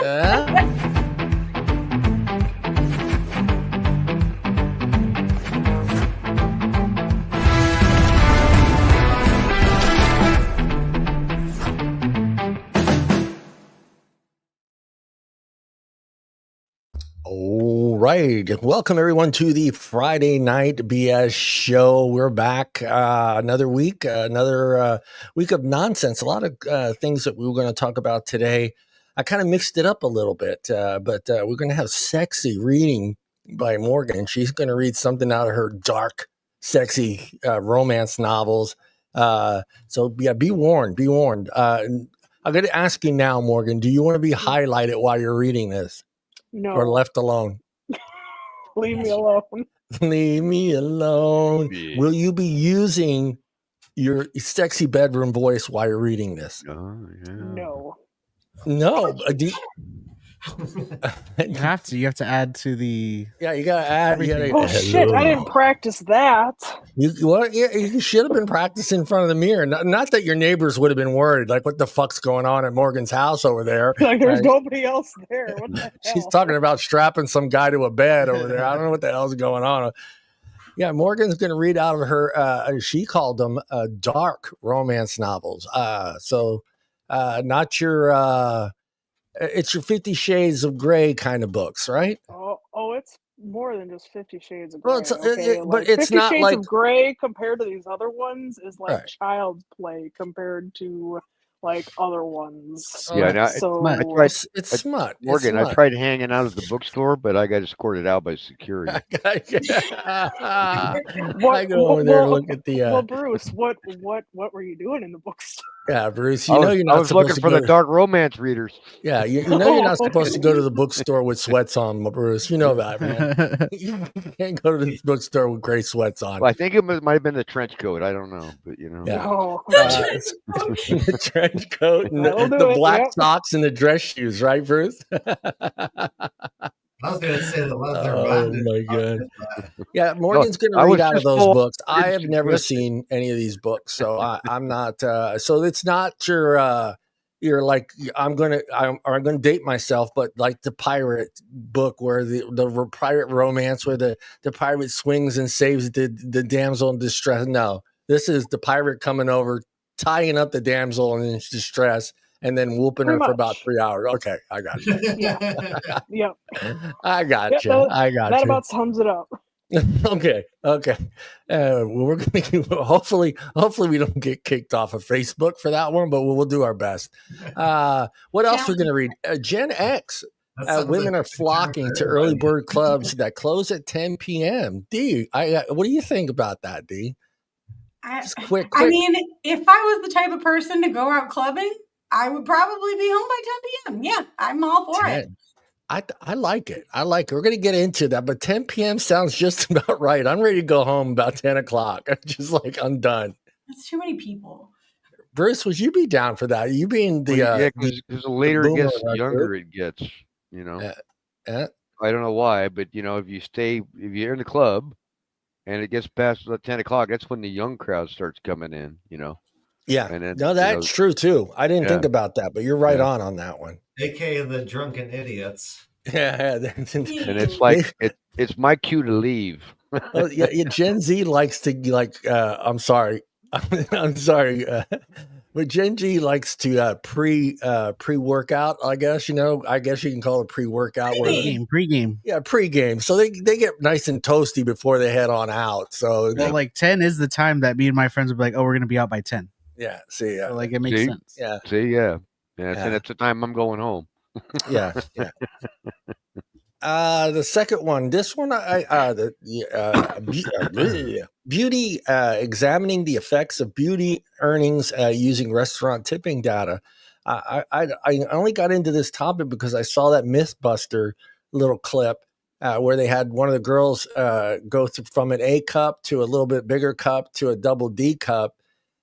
All right. Welcome, everyone, to the Friday Night BS show. We're back another week, another week of nonsense. A lot of things that we were going to talk about today. I kind of mixed it up a little bit, but we're going to have sexy reading by Morgan. She's going to read something out of her dark, sexy romance novels. So, yeah, be warned. Be warned. I'm going to ask you now, Morgan, do you want to be highlighted while you're reading this? No. Or left alone? Leave me alone. Leave me alone. Yeah. Will you be using your sexy bedroom voice while you're reading this? Oh, yeah. No. No. You have to. You have to add to the. Yeah, you gotta add. Oh shit! I didn't practice that. You should have been practicing in front of the mirror. Not that your neighbors would have been worried. Like, what the fuck's going on at Morgan's house over there? Like, there's nobody else there. What the hell? She's talking about strapping some guy to a bed over there. I don't know what the hell's going on. Yeah, Morgan's going to read out of her. She called them dark romance novels. Not your. It's your 50 Shades of Grey kind of books, right? Oh, it's more than just 50 Shades of Grey. Well, it's, okay? but it's 50 not Shades like of Grey compared to these other ones is like right. child's play compared to like other ones. Yeah, now, it's smut. Morgan, I tried hanging out at the bookstore, but I got escorted out by security. I go over there and look at the. Well, Bruce, what were you doing in the bookstore? Yeah, Bruce, I supposed was looking for the dark romance readers. Yeah, you know you're not supposed to go to the bookstore with sweats on, Bruce. You know that, man. You can't go to the bookstore with gray sweats on. Well, I think it might have been the trench coat. I don't know, but you know. Yeah. The trench coat and the black socks and the dress shoes, right, Bruce? I was going to say the leather. Oh my god! Yeah, Morgan's going to read out of those books. I have never seen any of these books, so I'm not. So it's not your. You're like I'm going to date myself, but like the pirate book where the pirate romance where the pirate swings and saves the damsel in distress. No, this is the pirate coming over, tying up the damsel in distress, and then whooping her for about 3 hours. Okay, I got you. Yeah. I got you. That about sums it up. Okay. We're gonna hopefully we don't get kicked off of Facebook for that one, but we'll do our best. What else we're gonna read? Gen X. Women are flocking to early bird clubs that close at 10 p.m. D, what do you think about that, D? Just quick. I mean, if I was the type of person to go out clubbing, I would probably be home by 10 p.m. Yeah, I'm all for it. I like it. We're going to get into that, but 10 p.m. sounds just about right. I'm ready to go home about 10 o'clock. I'm just like, I'm done. That's too many people. Bruce, would you be down for that? You being the... because the later it gets, the younger it gets, you know. I don't know why, but, you know, if you're in the club and it gets past 10 o'clock, that's when the young crowd starts coming in, you know. Yeah, and then, that's true too. I didn't think about that, but you're right on that one. AKA the drunken idiots. Yeah, and it's like it's my cue to leave. Well, yeah, Gen Z likes to I'm sorry, but Gen Z likes to pre-workout. I guess you can call it pre-workout. Pre-game. Yeah, pre-game. So they get nice and toasty before they head on out. So like 10 is the time that me and my friends would be like, oh, we're gonna be out by 10. Yeah, see, so like it makes sense. Yeah, see, and it's the time I'm going home. Yeah. The second one, this one, beauty, examining the effects of beauty earnings using restaurant tipping data. I only got into this topic because I saw that Mythbuster little clip where they had one of the girls go from an A cup to a little bit bigger cup to a double D cup.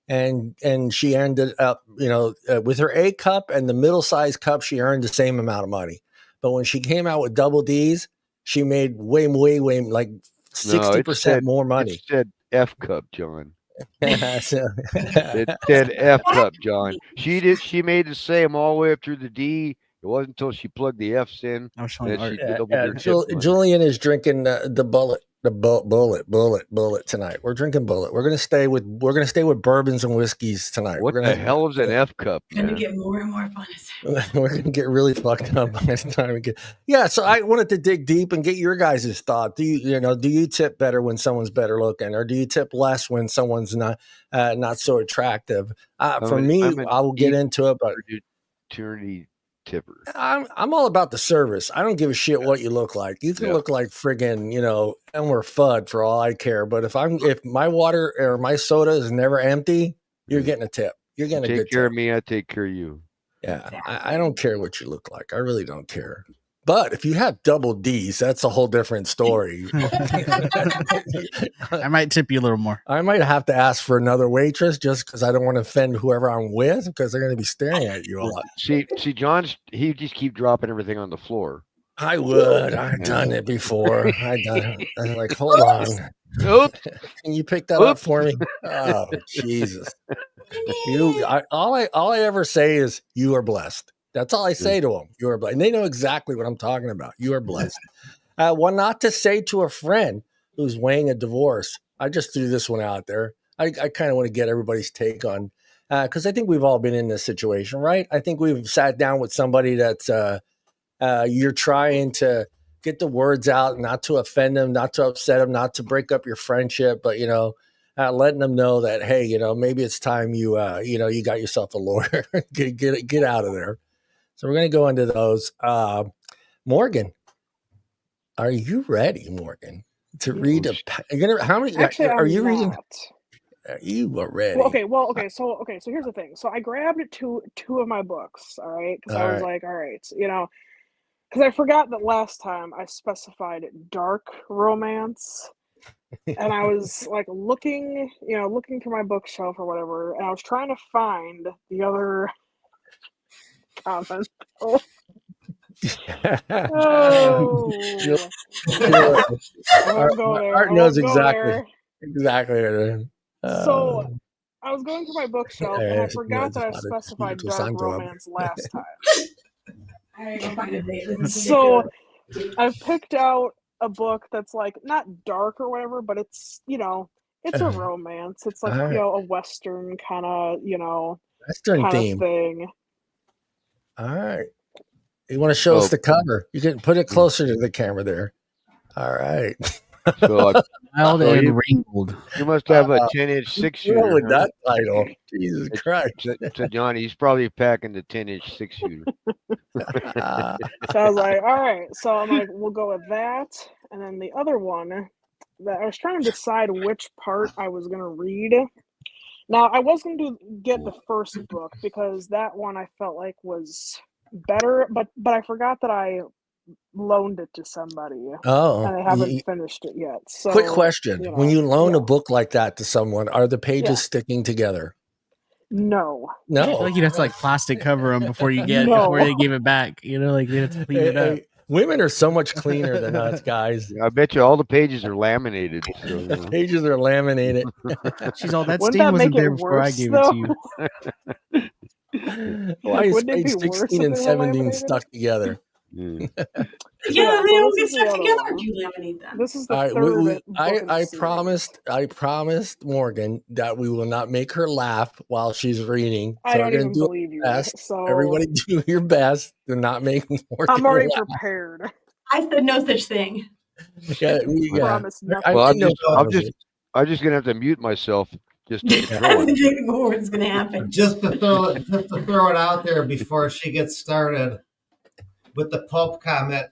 And she ended up, with her A cup and the middle-sized cup, she earned the same amount of money. But when she came out with double Ds, she made way like 60% more money. It said F cup, John. It said F cup, John. She made the same all the way up through the D, It wasn't until she plugged the F's in I was showing that she art. doubled her tip money. Julian is drinking the bullet tonight. We're drinking bullet. We're gonna stay with bourbons and whiskeys tonight. What the hell is an F cup, Gonna man? get more and more fun. We're gonna get really fucked up by the time we get. Yeah, so I wanted to dig deep and get your guys' thought. Do you tip better when someone's better looking, or do you tip less when someone's not so attractive? For me, I will get into it, but opportunity tipper. I'm all about the service. I don't give a shit what you look like. You can look like friggin', Elmer Fudd for all I care. But if my water or my soda is never empty, you're getting a tip. You're getting a good tip. Take care of me, I take care of you. Yeah, I don't care what you look like. I really don't care. But if you have double D's, that's a whole different story. I might tip you a little more. I might have to ask for another waitress just because I don't want to offend whoever I'm with, because they're going to be staring at you a lot. See, he just keep dropping everything on the floor. I would. I've done it before. I'm like, hold on. Oops. Can you pick that up for me? Oh, Jesus. All I ever say is, you are blessed. That's all I say to them. You are blessed. And they know exactly what I'm talking about. You are blessed. What not to say to a friend who's weighing a divorce. I just threw this one out there. I kind of want to get everybody's take on, because I think we've all been in this situation, right? I think we've sat down with somebody that's you're trying to get the words out, not to offend them, not to upset them, not to break up your friendship, but letting them know that, hey, maybe it's time you got yourself a lawyer. get out of there. So we're going to go into those. Morgan, are you ready, Morgan, to read how many? Actually, are you not. reading? You are ready. Well, okay. So here's the thing. So I grabbed two of my books. All right, because I was like, all right, because I forgot that last time I specified dark romance, and I was like looking through my bookshelf or whatever, and I was trying to find the other comment. Oh. Art knows exactly. So I was going through my bookshelf and I forgot that I specified dark romance last time. So I've picked out a book that's like not dark or whatever, but it's it's a romance. It's like a Western kind of Western theme thing. All right. You want to show us the cover? You can put it closer to the camera there. All right. Wild and wrinkled. You must have a 10-inch 6-shooter. What with that title? Jesus Christ. To Johnny, he's probably packing the 10-inch 6-shooter. So I was like, all right. So I'm like, we'll go with that. And then the other one that I was trying to decide which part I was going to read. Now, I was going to get the first book because that one I felt like was better, but I forgot that I loaned it to somebody. Oh, and I haven't finished it yet. So, quick question: when you loan a book like that to someone, are the pages sticking together? No. I feel like you'd have to plastic cover them before you before they give it back. They have to clean it up. Women are so much cleaner than us guys. I bet you all the pages are laminated. So, the pages are laminated. She's all, that stain wasn't there before I gave it to you. Why is page 16 and 17 stuck together? They don't get stuck together if you laminate them. This is the third I promised Morgan that we will not make her laugh while she's reading. I don't even believe you. So everybody do your best to not make Morgan I'm already laugh. prepared. I said no such thing. Promise nothing. Well, I'm just gonna have to mute myself. Just what's gonna happen. Just to throw it out there before she gets started with the Pope comment.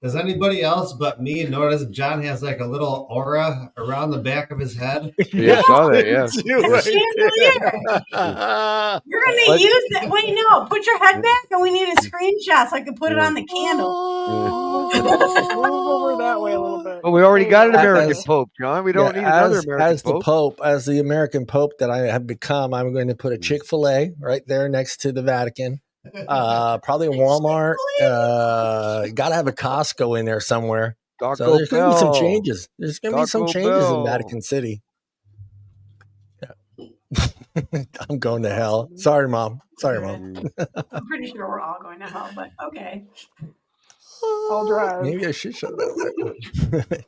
Does anybody else but me notice John has like a little aura around the back of his head? Yeah, I saw that. Yeah. You're gonna use that. Wait, no. Put your head back, and we need a screenshot so I can put it on the candle. Move over that way a little bit. Well, we already got an American Pope, John. We don't need another American Pope. As the American Pope that I have become, I'm going to put a Chick-fil-A right there next to the Vatican. Probably a Walmart. Gotta have a Costco in there somewhere. So there's gonna be some changes. There's gonna be some changes in Vatican City. Yeah. I'm going to hell. Sorry, Mom. Sorry, Mom. I'm pretty sure we're all going to hell, but okay. I'll drive. Maybe I should shut that.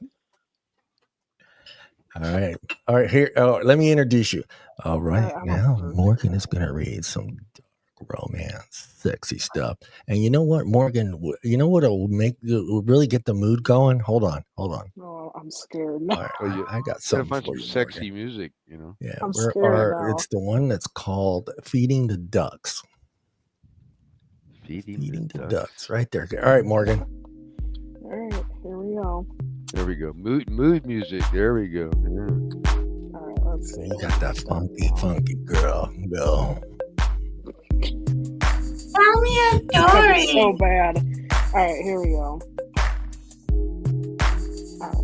All right. Here, let me introduce you. All right, now Morgan is going to read some dark romance, sexy stuff. And you know what, Morgan? You know what will really get the mood going? Hold on. Oh, I'm scared. Right, I got something for you, sexy Morgan. music. You know. Yeah, I'm scared now. It's the one that's called "Feeding the Ducks." Feeding the ducks, right there. All right, Morgan. All right, here we go. There we go. Mood music. There we go. Yeah. All right, let's see. You got that funky girl. Go. Tell me a story. So bad. All right, here we go. All right.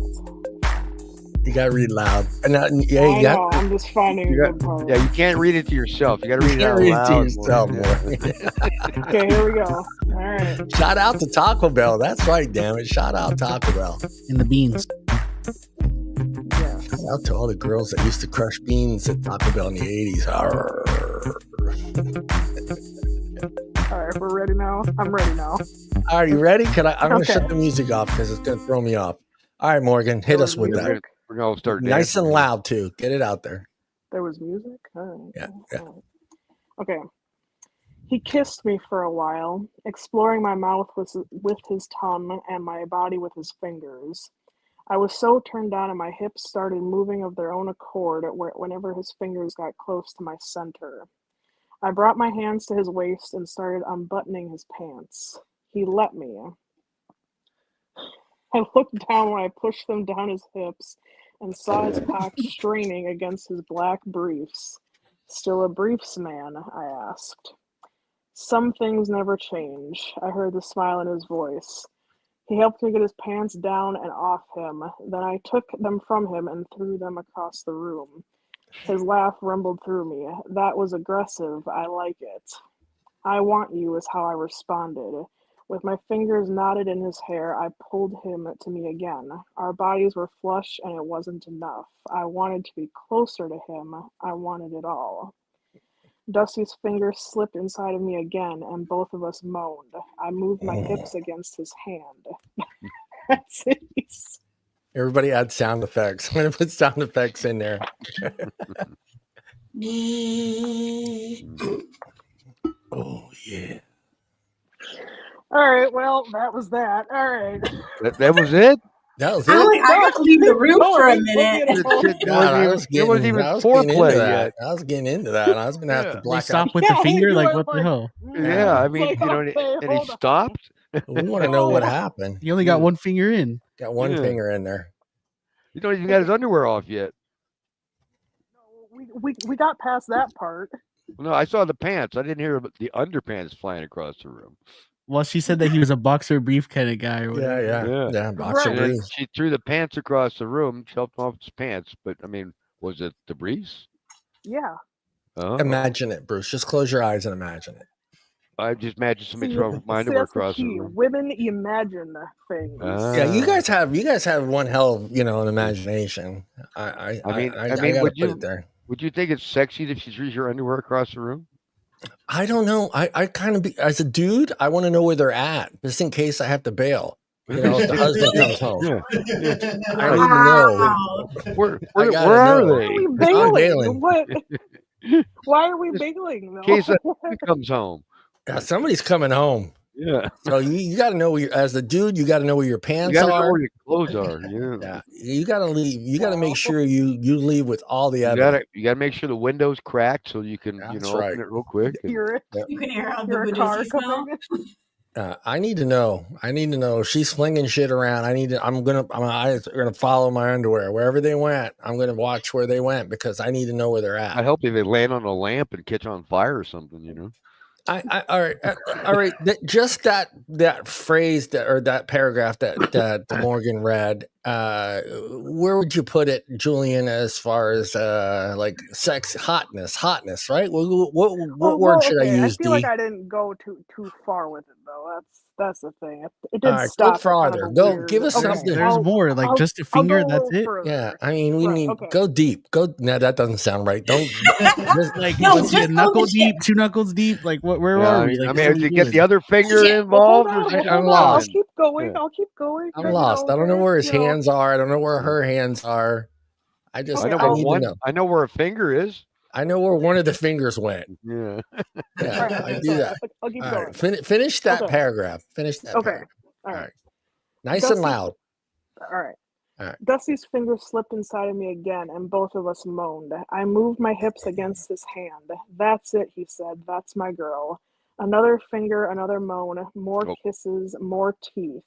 You gotta read loud. And I'm just finding a good part. Yeah, you can't read it to yourself. You gotta read it out loud. To yourself, Okay, here we go. All right. Shout out to Taco Bell. That's right, damn it. Shout out Taco Bell. In the beans. Yeah. Shout out to all the girls that used to crush beans at Taco Bell in the 80s. All right, we're ready now. I'm ready now. Are you ready? I'm gonna shut the music off because it's gonna throw me off. All right, Morgan, hit us with that. We're gonna start nice and loud too. Get it out there. There was music? All right. Yeah. Okay. He kissed me for a while, exploring my mouth with his tongue and my body with his fingers. I was so turned on and my hips started moving of their own accord whenever his fingers got close to my center. I brought my hands to his waist and started unbuttoning his pants. He let me. I looked down when I pushed them down his hips and saw his cock straining against his black briefs. Still a briefs man, I asked. Some things never change. I heard the smile in his voice. He helped me get his pants down and off him. Then I took them from him and threw them across the room. His laugh rumbled through me. That was aggressive. I like it. I want you is how I responded. With my fingers knotted in his hair, I pulled him to me again. Our bodies were flush and it wasn't enough. I wanted to be closer to him. I wanted it all. Dusty's fingers slipped inside of me again, and both of us moaned. I moved my hips against his hand. That's it. Everybody add sound effects. I'm going to put sound effects in there. Oh, yeah. All right, well, that was that. All right. That was it? That was it. I got to leave the room for a minute. It wasn't even foreplay yet. I was getting into that. I was going to have to black out. Stop with the finger? Like, what the hell? Yeah, I mean, and he stopped. We want to know what happened. You only got one finger in. Got one finger in there. You don't even got his underwear off yet. No, we got past that part. No, I saw the pants. I didn't hear the underpants flying across the room. Well, she said that he was a boxer brief kind of guy. Or yeah, boxer brief. She threw the pants across the room, shoved off his pants. But I mean, was it the briefs? Yeah. Oh. Imagine it, Bruce. Just close your eyes and imagine it. I just imagine somebody throwing my underwear across the room. Women imagine things. Yeah, you guys have one hell of an imagination. I mean, would you think it's sexy if she threw your underwear across the room? I don't know. I kind of as a dude, I want to know where they're at, just in case I have to bail. If the husband comes home, I need to know. Where are they? Why are we bailing? What? Why are we bailing? In case the husband comes home. Yeah, somebody's coming home. Yeah. So you got to know as the dude, you got to know where your pants are. Know where your clothes are. Yeah. You got to leave. You got to make sure you leave with all the evidence. You got to make sure the window's cracked so you can open it real quick. You can air out the car smell. I need to know. If she's flinging shit around. My eyes are gonna follow my underwear wherever they went. I'm gonna watch where they went because I need to know where they're at. I hope if they land on a lamp and catch on fire or something. All right. Just that phrase that paragraph that Morgan read. Where would you put it, Julian? As far as like sex, hotness, right? What word should I use? I feel like I didn't go too far with it though. That's the thing. It did right, stop. go farther. Go give us something. There's more. Like just a finger. That's it. Further. Yeah, I mean, we need go deep. Go. No, that doesn't sound right. Don't like let's see, a knuckle deep, 2 knuckles deep. Like where are we? Like, I mean, if you get the other finger involved, I'm lost. I'll keep going. I'll keep going. I'm lost. I don't know where his hands are. I don't know where her hands are. I need to know. I know where a finger is. I know where one of the fingers went. Yeah. I do that. I'll keep going. Finish that paragraph. Finish that. Okay. Paragraph. All right. Nice and loud. All right. Dusty's fingers slipped inside of me again, and both of us moaned. I moved my hips against his hand. That's it, he said. That's my girl. Another finger, another moan, more kisses, more teeth.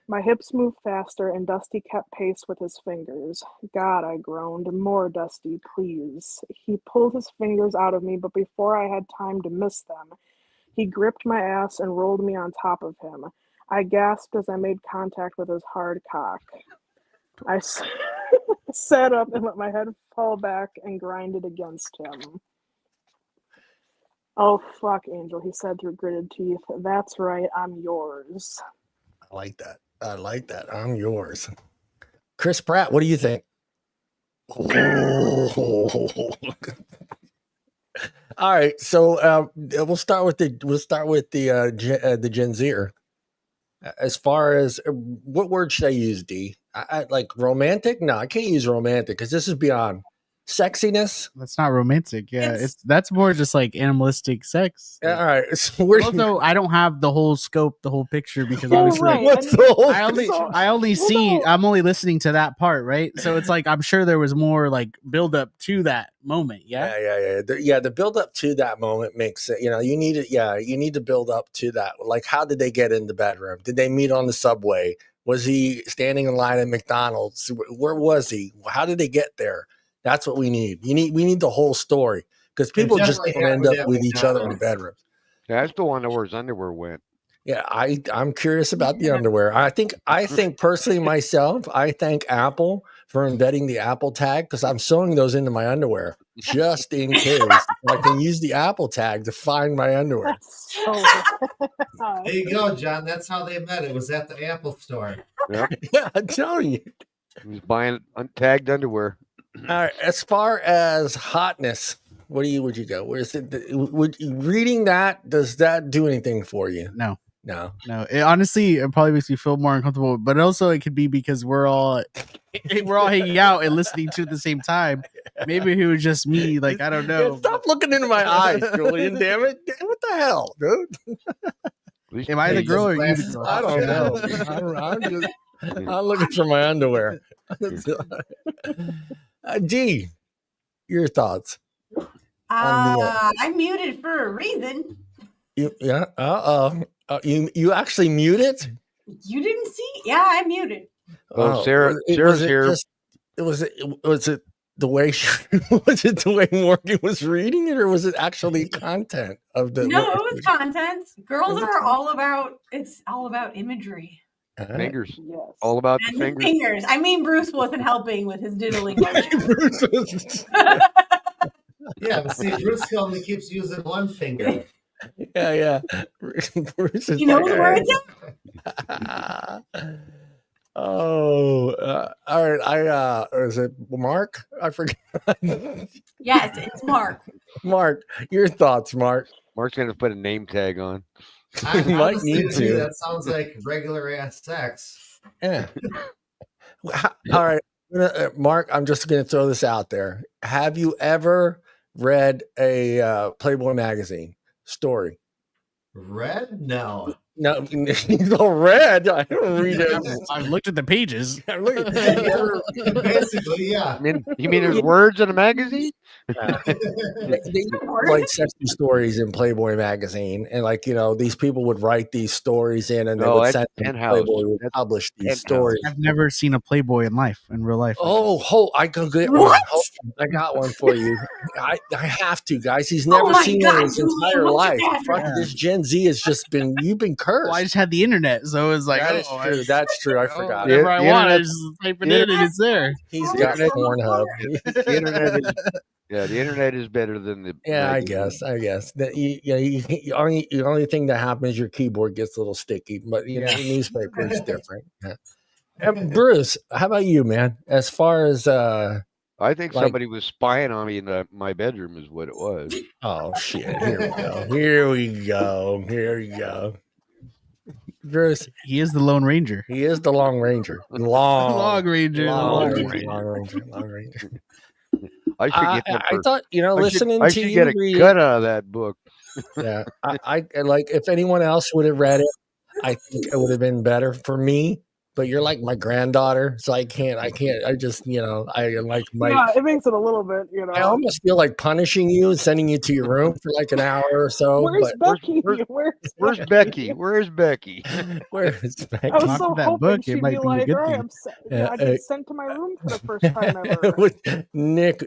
My hips moved faster, and Dusty kept pace with his fingers. God, I groaned. More, Dusty, please. He pulled his fingers out of me, but before I had time to miss them, he gripped my ass and rolled me on top of him. I gasped as I made contact with his hard cock. I sat up and let my head fall back and grinded against him. Oh, fuck, Angel, he said through gritted teeth. That's right, I'm yours. I like that. I'm yours. Chris Pratt, what do you think? All right, so we'll start with the Gen Zer. As far as what word should I use, D? I like romantic? No, I can't use romantic because this is beyond sexiness. That's not romantic. Yeah, that's more just like animalistic sex. Yeah, all right. So also, I don't have the whole scope, the whole picture, because obviously I'm only listening to that part, right? So it's like I'm sure there was more like build up to that moment. Yeah. The build up to that moment makes it. You need it. Yeah, you need to build up to that. Like, how did they get in the bedroom? Did they meet on the subway? Was he standing in line at McDonald's? Where was he? How did they get there? That's what we need. We need the whole story because people just don't end up with each other in the bedroom. Yeah, I still want to know where his underwear went. Yeah, I'm curious about the underwear. I think personally myself, I thank Apple for inventing the Apple tag because I'm sewing those into my underwear just in case I can use the Apple tag to find my underwear. There you go, John. That's how they met. It was at the Apple store. Yep. Yeah, I'm telling you. He was buying untagged underwear. All right. As far as hotness, would you go? Where is it? Reading that, does that do anything for you? No. Honestly, it probably makes me feel more uncomfortable. But also, it could be because we're all hanging out and listening to it at the same time. Maybe it was just me. Like, I don't know. Yeah, stop looking into my eyes, Julian. Damn it! What the hell, dude? Am I the girl or you the girl? I don't know. I'm looking for my underwear. G, your thoughts? I'm muted for a reason. You actually muted? You didn't see? Yeah, I muted. Sarah's here. Was it the way was it the way Morgan was reading it, or was it actually content of the? No, it was content. Girls are all about. It's all about imagery. Fingers. Yes. All about and the fingers. I mean, Bruce wasn't helping with his diddling. Yeah, but see, Bruce only keeps using one finger. Yeah. Bruce is the words. All right. Is it Mark? I forgot. Yes, it's Mark. Mark, your thoughts, Mark. Mark's gonna put a name tag on. I might need to. That sounds like regular ass sex. Yeah. All right, Mark. I'm just going to throw this out there. Have you ever read a Playboy magazine story? Read? No. No, read. I don't read it. I've looked at the pages. Basically, yeah. You mean there's words in a magazine? They like sexy stories in Playboy magazine, and these people would write these stories in, and they would send them. Playboy would publish these stories. I've never seen a Playboy in real life. I can get one. I got one for you. I have to, guys. He's never seen one in his entire life. This Gen Z has just been. You've been cursed. Well, I just had the internet, so it was like, that's true. I forgot. Whatever I want, I just type it in and it's there. He's got Pornhub. The Yeah, the internet is better than the. Yeah, I guess that the only thing that happens is your keyboard gets a little sticky, but newspaper is different. Yeah. Bruce, how about you, man? As far as I think somebody was spying on me in my bedroom is what it was. Oh shit! Here we go. Here we go. Here we go. Bruce, he is the Lone Ranger. He is the Long Ranger. Long Ranger. Long Ranger. I should get. I thought listening I to should you get a read cut out of that book. Yeah, I like if anyone else would have read it, I think it would have been better for me. But you're like my granddaughter, so I can't. I just, I like my. Yeah, it makes it a a little bit, I almost feel like punishing you and sending you to your room for like an hour or so. Where's Becky? Where's Becky? Where's Becky? Where's Becky? I was so hoping she'd be like, all right, I get sent to my room for the first time ever. With Nick,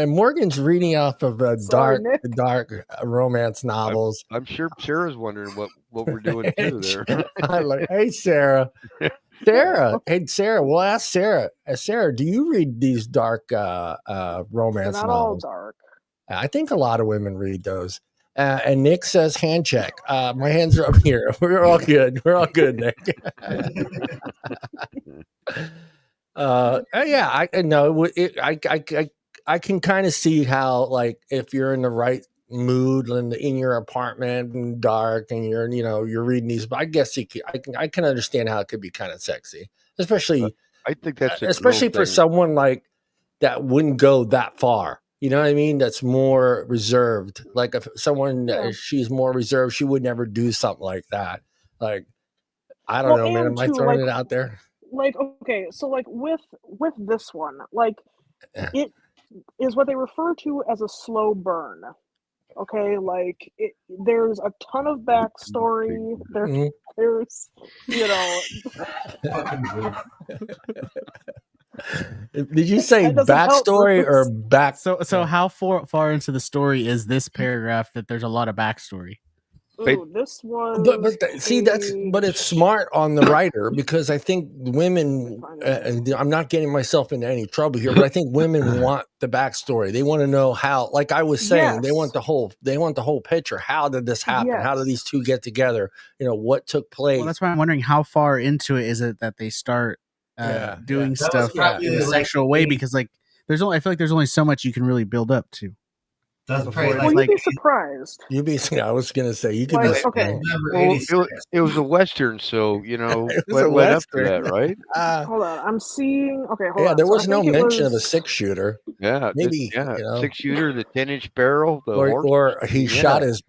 Morgan's reading off of dark romance novels. I'm sure Sarah's wondering what we're doing too there. I'm like, hey, Sarah. Hey, Sarah, we'll ask Sarah. Sarah, do you read these dark romance They're not novels? all dark. I think a lot of women read those. And Nick says hand check. My hands are up here. We're all good. We're all good, Nick. Yeah, I know. I can kind of see how, like, if you're in the right mood and in your apartment and dark and you're reading these, but I guess I can understand how it could be kind of sexy, especially I think that's especially for someone like that wouldn't go that far. You know what I mean? That's more reserved. Like if someone she's more reserved, she would never do something like that. Like I don't know, man. Am I throwing it out there? Like okay, so like with this one, like it is what they refer to as a slow burn. Okay, like there's a ton of backstory. There's Did you say backstory or back? So how far into the story is this paragraph that there's a lot of backstory? Ooh, this was. But it's smart on the writer because I think women. I'm not getting myself into any trouble here, but I think women want the backstory. They want to know how. Like I was saying, they want the whole picture. How did this happen? Yes. How did these two get together? What took place? Well, that's why I'm wondering how far into it is it that they start doing stuff in a sexual way, because like I feel like there's only so much you can really build up to. That's you'd be surprised. I was gonna say you could be okay. Well, it was a Western, so what went up to that, right? Hold on, I'm seeing. Okay, hold on. Yeah, there was no mention of a 6-shooter. Yeah, maybe 6-shooter, the 10-inch barrel, or he shot his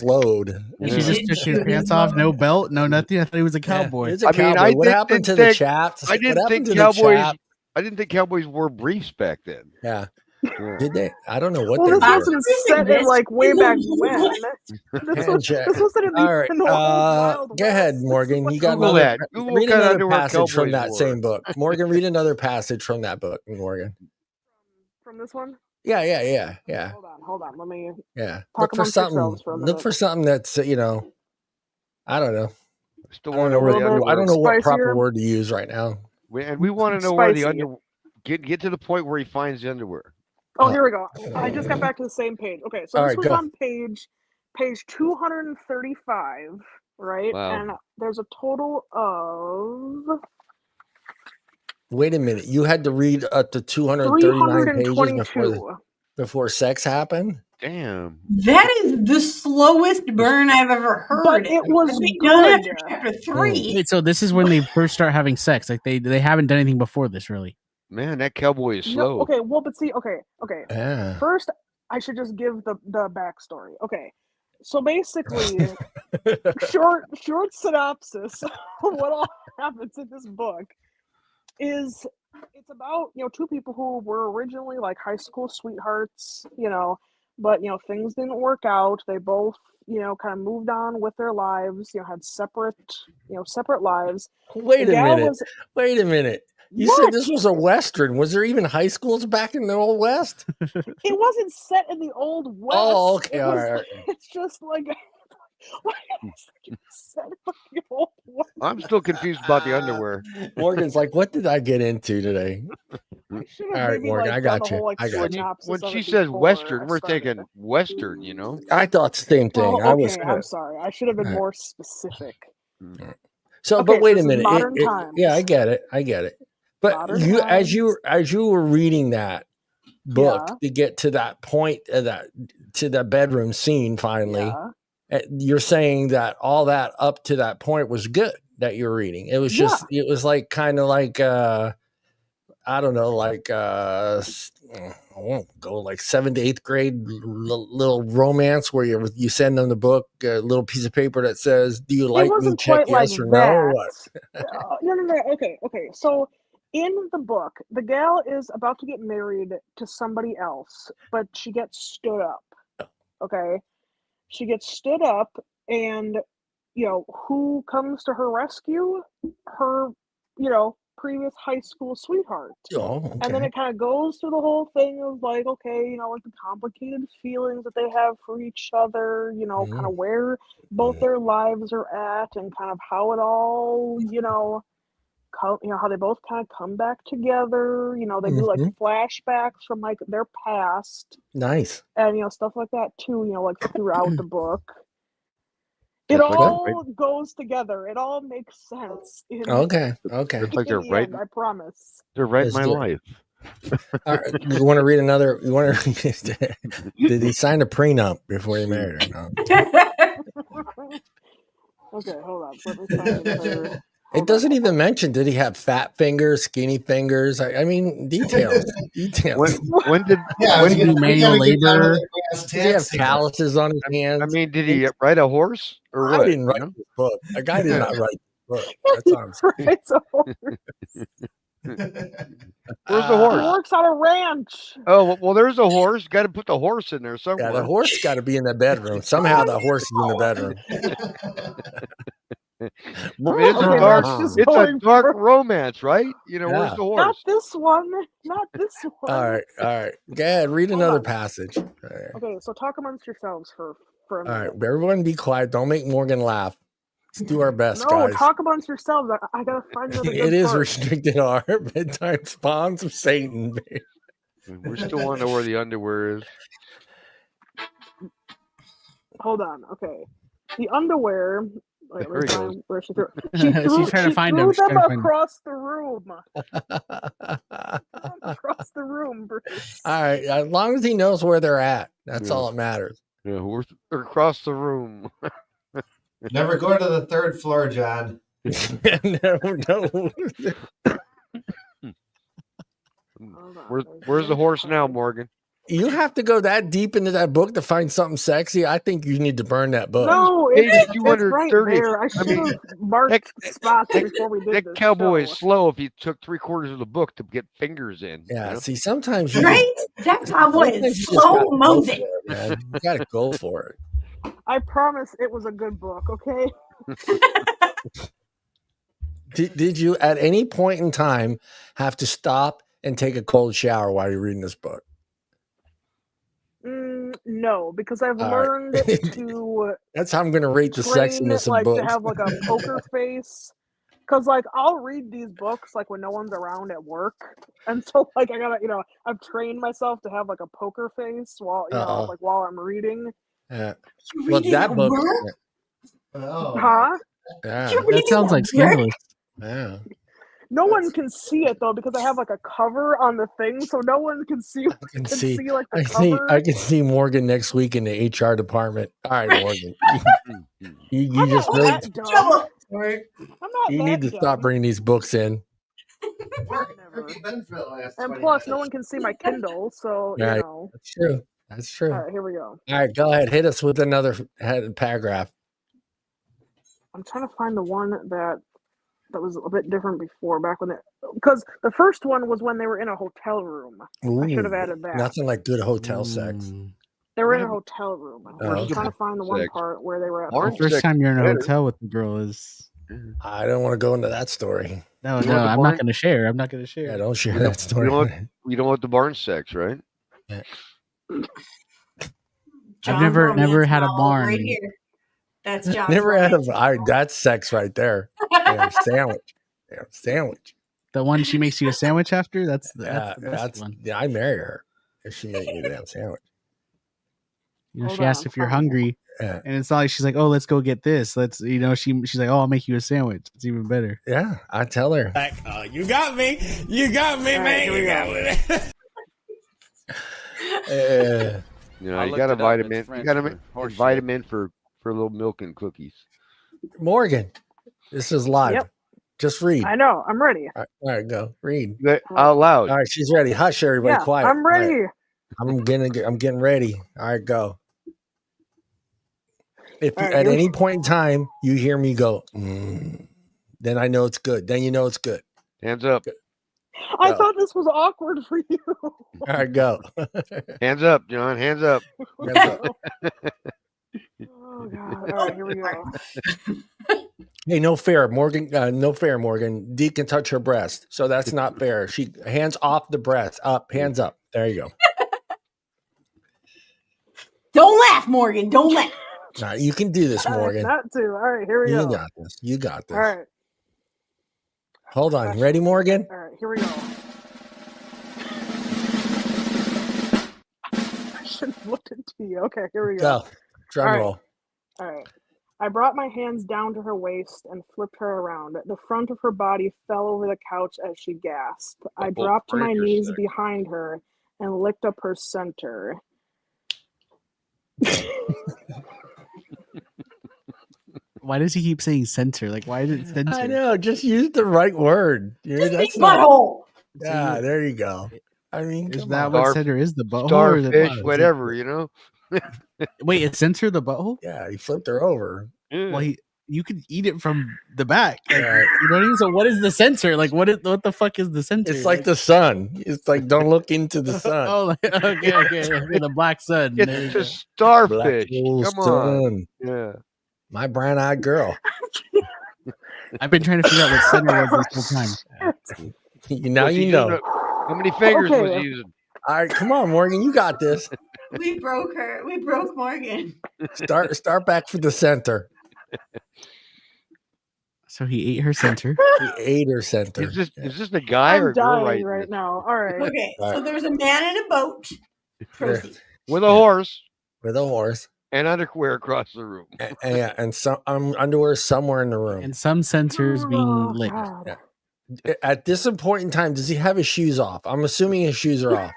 load. And he just took his pants off, no belt, no nothing. I thought he was a cowboy. He was a cowboy. What happened to the chaps? I didn't think cowboys wore briefs back then. Yeah. Did they? I don't know what they were. This was set in like way back when. This was set in all right. Go ahead, Morgan. You got read another passage from that same book. Morgan, read another passage from that book, Morgan. From this one? Yeah. Hold on. Let me. Yeah. Look for something that's I don't know. I don't know what proper word to use right now. And we want to know where the underwear. Get to the point where he finds the underwear. Oh, here we go. I just got back to the same page. Okay, so this was on page 235, right? Wow. And there's a total of. Wait a minute! You had to read up to 239 pages before sex happened. Damn. That is the slowest burn I've ever heard. But it was done after chapter 3. Wait, so this is when they first start having sex. Like they haven't done anything before this, really. Man, that cowboy is slow. No, okay, well, but see, okay. Yeah. First, I should just give the backstory. Okay, so basically, short synopsis of what all happens in this book is it's about two people who were originally like high school sweethearts, but things didn't work out. They both kind of moved on with their lives, had separate lives. Wait a minute. You said this was a Western. Was there even high schools back in the Old West? It wasn't set in the Old West. Oh, okay. All right. It's just like set in the Old West. I'm still confused about the underwear. Morgan's like, what did I get into today? I should All have right, maybe Morgan, like I done got the you. whole like I got you. synopsis When of she it says before Western, I we're started. thinking Western, you know. I thought the same thing. Oh, I was. I'm sorry. I should have been more specific. So, Okay, but wait so a this is minute. modern Yeah, I times. get it. I get it. But Modern you, times. as you were reading that book Yeah. to get to that point, to that bedroom scene, finally, you're saying that all that up to that point was good that you're reading. It was just, it was like kind of like, I don't know, like I won't go like 7th to 8th grade little romance where you send them the book, a little piece of paper that says, "Do you like It wasn't me?" Check quite yes like or that. no, or what? No. Okay. So in the book, the gal is about to get married to somebody else, but she gets stood up. Okay, she gets stood up, and who comes to her rescue? Her, previous high school sweetheart. Oh, okay. And then it kind of goes through the whole thing of like, okay, like the complicated feelings that they have for each other, kind of where both their lives are at, and kind of how it all, how they both kind of come back together. They do like flashbacks from like their past. Nice. And stuff like that too, like throughout the book. It all goes together. It all makes sense. Okay. It's like they're writing. I promise. They're writing my life. You want to read another? You want to? Did he sign a prenup before he married her? No. Okay, hold on. Let me find another. It doesn't even mention. Did he have fat fingers, skinny fingers? I mean, details. When did he do manual labor? Did he have calluses on his hands? I mean, did he ride a horse or what? I didn't write this book. A guy did not write this book. That's what I'm saying. It's a horse. Where's the horse? He works on a ranch. Oh well, there's a horse. Got to put the horse in there somewhere. Yeah, the horse got to be in the bedroom somehow. The horse is in the bedroom. It's a dark romance, right? Where's the horse? Not this one. Not this one. All right. Go ahead, read another passage. Right. Okay, so talk amongst yourselves for a minute. All right, everyone be quiet. Don't make Morgan laugh. Let's do our best, guys. No, talk amongst yourselves. I gotta find another good It is part. restricted R. Bedtime spawns of Satan. We're still wondering where the underwear is. Hold on. Okay, the underwear. Wait, where she threw? She's trying to find them. Across the room. Across the room, Bruce. All right, as long as he knows where they're at, that's all that matters. Yeah, we're across the room. Never go to the 3rd floor, John. No. Where's the horse now, Morgan? You have to go that deep into that book to find something sexy. I think you need to burn that book. No, it's right there. I should have marked spots before we did this. That cowboy is slow if he took 3/4 of the book to get fingers in. Yeah, see, sometimes you that cowboy is slow moving. You got to go for it. I promise it was a good book, okay? Did you at any point in time have to stop and take a cold shower while you're reading this book? No, because I've learned to. That's how I'm going to rate the sexiness of books. To have like a poker face, because like I'll read these books like when no one's around at work, and so like I gotta I've trained myself to have like a poker face while while I'm reading. Well, that book. Huh? Yeah. That sounds like scandalous. Yeah. No one can see it though because I have like a cover on the thing, so no one can see. I can see Morgan next week in the HR department. All right, Morgan. you just really. You need to stop bringing these books in. And plus, no one can see my Kindle, so That's true. That's true. All right, here we go. All right, go ahead. Hit us with another paragraph. I'm trying to find the one that was a bit different before, back when because the first one was when they were in a hotel room. Ooh, I should have added that. Nothing like good hotel sex. They were in a hotel room. I'm trying to find the one part where they were at. The first time you're in a hotel with the girl is. I don't want to go into that story. No, I'm not going to share. Yeah, don't share that story. You don't want the barn sex, right? Yeah. I've never had a barn. Right here. That's John. Never had that's sex right there. Sandwich. The one she makes you a sandwich after? That's the best one. Yeah, I marry her if she makes me a damn sandwich. You know, she asked if you're hungry, and it's not like she's like, "Oh, let's go get this." She's like, "Oh, I'll make you a sandwich." It's even better. Yeah, I tell her. Like, you got me, man. You got me. You know, you got a vitamin. You got a vitamin for little milk and cookies. Morgan, this is live. Yep. Just read. I know. I'm ready. All right, go read Out loud. All right, she's ready. Hush, everybody, quiet. I'm ready. Right. I'm getting ready. All right, go. If at any point in time you hear me go, then I know it's good. Then you know it's good. Hands up. I thought this was awkward for you. All right, go. Hands up, John. Hands up. Hands up. Oh God! All right, here we go. Hey, no fair, Morgan. No fair, Morgan. Dee can touch her breast, so that's not fair. She hands off the breast, up, hands up. There you go. Don't laugh, Morgan. Don't laugh. Nah, you can do this, Morgan. Not to. All right, here we go. You got this. You got this. All right. Hold on. Ready, Morgan? All right, here we go. I shouldn't have looked into you. Okay, here we go. Go. Drum roll. All right. I brought my hands down to her waist and flipped her around. The front of her body fell over the couch as she gasped. I dropped to my knees behind her and licked up her center. Why does he keep saying center? Like, why is it center? I know. Just use the right word. That's butthole. Yeah, there you go. I mean, is that what center is? The butthole? Starfish, whatever, you know? Wait, is center the butthole? Yeah, he flipped her over. Well, you could eat it from the back. Like, you know what I mean? So what is the center? Like, what the fuck is the center? It's like the sun. It's like, don't look into the sun. Oh, okay. The black sun. It's a starfish. Come on. Yeah. My brown-eyed girl. I've been trying to figure out what center was this whole time. Now you know. How many fingers was he using? All right, come on, Morgan. You got this. We broke her. We broke Morgan. Start back for the center. So he ate her center. He ate her center. Is this the guy or girl right now? All right. Okay, so there's a man in a boat. Proceed. With a horse. With a horse. And underwear across the room. And some underwear somewhere in the room. And some sensors being lit. Yeah. At this point in time, does he have his shoes off? I'm assuming his shoes are off.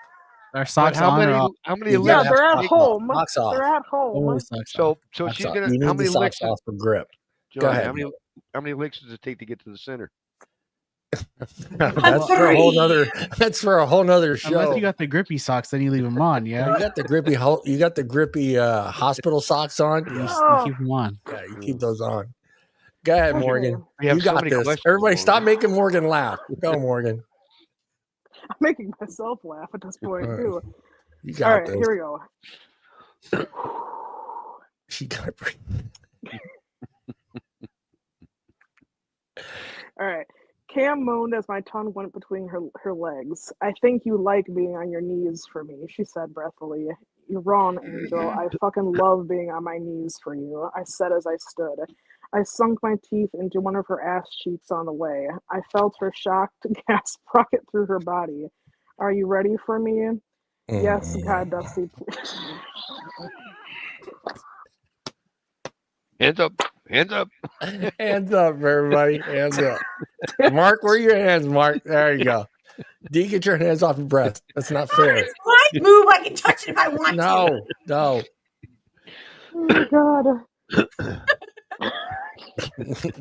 Our socks on or off? How many licks? Yeah, they're at home. Socks off. They're at home. So she's gonna. You need the socks off for grip. John, go ahead. How many licks does it take to get to the center? That's for a whole nother. That's for a whole nother show. Unless you got the grippy socks, then you leave them on. Yeah, you got the grippy. You got the grippy hospital socks on. You keep them on. Yeah, you keep those on. Go ahead, Morgan. You got this. Everybody, Morgan. stop making Morgan laugh. Go, Morgan. I'm making myself laugh at this point too. You got All right, this. here we go. She got it. All right. Cam moaned as my tongue went between her legs. I think you like being on your knees for me, she said breathily. You're wrong, Angel. I fucking love being on my knees for you, I said as I stood. I sunk my teeth into one of her ass cheeks on the way. I felt her shocked gasp rocket through her body. Are you ready for me? Yes, God, Dusty, please. Hands up. Hands up. Hands up, everybody. Hands up. Mark, where are your hands, Mark? There you go. D, get your hands off your breast. That's not fair. It's my move. I can touch it if I want to. No. Oh, God.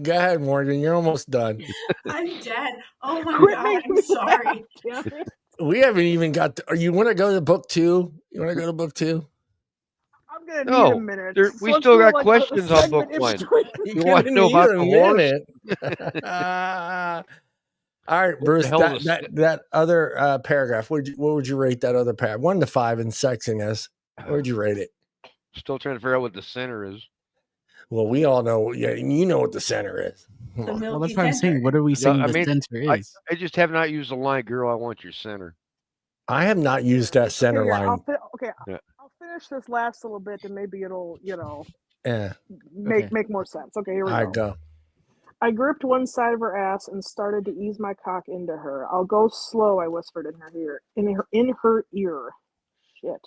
Go ahead, Morgan. You're almost done. I'm dead. Oh, my God. I'm sorry. We haven't even got to, you want to go to book 2? You want to go to book 2? I'm going to need a minute. We still got questions on book 1. You want to know about the horse? All right, Bruce, that other paragraph, what would you rate that other paragraph? 1 to 5 in sexiness. What would you rate it? Still trying to figure out what the center is. Well, we all know. Yeah, you know what the center is. Well, that's what I'm saying. What are we saying the center is? I just have not used the line, "Girl, I want your center." I have not used that center line. I'll finish this last little bit, and maybe it'll, make more sense. Okay, here we go. All right, go. I gripped one side of her ass and started to ease my cock into her. I'll go slow, I whispered in her ear. In her ear. Shit.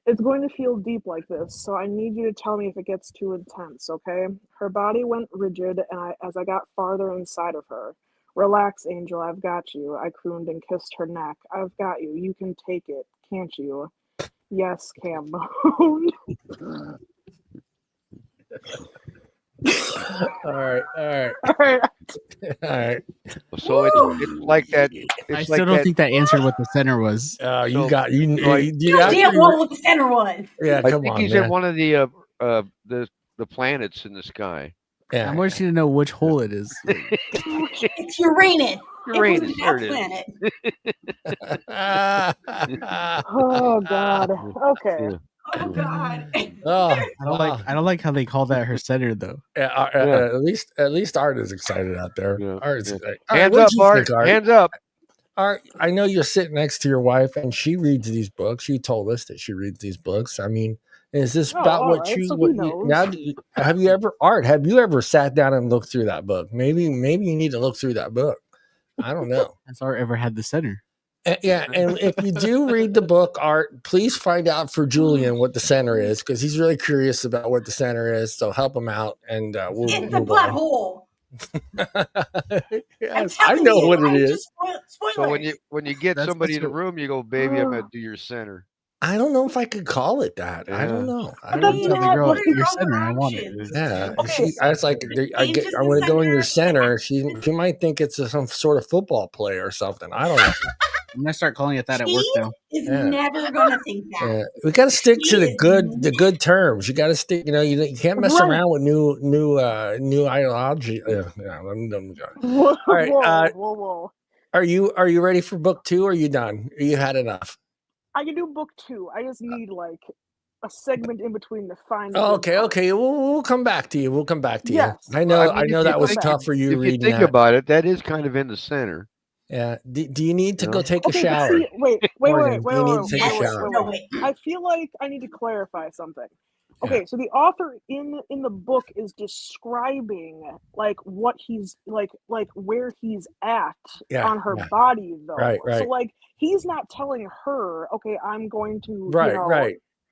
It's going to feel deep like this, so I need you to tell me if it gets too intense, okay? Her body went rigid as I got farther inside of her. Relax, Angel, I've got you. I crooned and kissed her neck. I've got you. You can take it, can't you? Yes, Cam moaned. All right. So it's like that. I still don't think that answered what the center was. You got you. You didn't know what the center was. Yeah, I think he's in one of the planets in the sky. Yeah. I want you to know which hole it is. It's Uranus. Uranus, there it is. Oh God. Okay. Yeah. Oh God. I don't like how they call that her center though. At least Art is excited out there. Yeah. Art's Hands up, Art. Hands up. Art, I know you're sitting next to your wife and she reads these books. You told us that she reads these books. I mean, is this about what right, you so what he you, knows. now have you ever sat down and looked through that book? Maybe you need to look through that book. I don't know. Has Art ever had the center? Yeah, and if you do read the book, Art, please find out for Julian what the center is, because he's really curious about what the center is. So help him out, and we'll It's the butthole. Yes, I know what it is. So when you get somebody in the room, you go, baby, I'm gonna do your center. I don't know if I could call it that. Yeah. I don't know. I don't tell the girl your center. I want it. Yeah, I was like, I want to go in your center. She might think it's some sort of football play or something. I don't know. I'm gonna start calling it that at work now. Is never gonna think that. Yeah. We got to stick to the good terms. You got to stick. You can't mess around with new ideology. All right. Whoa. Are you ready for book 2? Or are you done? Or you had enough? I can do book 2. I just need like a segment in between to find. Okay. We'll come back to you. Yes. I know that was tough for you. If reading you think about it, that is kind of in the center. Yeah. Do you need to go take a shower? See, wait. You need to take a shower. No, wait. I feel like I need to clarify something. Okay, so the author in the book is describing like what he's like where he's at on her body though. Right. So like he's not telling her, okay, I'm going to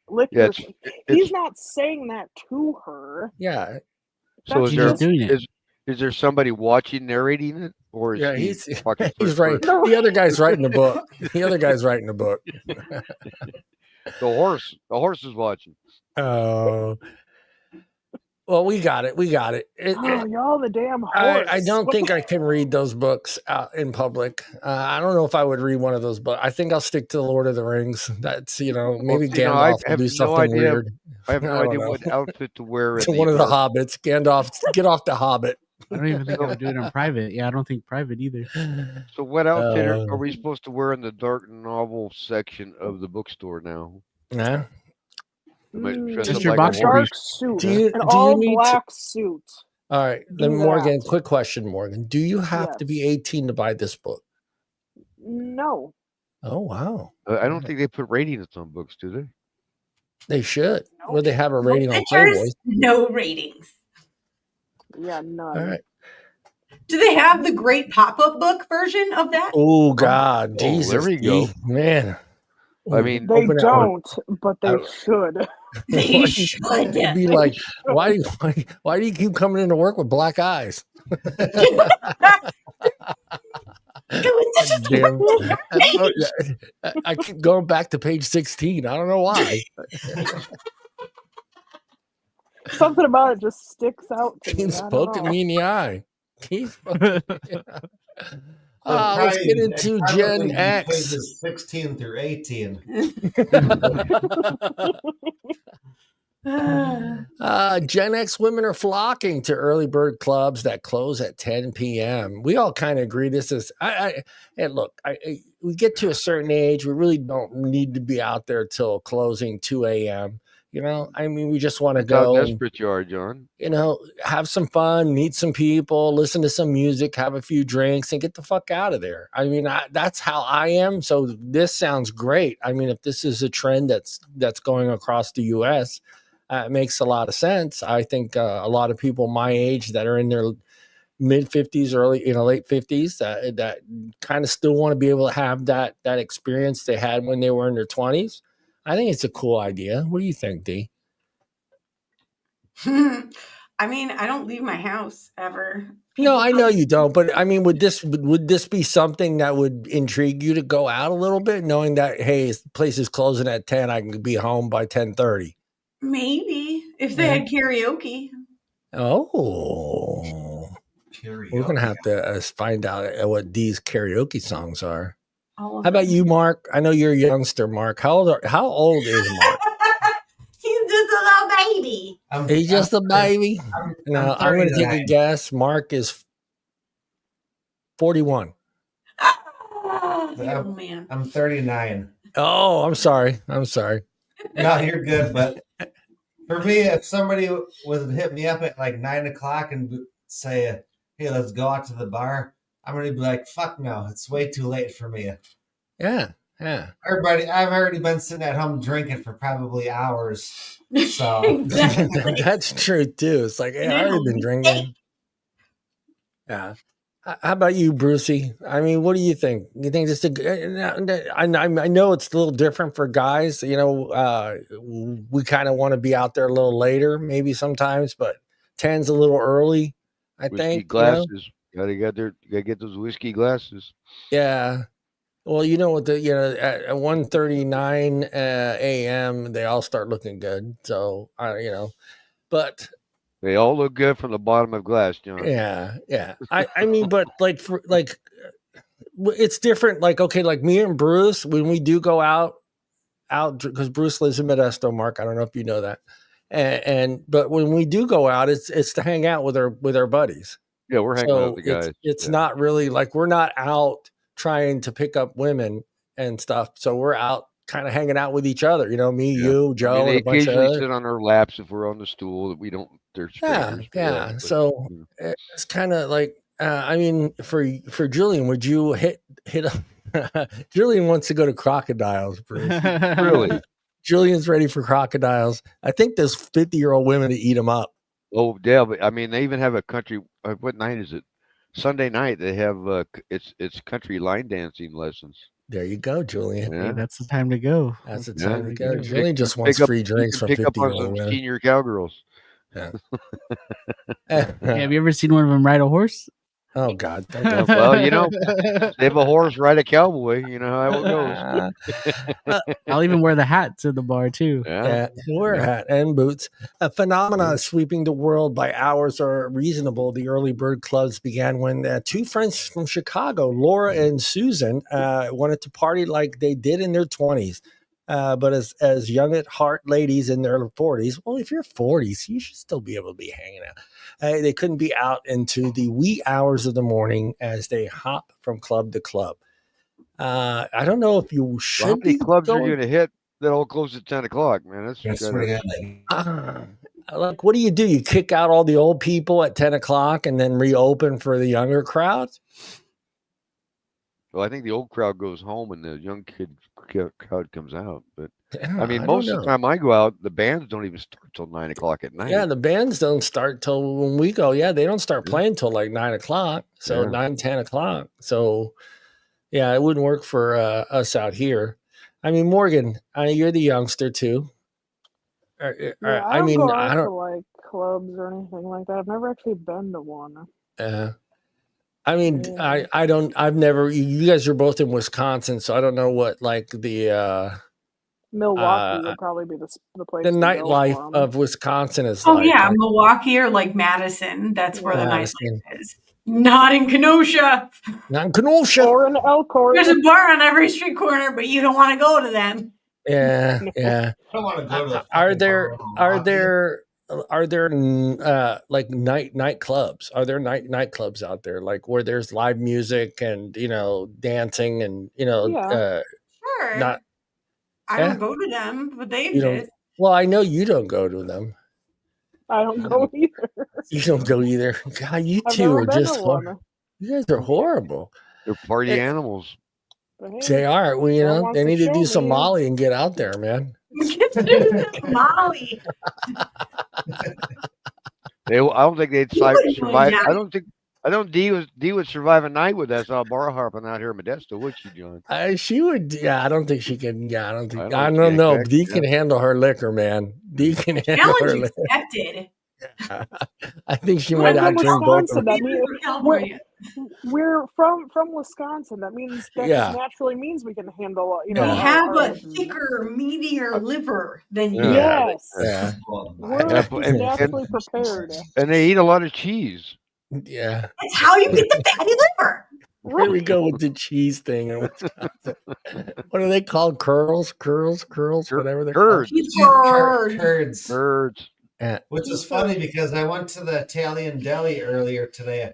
lick your. He's not saying that to her. Yeah. So is there somebody watching narrating it, or is he's right. The other guy's writing the book. The horse is watching. Oh, well, we got it. Y'all the damn horse. I don't think I can read those books out in public. I don't know if I would read one of those books. I think I'll stick to the Lord of the Rings. That's maybe Gandalf will do something weird. I have no idea what outfit to wear. To one of the hobbits, Gandalf, get off the Hobbit. I don't even think I would do it in private. Yeah, I don't think private either. So what outfit are we supposed to wear in the dark novel section of the bookstore now? Yeah. Just your boxer dark suit. An all-black suit. All right. Then Morgan, quick question, Morgan. Do you have to be 18 to buy this book? No. Oh, wow. I don't think they put ratings on books, do they? They should. Well, they have a rating on Playboy. No ratings. Yeah, none. All right. Do they have the great pop-up book version of that? Oh, God. Jesus. There we go. Man. I mean, they don't, but they should. They should. Be like, why do you keep coming into work with black eyes? Damn. I keep going back to page 16. I don't know why. Something about it just sticks out to me. Keeps poking me in the eye. Let's get into Gen X. Pages 16 through 18. Gen X women are flocking to early bird clubs that close at 10 p.m. We all kind of agree this is. And look, we get to a certain age, we really don't need to be out there till closing 2 a.m. I mean, we just want to go. How desperate you are, John. Have some fun, meet some people, listen to some music, have a few drinks, and get the fuck out of there. I mean, that's how I am. So this sounds great. I mean, if this is a trend that's going across the U.S., it makes a lot of sense. I think a lot of people my age that are in their mid 50s, early, late 50s that kind of still want to be able to have that experience they had when they were in their 20s. I think it's a cool idea. What do you think, Dee? I mean, I don't leave my house ever. No, I know you don't, but I mean, would this be something that would intrigue you to go out a little bit, knowing that, hey, the place is closing at 10, I can be home by 10:30? Maybe if they had karaoke. Oh, we're gonna have to find out what Dee's karaoke songs are. How about you, Mark? I know you're a youngster, Mark. How old is Mark? He's just a little baby. He's just a baby. Now I'm going to take a guess. Mark is 41. Oh man, I'm 39. Oh, I'm sorry. No, you're good. But for me, if somebody would hit me up at like 9 o'clock and say, "Hey, let's go out to the bar," I'm gonna be like, "Fuck no, it's way too late for me." Yeah. Everybody, I've already been sitting at home drinking for probably hours. So exactly. That's true too. It's like, hey, I've already been drinking. Yeah. How about you, Brucey? I mean, what do you think? You think this? I know it's a little different for guys. We kind of want to be out there a little later, maybe sometimes, but 10's a little early. I think. Glasses. Gotta get those whiskey glasses. Yeah. Well, what at 1:39 a.m. they all start looking good. So but they all look good from the bottom of glass, John. Yeah. I mean, but it's different. Like, okay, like me and Bruce, when we do go out because Bruce lives in Modesto, Mark. I don't know if you know that. But when we do go out, it's to hang out with our buddies. Yeah, we're hanging out with the guys. It's not really like we're not out trying to pick up women and stuff. So we're out kind of hanging out with each other. Me, you, Joe, they and a bunch of occasionally sit on our laps if we're on the stool. That we don't. They're strangers. Yeah. So it's kind of like I mean, for Julian, would you hit Julian wants to go to crocodiles, Bruce. Really? Julian's ready for crocodiles. I think there's 50-year-old women to eat them up. Oh, yeah, but I mean, they even have a country. What night is it? Sunday night. They have it's country line dancing lessons. There you go, Julian. Hey, that's the time to go. That's the time to go. Julian just wants free drinks from 50-year-old women. Senior cowgirls. Yeah. Have you ever seen one of them ride a horse? Oh God! Well, they have a horse ride a cowboy. You know how it goes. I'll even wear the hat to the bar too. Yeah, wear a hat and boots. A phenomenon sweeping the world by hours are reasonable. The early bird clubs began when two friends from Chicago, Laura and Susan, wanted to party like they did in their 20s. But as young at heart ladies in their 40s, well, if you're 40s, you should still be able to be hanging out. They couldn't be out into the wee hours of the morning as they hop from club to club. I don't know if you should. How many clubs are you going to hit that all close at 10 o'clock, man? That's like, what do? You kick out all the old people at 10 o'clock and then reopen for the younger crowds? Well, I think the old crowd goes home and the young crowd comes out. But I mean, most of the time I go out, the bands don't even start till 9 o'clock at night. Yeah, the bands don't start till when we go. Yeah, they don't start playing till like 9 o'clock. So 9, 10 o'clock. So yeah, it wouldn't work for us out here. I mean, Morgan, you're the youngster too. I don't go out to like clubs or anything like that. I've never actually been to one. I mean, I've never, you guys are both in Wisconsin, so I don't know what like the Milwaukee would probably be the place. The nightlife of Wisconsin is like. Oh yeah, Milwaukee or like Madison. That's where the nightlife is. Not in Kenosha. Not in Kenosha. Or in Elkhorn. There's a bar on every street corner, but you don't want to go to them. Yeah. I don't want to go to Are there like nightclubs? Are there nightclubs out there like where there's live music and dancing and sure. Not. I don't go to them, but they exist. Well, I know you don't go to them. I don't go either. You don't go either. God, you two are just horrible. You guys are horrible. They're party animals. They are. Well, they need to do some Molly and get out there, man. Molly. I don't think they'd survive. I don't think I know Dee would survive a night with us all bar hopping out here in Modesto, would she, John? She would. Yeah, I don't think she can. Yeah, I don't think. I she don't know. heck, Dee can handle her liquor, man. Dee can handle her Challenge liquor. accepted. I think she We're might from outdrink both of Wisconsin. them. That means we're from Wisconsin. That means that just naturally means we can handle. You know, we have our a thicker, meatier liver than you. Yes. Yeah. We're just naturally prepared. And they eat a lot of cheese. Yeah. That's how you get the fatty liver. Here we go with the cheese thing in Wisconsin. What are they called? Curls, whatever they're called. Curds. Yeah. Which is funny because I went to the Italian deli earlier today,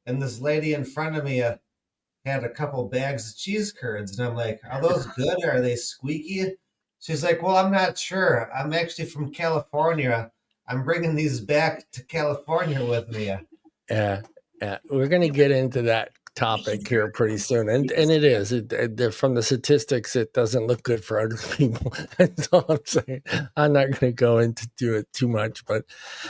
and this lady in front of me had a couple bags of cheese curds, and I'm like, "Are those good? Or are they squeaky?" She's like, "Well, I'm not sure. I'm actually from California. I'm bringing these back to California with me." Yeah. We're gonna get into that topic here pretty soon, and it is from the statistics, it doesn't look good for other people. That's all I'm saying. I'm not going to go into it too much, but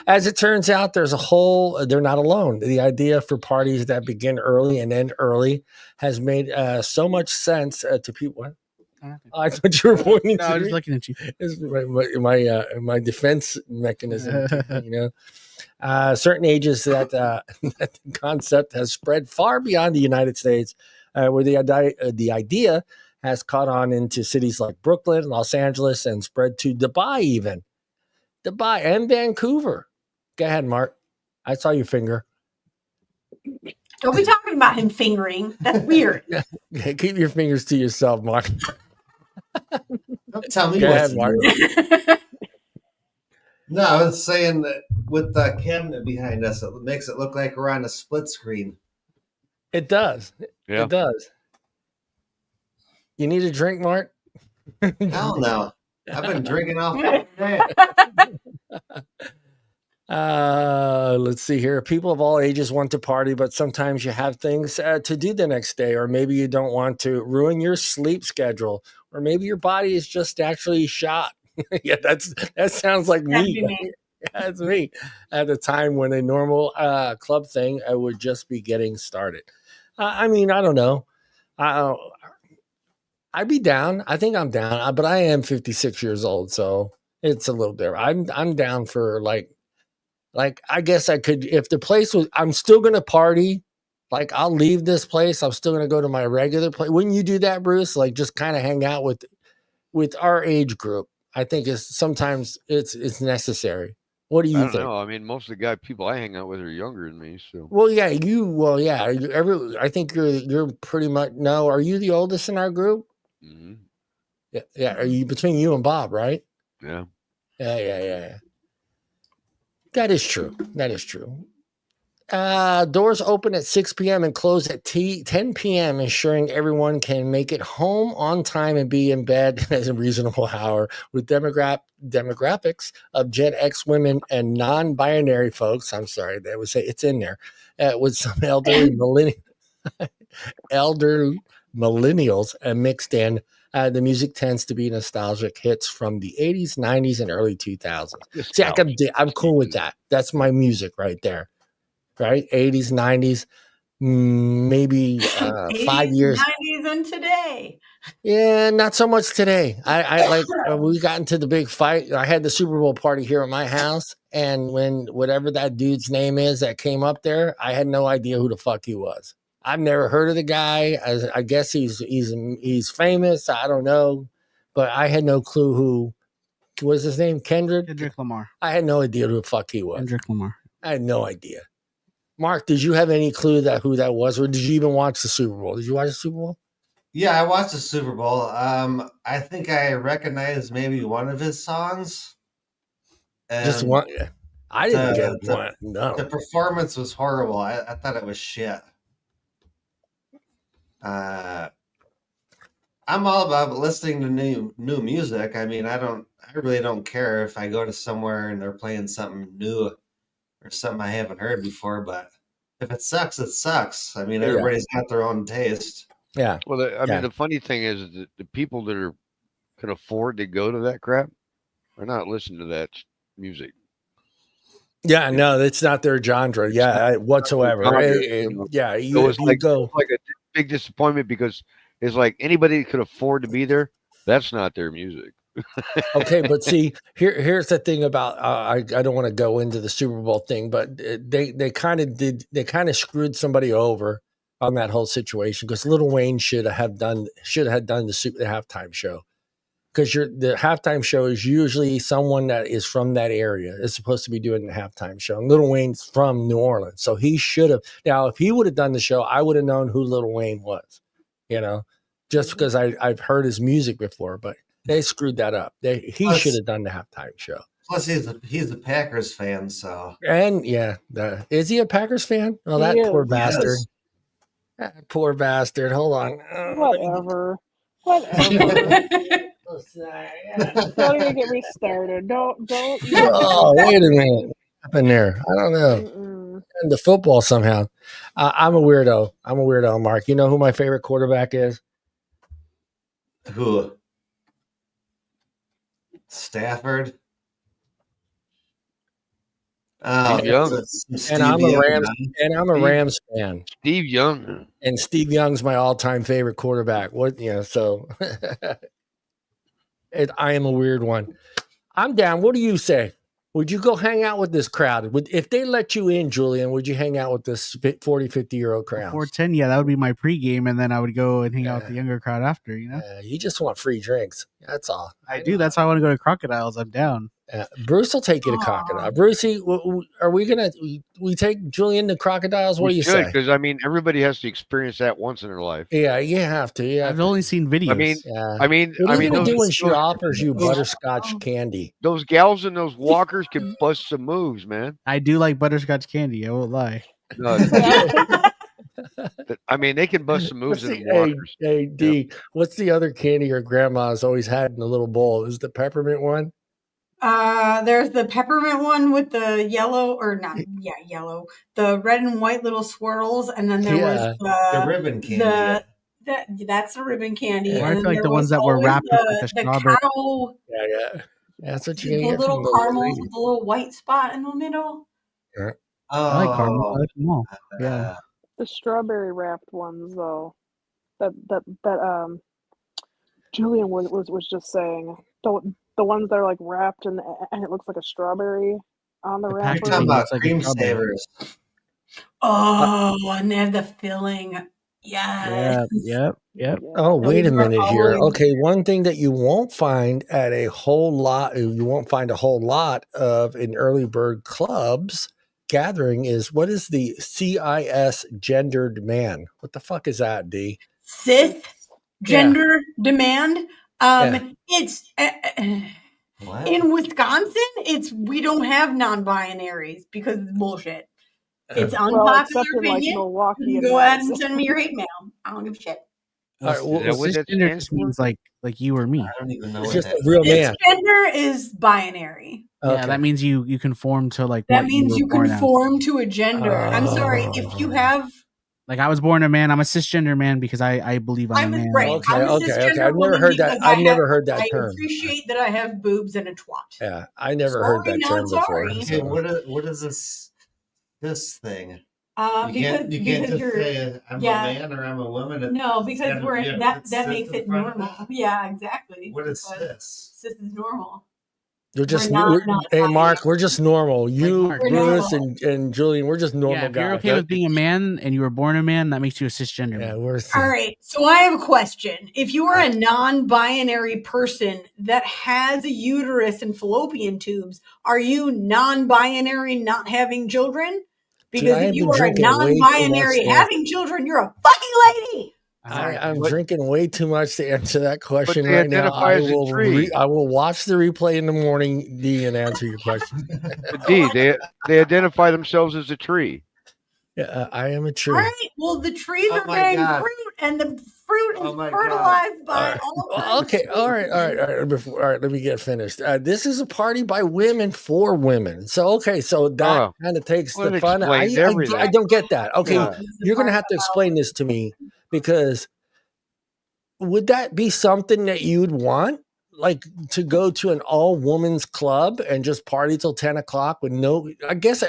as it turns out, they're not alone. The idea for parties that begin early and end early has made so much sense to people. What? I thought you were pointing. No, I was just looking at you. It's my defense mechanism, certain ages that the concept has spread far beyond the United States, where the idea has caught on into cities like Brooklyn, Los Angeles, and spread to Dubai and Vancouver. Go ahead, Mark. I saw your finger. Don't be talking about him fingering. That's weird. Yeah, keep your fingers to yourself, Mark. Don't tell me Go what ahead, to Mark. do. No, I was saying that with the cabinet behind us, it makes it look like we're on a split screen. It does. Yeah. It does. You need a drink, Mark? Hell no. I've been drinking all day. Let's see here. People of all ages want to party, but sometimes you have things to do the next day, or maybe you don't want to ruin your sleep schedule, or maybe your body is just actually shot. Yeah, that sounds like me. That's me at a time when a normal club thing would just be getting started. I mean, I don't know. I'd be down. I think I'm down, but I am 56 years old, so it's a little different. I'm down for like I guess I could, if the place was, I'm still gonna party. Like I'll leave this place. I'm still gonna go to my regular place. Wouldn't you do that, Bruce? Like just kind of hang out with our age group. I think sometimes it's necessary. What do you think? I don't know. I mean, most of the people I hang out with are younger than me. So. Well, yeah, I think you're pretty much. No, are you the oldest in our group? Mm-hmm. Yeah. Are you between you and Bob, right? Yeah. Yeah. That is true. Doors open at 6 p.m. and close at 10 p.m., ensuring everyone can make it home on time and be in bed at a reasonable hour. With demographics of Gen X women and non-binary folks, I'm sorry, they would say it's in there, with some elderly millennials mixed in. The music tends to be nostalgic hits from the 80s, 90s, and early 2000s. See, I'm cool with that. That's my music right there. Right? 80s, 90s, maybe 5 years. 90s and today. Yeah, not so much today. I like we got into the big fight. I had the Super Bowl party here at my house, and when whatever that dude's name is that came up there, I had no idea who the fuck he was. I've never heard of the guy. I guess he's famous. I don't know, but I had no clue who was his name. Kendrick Lamar. I had no idea who the fuck he was. Kendrick Lamar. I had no idea. Mark, did you have any clue who that was, or did you even watch the Super Bowl? Did you watch the Super Bowl? Yeah, I watched the Super Bowl. I think I recognized maybe one of his songs. Just one. I didn't get one. No. The performance was horrible. I thought it was shit. I'm all about listening to new music. I mean, I really don't care if I go to somewhere and they're playing something new or something I haven't heard before, but if it sucks, it sucks. I mean, everybody's got their own taste. Yeah. Well, I mean, the funny thing is that the people that can afford to go to that crap are not listening to that music. Yeah, no, it's not their genre. Yeah, whatsoever. Yeah, it was like a big disappointment because it's like anybody that could afford to be there. That's not their music. Okay, but see, here's the thing about I don't want to go into the Super Bowl thing, but they kind of screwed somebody over on that whole situation because Lil Wayne should have done the halftime show, because the halftime show is usually someone that is from that area is supposed to be doing the halftime show. And Lil Wayne's from New Orleans, so he should have. Now, if he would have done the show, I would have known who Lil Wayne was, just because I've heard his music before, but. They screwed that up. He should have done the halftime show. Plus, he's a Packers fan, so. And is he a Packers fan? Oh, that poor bastard. That poor bastard. Hold on. Whatever. Don't even get me started. Don't. Oh, wait a minute. What happened there? I don't know. And the football somehow. I'm a weirdo. Mark. You know who my favorite quarterback is? Who? Stafford. Steve Young. And I'm a Rams fan. Steve Young. And Steve Young's my all-time favorite quarterback. So I am a weird one. I'm down. What do you say? Would you go hang out with this crowd? If they let you in, Julian, would you hang out with this 40, 50-year-old crowd? 410, yeah, that would be my pregame, and then I would go and hang out with the younger crowd after, You just want free drinks. That's all. I do. That's why I want to go to Crocodiles. I'm down. Bruce will take you to Crocodile. Brucey, are we going to we take Julian to Crocodiles? What do you say? Because, everybody has to experience that once in their life. Yeah, you have to. Yeah, I've only seen videos. What are you going to do when she offers you butterscotch candy? Those gals and those walkers can bust some moves, man. I do like butterscotch candy. I won't lie. No, they can bust some moves in the walkers. Hey, D, what's the other candy your grandma's always had in a little bowl? Is the peppermint one? There's the peppermint one with the yellow, the red and white little swirls, and then there was the ribbon candy. That's the ribbon candy. Yeah, I feel like the ones that were wrapped with like a strawberry. Cow, that's what you get. The little caramel with the little white spot in the middle. Yeah. I like caramel. I like them all. Yeah. The strawberry wrapped ones, though, that Julian was just saying. The ones that are like wrapped and it looks like a strawberry on the wrapper. You're talking about cream savers. Oh, and they have the filling. Yeah. Yep. Oh, wait a minute here. Okay, one thing that you won't find at a whole lot of in early bird clubs gathering is, what is the CIS gendered man? What the fuck is that, D? Cis gender demand. It's in Wisconsin. We don't have non-binaries because it's bullshit. It's unpopular opinion. Milwaukee, you can go ahead and send me your hate mail. I don't give a shit. Cisgender just means like you or me. I don't even know. It's just a real man. Cisgender is binary. Okay. Yeah, that means you conform to like. That means you conform to a gender. I'm sorry if you have. Like, I was born a man. I'm a cisgender man because I believe I'm a man. Right. Okay. I've never heard that. I've never heard that term. I appreciate that I have boobs and a twat. Yeah, I never heard that term before. Okay, what is this thing? You can't just say I'm a man or I'm a woman. No, because that makes it normal. Yeah, exactly. What is cis? Cis is normal. You're just hey Mark, we're just normal. You, Bruce, and Julian, we're just normal guys. If you're okay with being a man and you were born a man, that makes you a cisgender man. All right. So I have a question. If you are a non-binary person that has a uterus and fallopian tubes, are you non-binary not having children? Because if you are a non-binary having children, you're a fucking lady. I'm drinking way too much to answer that question right now. I will watch the replay in the morning, D, and answer your question. D, they identify themselves as a tree. Yeah, I am a tree. All right. Well, the trees are bearing fruit, and the fruit is fertilized by all. Okay. All right. Let me get finished. This is a party by women for women. So that kind of takes the fun. I don't get that. Okay, you're going to have to explain this to me, because would that be something that you'd want? like to go to an all women's club and just party till 10 o'clock with no, I guess,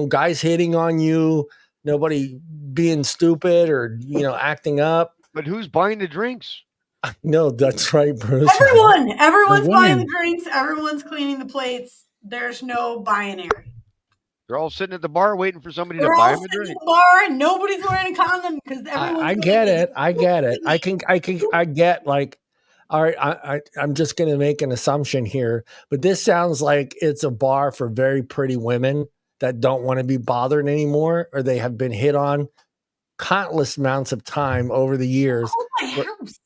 guys hitting on you, nobody being stupid or, acting up. But who's buying the drinks? No, that's right, Bruce. Everyone's buying the drinks. Everyone's cleaning the plates. There's no binary. They're all sitting at the bar waiting for somebody to buy them a drink. At the bar and nobody's wearing a condom because everyone's. I get it. I get like, all right. I'm just going to make an assumption here, but this sounds like it's a bar for very pretty women that don't want to be bothered anymore, or they have been hit on countless amounts of time over the years. Oh, my house.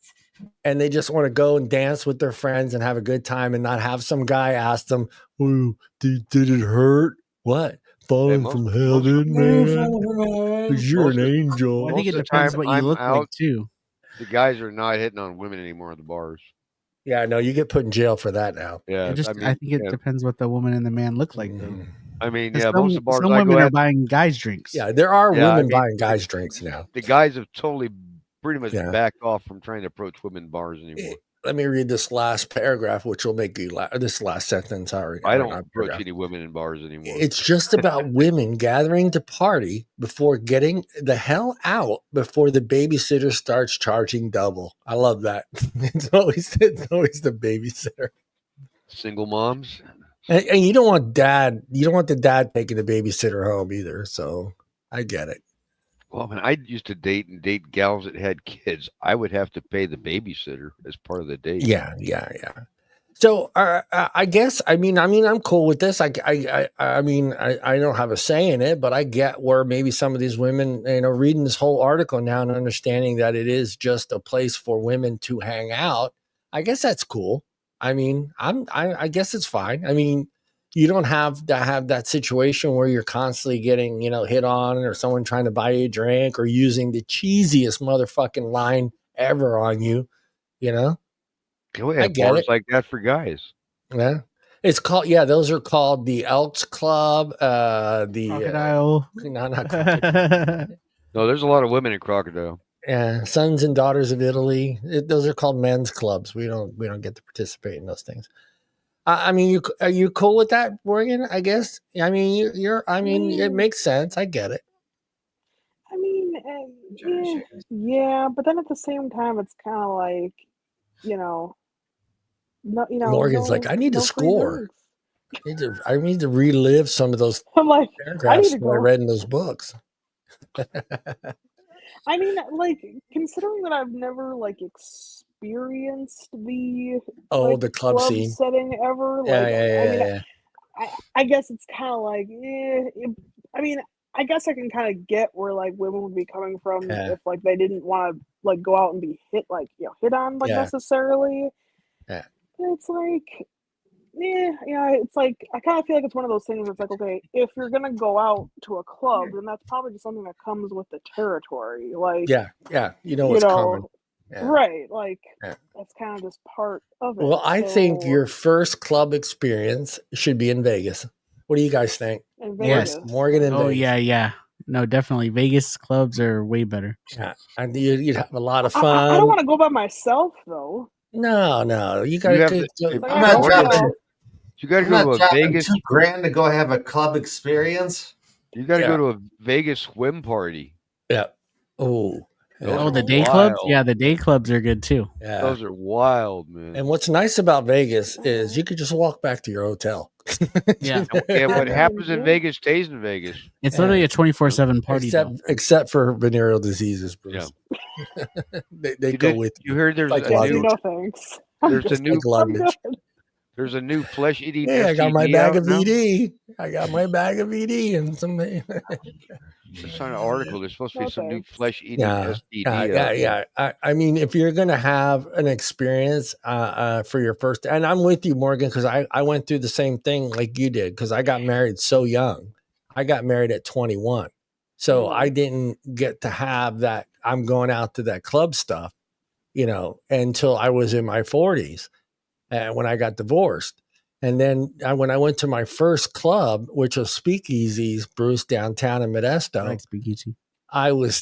And they just want to go and dance with their friends and have a good time and not have some guy ask them, "Oh, did it hurt? What? Falling from heaven, man? Because you're an angel." I think it depends what you look like, too. The guys are not hitting on women anymore at the bars. Yeah, I know. You get put in jail for that now. Yeah. I think it depends what the woman and the man look like, though. I mean, Most of the bars some women are buying guys' drinks. Yeah, there are women buying guys' drinks now. The guys have totally pretty much backed off from trying to approach women bars anymore. Let me read this last paragraph, which will make you laugh. This last sentence. I don't approach any women in bars anymore. It's just about women gathering to party before getting the hell out before the babysitter starts charging double. I love that. It's always the babysitter. Single moms. And you don't want the dad taking the babysitter home either. So I get it. Well, when I used to date gals that had kids, I would have to pay the babysitter as part of the date. Yeah. So I guess I'm cool with this. I don't have a say in it, but I get where maybe some of these women, reading this whole article now and understanding that it is just a place for women to hang out. I guess that's cool. I mean, I guess it's fine. I mean, you don't have to have that situation where you're constantly getting, hit on or someone trying to buy you a drink or using the cheesiest motherfucking line ever on you, I get bars like that for guys. Yeah. It's called, those are called the Elks Club, the Crocodile. Not Crocodile. No, there's a lot of women in Crocodile. Yeah, Sons and Daughters of Italy. Those are called men's clubs. We don't get to participate in those things. I mean, are you cool with that, Morgan? I guess. I mean, it makes sense. I get it. I mean, but then at the same time, it's kind of like, Morgan's like, I need to score. I need to relive some of those paragraphs that I read in those books. I mean, like, considering that I've never experienced the the club scene setting ever. I guess it's kind of like, I mean, I guess I can kind of get where women would be coming from if they didn't want to go out and be hit on necessarily. Yeah. It's like, it's like I kind of feel like it's one of those things. It's like, okay, if you're gonna go out to a club, then that's probably just something that comes with the territory. Like, what's coming. Yeah. Right, that's kind of just part of it. Well, I think your first club experience should be in Vegas. What do you guys think? In Vegas. Yes, Morgan and Vegas. Yeah. No, definitely. Vegas clubs are way better. Yeah, and you'd have a lot of fun. I don't want to go by myself though. No, you got to. I'm not dropping. You got to go to a Vegas $2,000 to go have a club experience. You got to go to a Vegas swim party. Yeah. Oh, the day clubs? Yeah, the day clubs are good too. Yeah. Those are wild, man. And what's nice about Vegas is you could just walk back to your hotel. Yeah. And what happens in Vegas stays in Vegas. It's literally a 24/7 party. Except for venereal diseases, Bruce. Yeah. they go with you. You heard there's no thanks. There's a new flesh eating. Hey, I got my bag of VD. I got my bag of VD and some. Just on an article, there's supposed to be some new flesh eating STD. Yeah. I mean, if you're gonna have an experience for your first, and I'm with you, Morgan, because I went through the same thing like you did, because I got married so young. I got married at 21, so I didn't get to have that. I'm going out to that club stuff, until I was in my 40s. When I got divorced. And then when I went to my first club, which was Speakeasies, Bruce, downtown in Modesto. I like Speakeasy.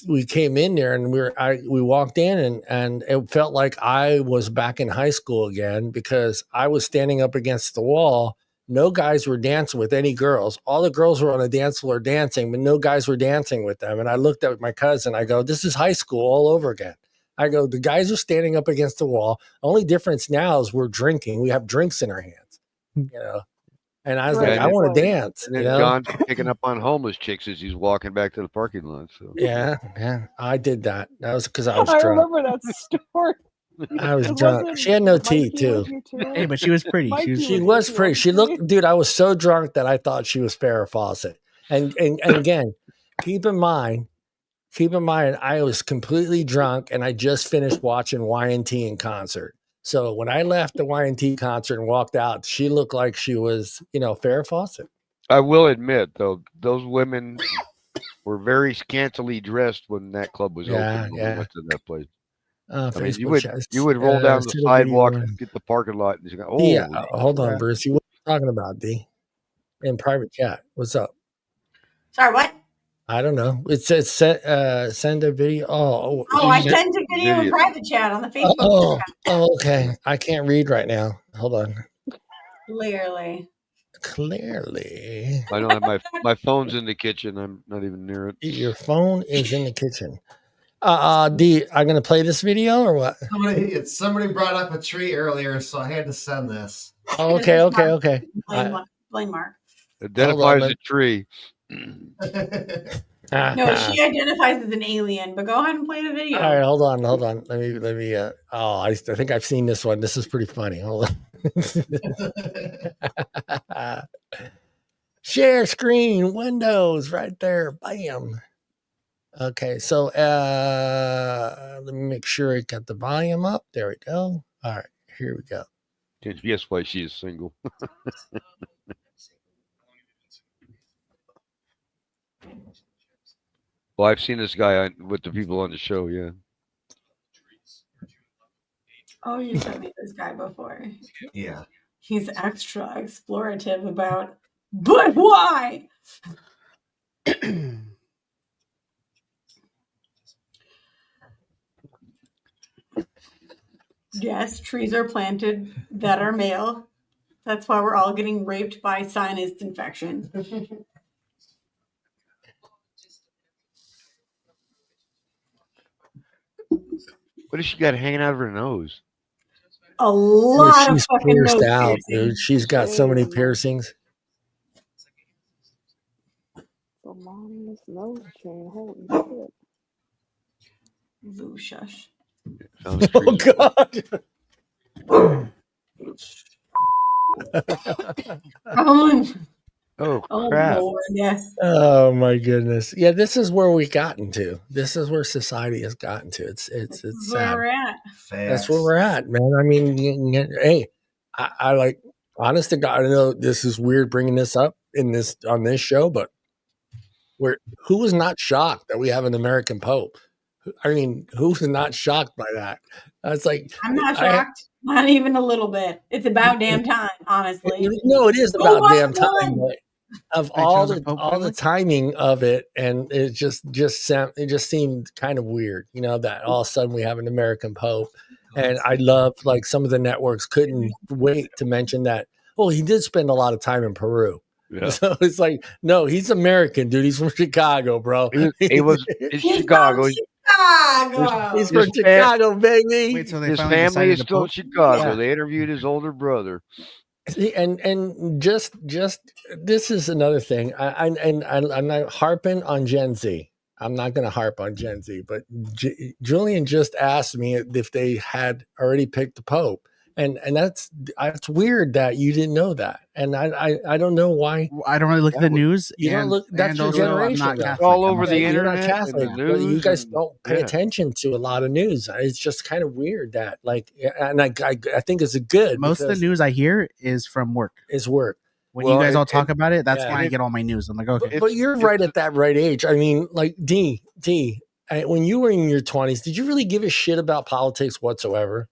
we came in there and we walked in and it felt like I was back in high school again because I was standing up against the wall. No guys were dancing with any girls. All the girls were on the dance floor dancing, but no guys were dancing with them. And I looked at my cousin. I go, this is high school all over again. I go, the guys are standing up against the wall. Only difference now is we're drinking. We have drinks in our hands, you know. And I was like, I want to dance. And then John's picking up on homeless chicks as he's walking back to the parking lot. So yeah, I did that. That was because I was drunk. I remember that story. I was drunk. She had no teeth too. Hey, but she was pretty. She was pretty. She looked, dude. I was so drunk that I thought she was Farrah Fawcett. And again, keep in mind, I was completely drunk, and I just finished watching Y&T in concert. So when I left the Y&T concert and walked out, she looked like she was, Farrah Fawcett. I will admit, though, those women were very scantily dressed when that club was open. When we went to that place. I mean, you would roll down the sidewalk and get the parking lot, and you go, "Oh, yeah." Hold on, Bruce. What are you talking about, D? In private chat. What's up? Sorry, what? I don't know. It says send a video. Oh, I sent a video in private chat on the Facebook. Oh, okay. I can't read right now. Hold on. Clearly. I don't have my phone's in the kitchen. I'm not even near it. Your phone is in the kitchen. D, I'm gonna play this video or what? Somebody brought up a tree earlier, so I had to send this. Oh, okay. Blame Mark. Identifies a tree. No, she identifies as an alien, but go ahead and play the video. All right, hold on. Let me I think I've seen this one. This is pretty funny. Hold on. Share screen, Windows, right there. Bam. Okay, so let me make sure I got the volume up. There we go. All right, here we go. Guess why she is single. Well, I've seen this guy with the people on the show, yeah. Oh, you sent me this guy before. Yeah. He's extra explorative about, but why? Yes, trees are planted that are male. That's why we're all getting raped by sinus infection. What has she got hanging out of her nose? A lot of fucking pierced nose out, piercings. dude. She's got so many piercings. The longest nose chain. Holy shit. Lou, shush. Oh God. Oh crap. Lord, yeah. Oh my goodness. Yeah, this is where we've gotten to. This is where society has gotten to. It's sad. Where we're at. That's where we're at, man. I mean, hey, I like, honest to God, I know this is weird bringing this up on this show, but who was not shocked that we have an American Pope? I mean, who's not shocked by that? That's like, I'm not shocked. Not even a little bit. It's about damn time, honestly. No, it is about damn time. But of all the timing of it, and it just seemed kind of weird, that all of a sudden we have an American Pope. And I love, like, some of the networks couldn't wait to mention that. Well, he did spend a lot of time in Peru. Yeah. So it's like, no, he's American, dude. He's from Chicago, bro. He was in Chicago. He's from Chicago, baby. Wait, so his family is still in Chicago. Yeah. They interviewed his older brother. See, and just this is another thing. I'm not harping on Gen Z. I'm not going to harp on Gen Z, but Julian just asked me if they had already picked the Pope. And that's weird that you didn't know that, and I don't know why. I don't really look at the news. You don't look. That's your generation. All over the internet. You're not Catholic. You guys don't pay attention to a lot of news. It's just kind of weird that, like, and I think it's good. Most of the news I hear is from work. When you guys all talk about it, that's when I get all my news. I'm like, okay. But you're right at that right age. I mean, like, D, when you were in your 20s, did you really give a shit about politics whatsoever?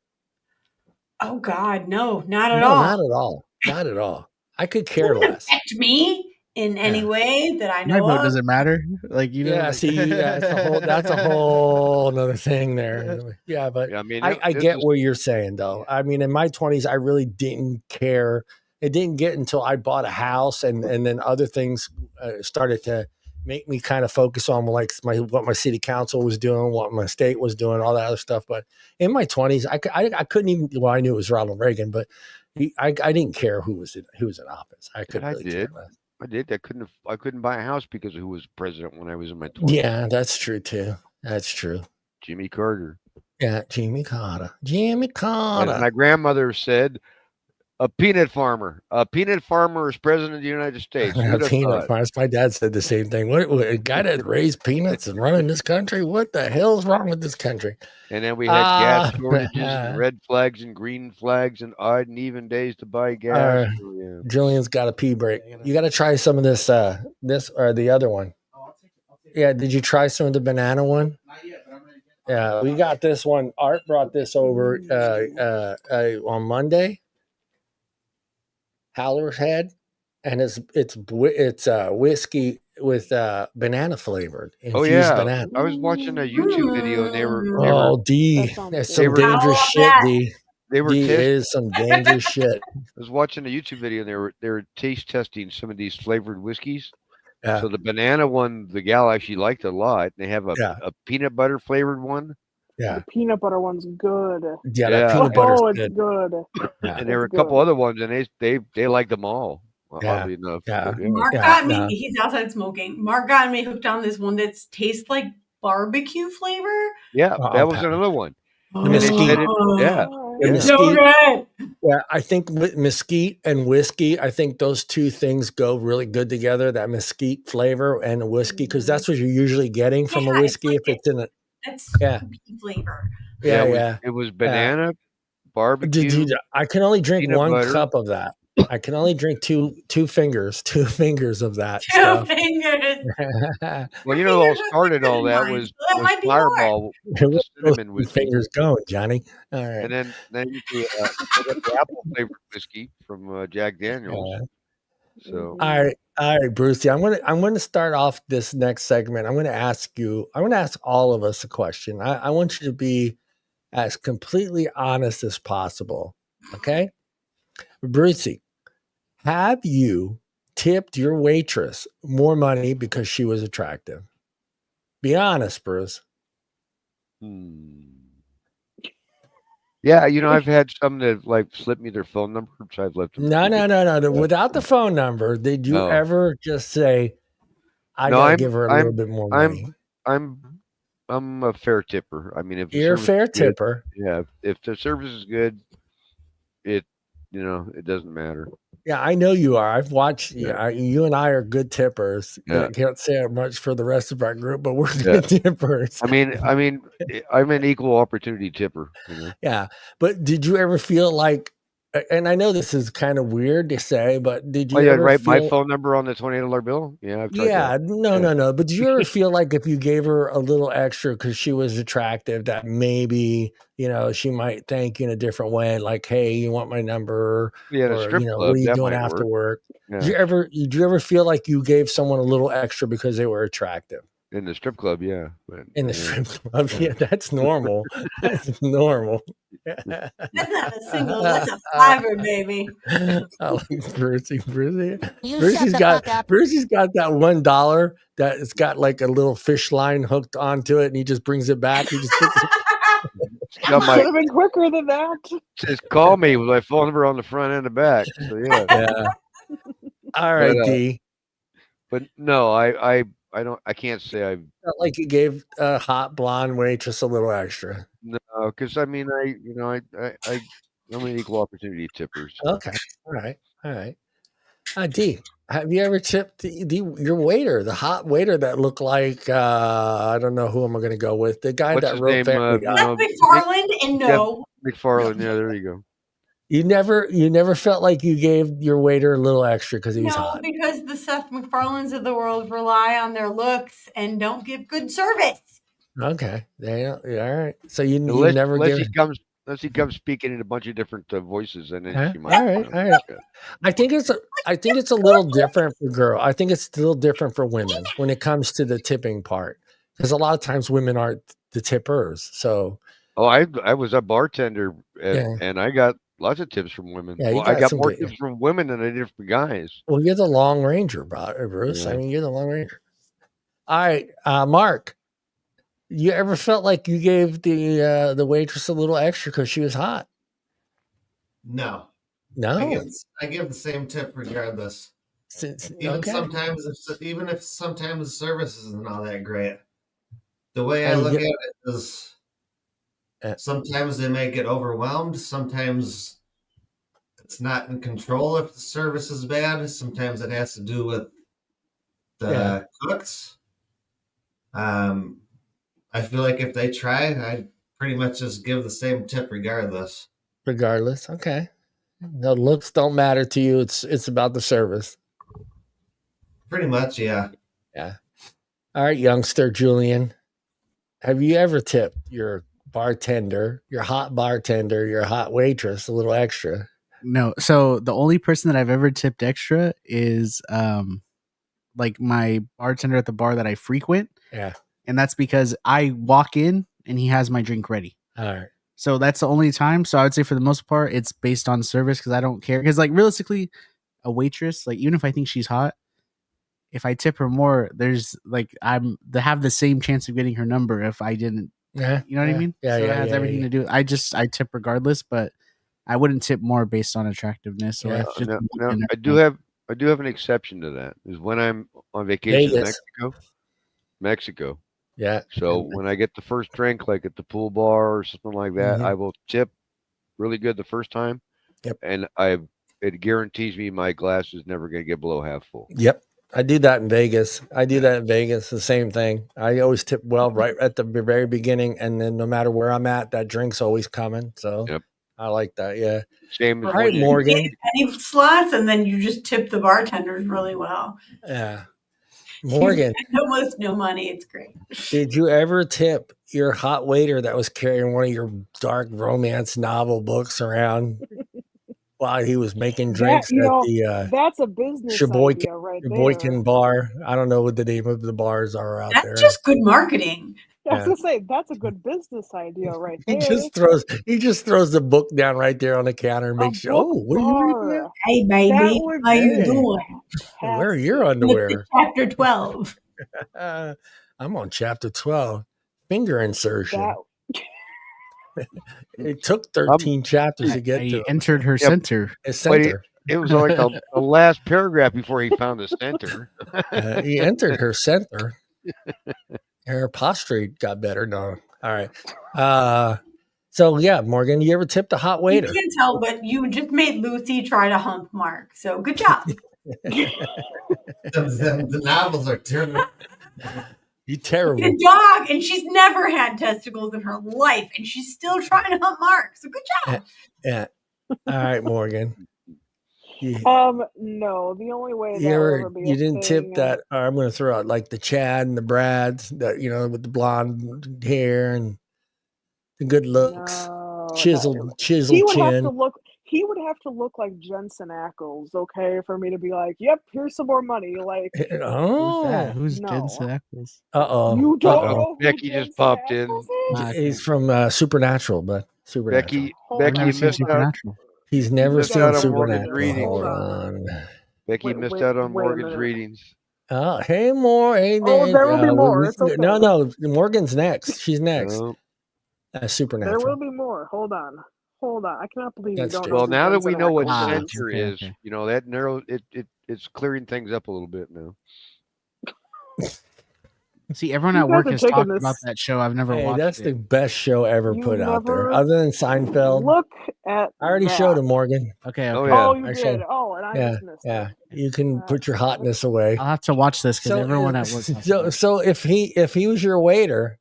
Oh God, no, not at all. Not at all. I could care less. Affect me? in any way that I know My vote of. doesn't matter. Like that's a whole another thing there. Yeah, but I mean, I get what you're saying though. I mean, in my 20s, I really didn't care. It didn't get until I bought a house and then other things started to make me kind of focus on like what my city council was doing, what my state was doing, all that other stuff. But in my 20s, I couldn't even. Well, I knew it was Ronald Reagan, but I didn't care who was in office. I couldn't really care less. I did. I couldn't buy a house because of who was president when I was in my 20s. Yeah, that's true too. That's true. Jimmy Carter. Yeah, Jimmy Carter. Jimmy Carter. As my grandmother said, a peanut farmer. A peanut farmer is president of the United States. Peanut farmers. My dad said the same thing. What a guy that raised peanuts and running this country? What the hell's wrong with this country? And then we had gas shortages and red flags and green flags and odd and even days to buy gas. Julian's got a pee break. You got to try some of this or the other one. Yeah, did you try some of the banana one? Not yet, but I'm gonna get it. Yeah, we got this one. Art brought this over on Monday. Howler's Head, and it's whiskey with banana flavored. Banana. I was watching a YouTube video and they were that's some dangerous shit, D. Is some dangerous shit. I was watching a YouTube video and they were taste testing some of these flavored whiskeys. So the banana one, the gal actually liked a lot. They have a peanut butter flavored one. Yeah, the peanut butter one's good. Yeah, that peanut butter's it's good. And there were a couple other ones, and they liked them all. Oddly enough. Mark got me. He's outside smoking. Mark got me hooked on this one that tastes like barbecue flavor. Yeah, that was another one. The mesquite. Yeah, I think mesquite and whiskey. I think those two things go really good together. That mesquite flavor and whiskey, because that's what you're usually getting from a whiskey if it's in a. That's flavor. Yeah. It was banana, barbecue. I can only drink one butter. cup of that. I can only drink two fingers of that. Two fingers. Well, you know, all that was Fireball. Cinnamon with fingers going, Johnny. All right. And then you got the apple flavored whiskey from Jack Daniels. So all right, Brucey. I'm gonna start off this next segment. I'm gonna ask all of us a question. I want you to be as completely honest as possible. Okay, Brucey, have you tipped your waitress more money because she was attractive? Be honest, Bruce. Yeah, I've had some that like slip me their phone number, which I've left them. No. Without the phone number, did you ever just say, "I gotta give her a little bit more money"? I'm a fair tipper. I mean, if you're a fair tipper, if the service is good, it doesn't matter. Yeah, I know you are. I've watched you and I are good tippers. I can't say much for the rest of our group, but we're good tippers. I mean, I'm an equal opportunity tipper. Yeah, but did you ever feel like? And I know this is kind of weird to say, but did you ever write my phone number on the $28 bill? Yeah, I've tried that. No. But did you ever feel like if you gave her a little extra because she was attractive, that maybe she might thank you in a different way, like, "Hey, you want my number?" Yeah, or strip club, what are you doing after work? Yeah. Did you ever feel like you gave someone a little extra because they were attractive? In the strip club, yeah. In the strip club, that's normal. That's normal. That's not a single. That's a fiver, baby. I like Brucey. Brucey's got that $1 that it's got like a little fish line hooked onto it, and he just brings it back. He just puts should have been quicker than that. Just call me with my phone number on the front and the back. So yeah. All right, D. But no, I can't say I've not like you gave a hot blonde waitress a little extra. No, because I mean, I'm an equal opportunity tipper. So. Okay, all right. D, have you ever tipped your waiter, the hot waiter that looked like I don't know who am I going to go with? The guy What's that his wrote name? McFarland, and no. McFarland. Yeah, there you go. You never felt like you gave your waiter a little extra because he was hot. No, because the Seth MacFarlanes of the world rely on their looks and don't give good service. Okay, all right. So you never unless give. Unless he comes speaking in a bunch of different voices, and then she might. All right. I think it's a little different for girl. I think it's still different for women when it comes to the tipping part, because a lot of times women aren't the tippers. So, I was a bartender, and I got lots of tips from women. Yeah, well, I got more tips from women than I did from guys. Well, you're the Long Ranger, Bruce. Yeah. I mean, you're the Long Ranger. All right, Mark. You ever felt like you gave the waitress a little extra because she was hot? No. No. I give the same tip regardless. Even sometimes if sometimes the service isn't all that great. The way I look at it is sometimes they may get overwhelmed. Sometimes it's not in control if the service is bad. Sometimes it has to do with the cooks. I feel like if they try, I pretty much just give the same tip regardless. Regardless, okay. The looks don't matter to you. It's about the service. Pretty much, yeah. Yeah. All right, youngster Julian. Have you ever tipped your bartender, your hot bartender, your hot waitress a little extra? No. So the only person that I've ever tipped extra is like my bartender at the bar that I frequent. Yeah. And that's because I walk in and he has my drink ready. All right. So that's the only time. So I would say for the most part, it's based on service because I don't care. Because like realistically, a waitress, like even if I think she's hot, if I tip her more, there's like they have the same chance of getting her number if I didn't. Yeah. You know what I mean? Yeah. So it has everything to do. I tip regardless, but I wouldn't tip more based on attractiveness. Or I do have an exception to that. Is when I'm on vacation in Mexico. Yeah. So when I get the first drink, like at the pool bar or something like that, I will tip really good the first time. Yep. And it guarantees me my glass is never going to get below half full. Yep. I do that in Vegas. The same thing. I always tip well right at the very beginning, and then no matter where I'm at, that drink's always coming. So I like that. Yeah. Same. All right, Morgan. Penny slots, and then you just tip the bartenders really well. Yeah. Morgan. Almost no money. It's great. Did you ever tip your hot waiter that was carrying one of your dark romance novel books around while he was making drinks that's a business idea right Sheboygan bar? I don't know what the name of the bars are out there. That's just good marketing. I was gonna say that's a good business idea right there. He just throws the book down right there on the counter and makes sure. Oh, what are you reading? Hey baby, how you doing? Where are your underwear? Chapter 12. I'm on chapter 12. Finger insertion. It took 13 chapters to get to it. Entered her center. It was like the last paragraph before he found the center. He entered her center. Her posture got better. No. All right. So yeah, Morgan, you ever tipped a hot waiter? You can't tell, but you just made Lucy try to hump Mark. So good job. The novels are terrible. You terrible. The dog, and she's never had testicles in her life, and she's still trying to hump Mark. So good job. Yeah. All right, Morgan. No, the only way you didn't tip that. I'm going to throw out like the Chad and the Brads that with the blonde hair and the good looks, chiseled chin. He would have to look like Jensen Ackles, okay, for me to be like, "Yep, here's some more money." Like, who's Jensen Ackles? You don't know? Becky just popped in. He's from Supernatural, but Supernatural. Becky missed out. He's never seen Supernatural. Hold on. Becky missed out on Morgan's readings. Oh, hey, more. Hey, there will be more. It's okay. No, Morgan's next. She's next. Supernatural. There will be more. Hold on. I cannot believe you don't know. Well, now that we know what center is, that narrows it's clearing things up a little bit now. See, everyone at work has talked about that show. I've never watched it. That's the best show ever put out there, other than Seinfeld. Look at I already showed him, Morgan. Okay. Oh, yeah. Oh, you did. Oh, and I just missed it. You can put your hotness away. I'll have to watch this because everyone at work. So if he was your waiter,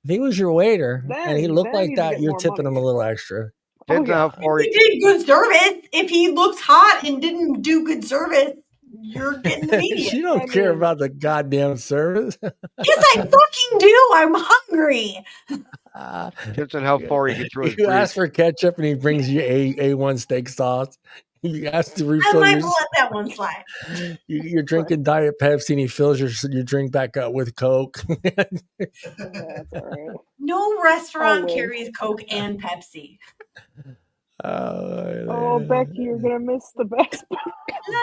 and he looked like that, you're tipping him a little extra. Depends on how far he did good service. If he looks hot and didn't do good service, you're getting the media. She don't care about the goddamn service. Yes, I fucking do. I'm hungry. Depends on how far he can throw his You brief. ask for ketchup and he brings you A1 steak sauce. You ask to I refill might your. let that one slide. You're drinking Diet Pepsi and he fills your drink back up with Coke. That's all right. No restaurant carries Coke and Pepsi. Oh, Becky, you're gonna miss the best part.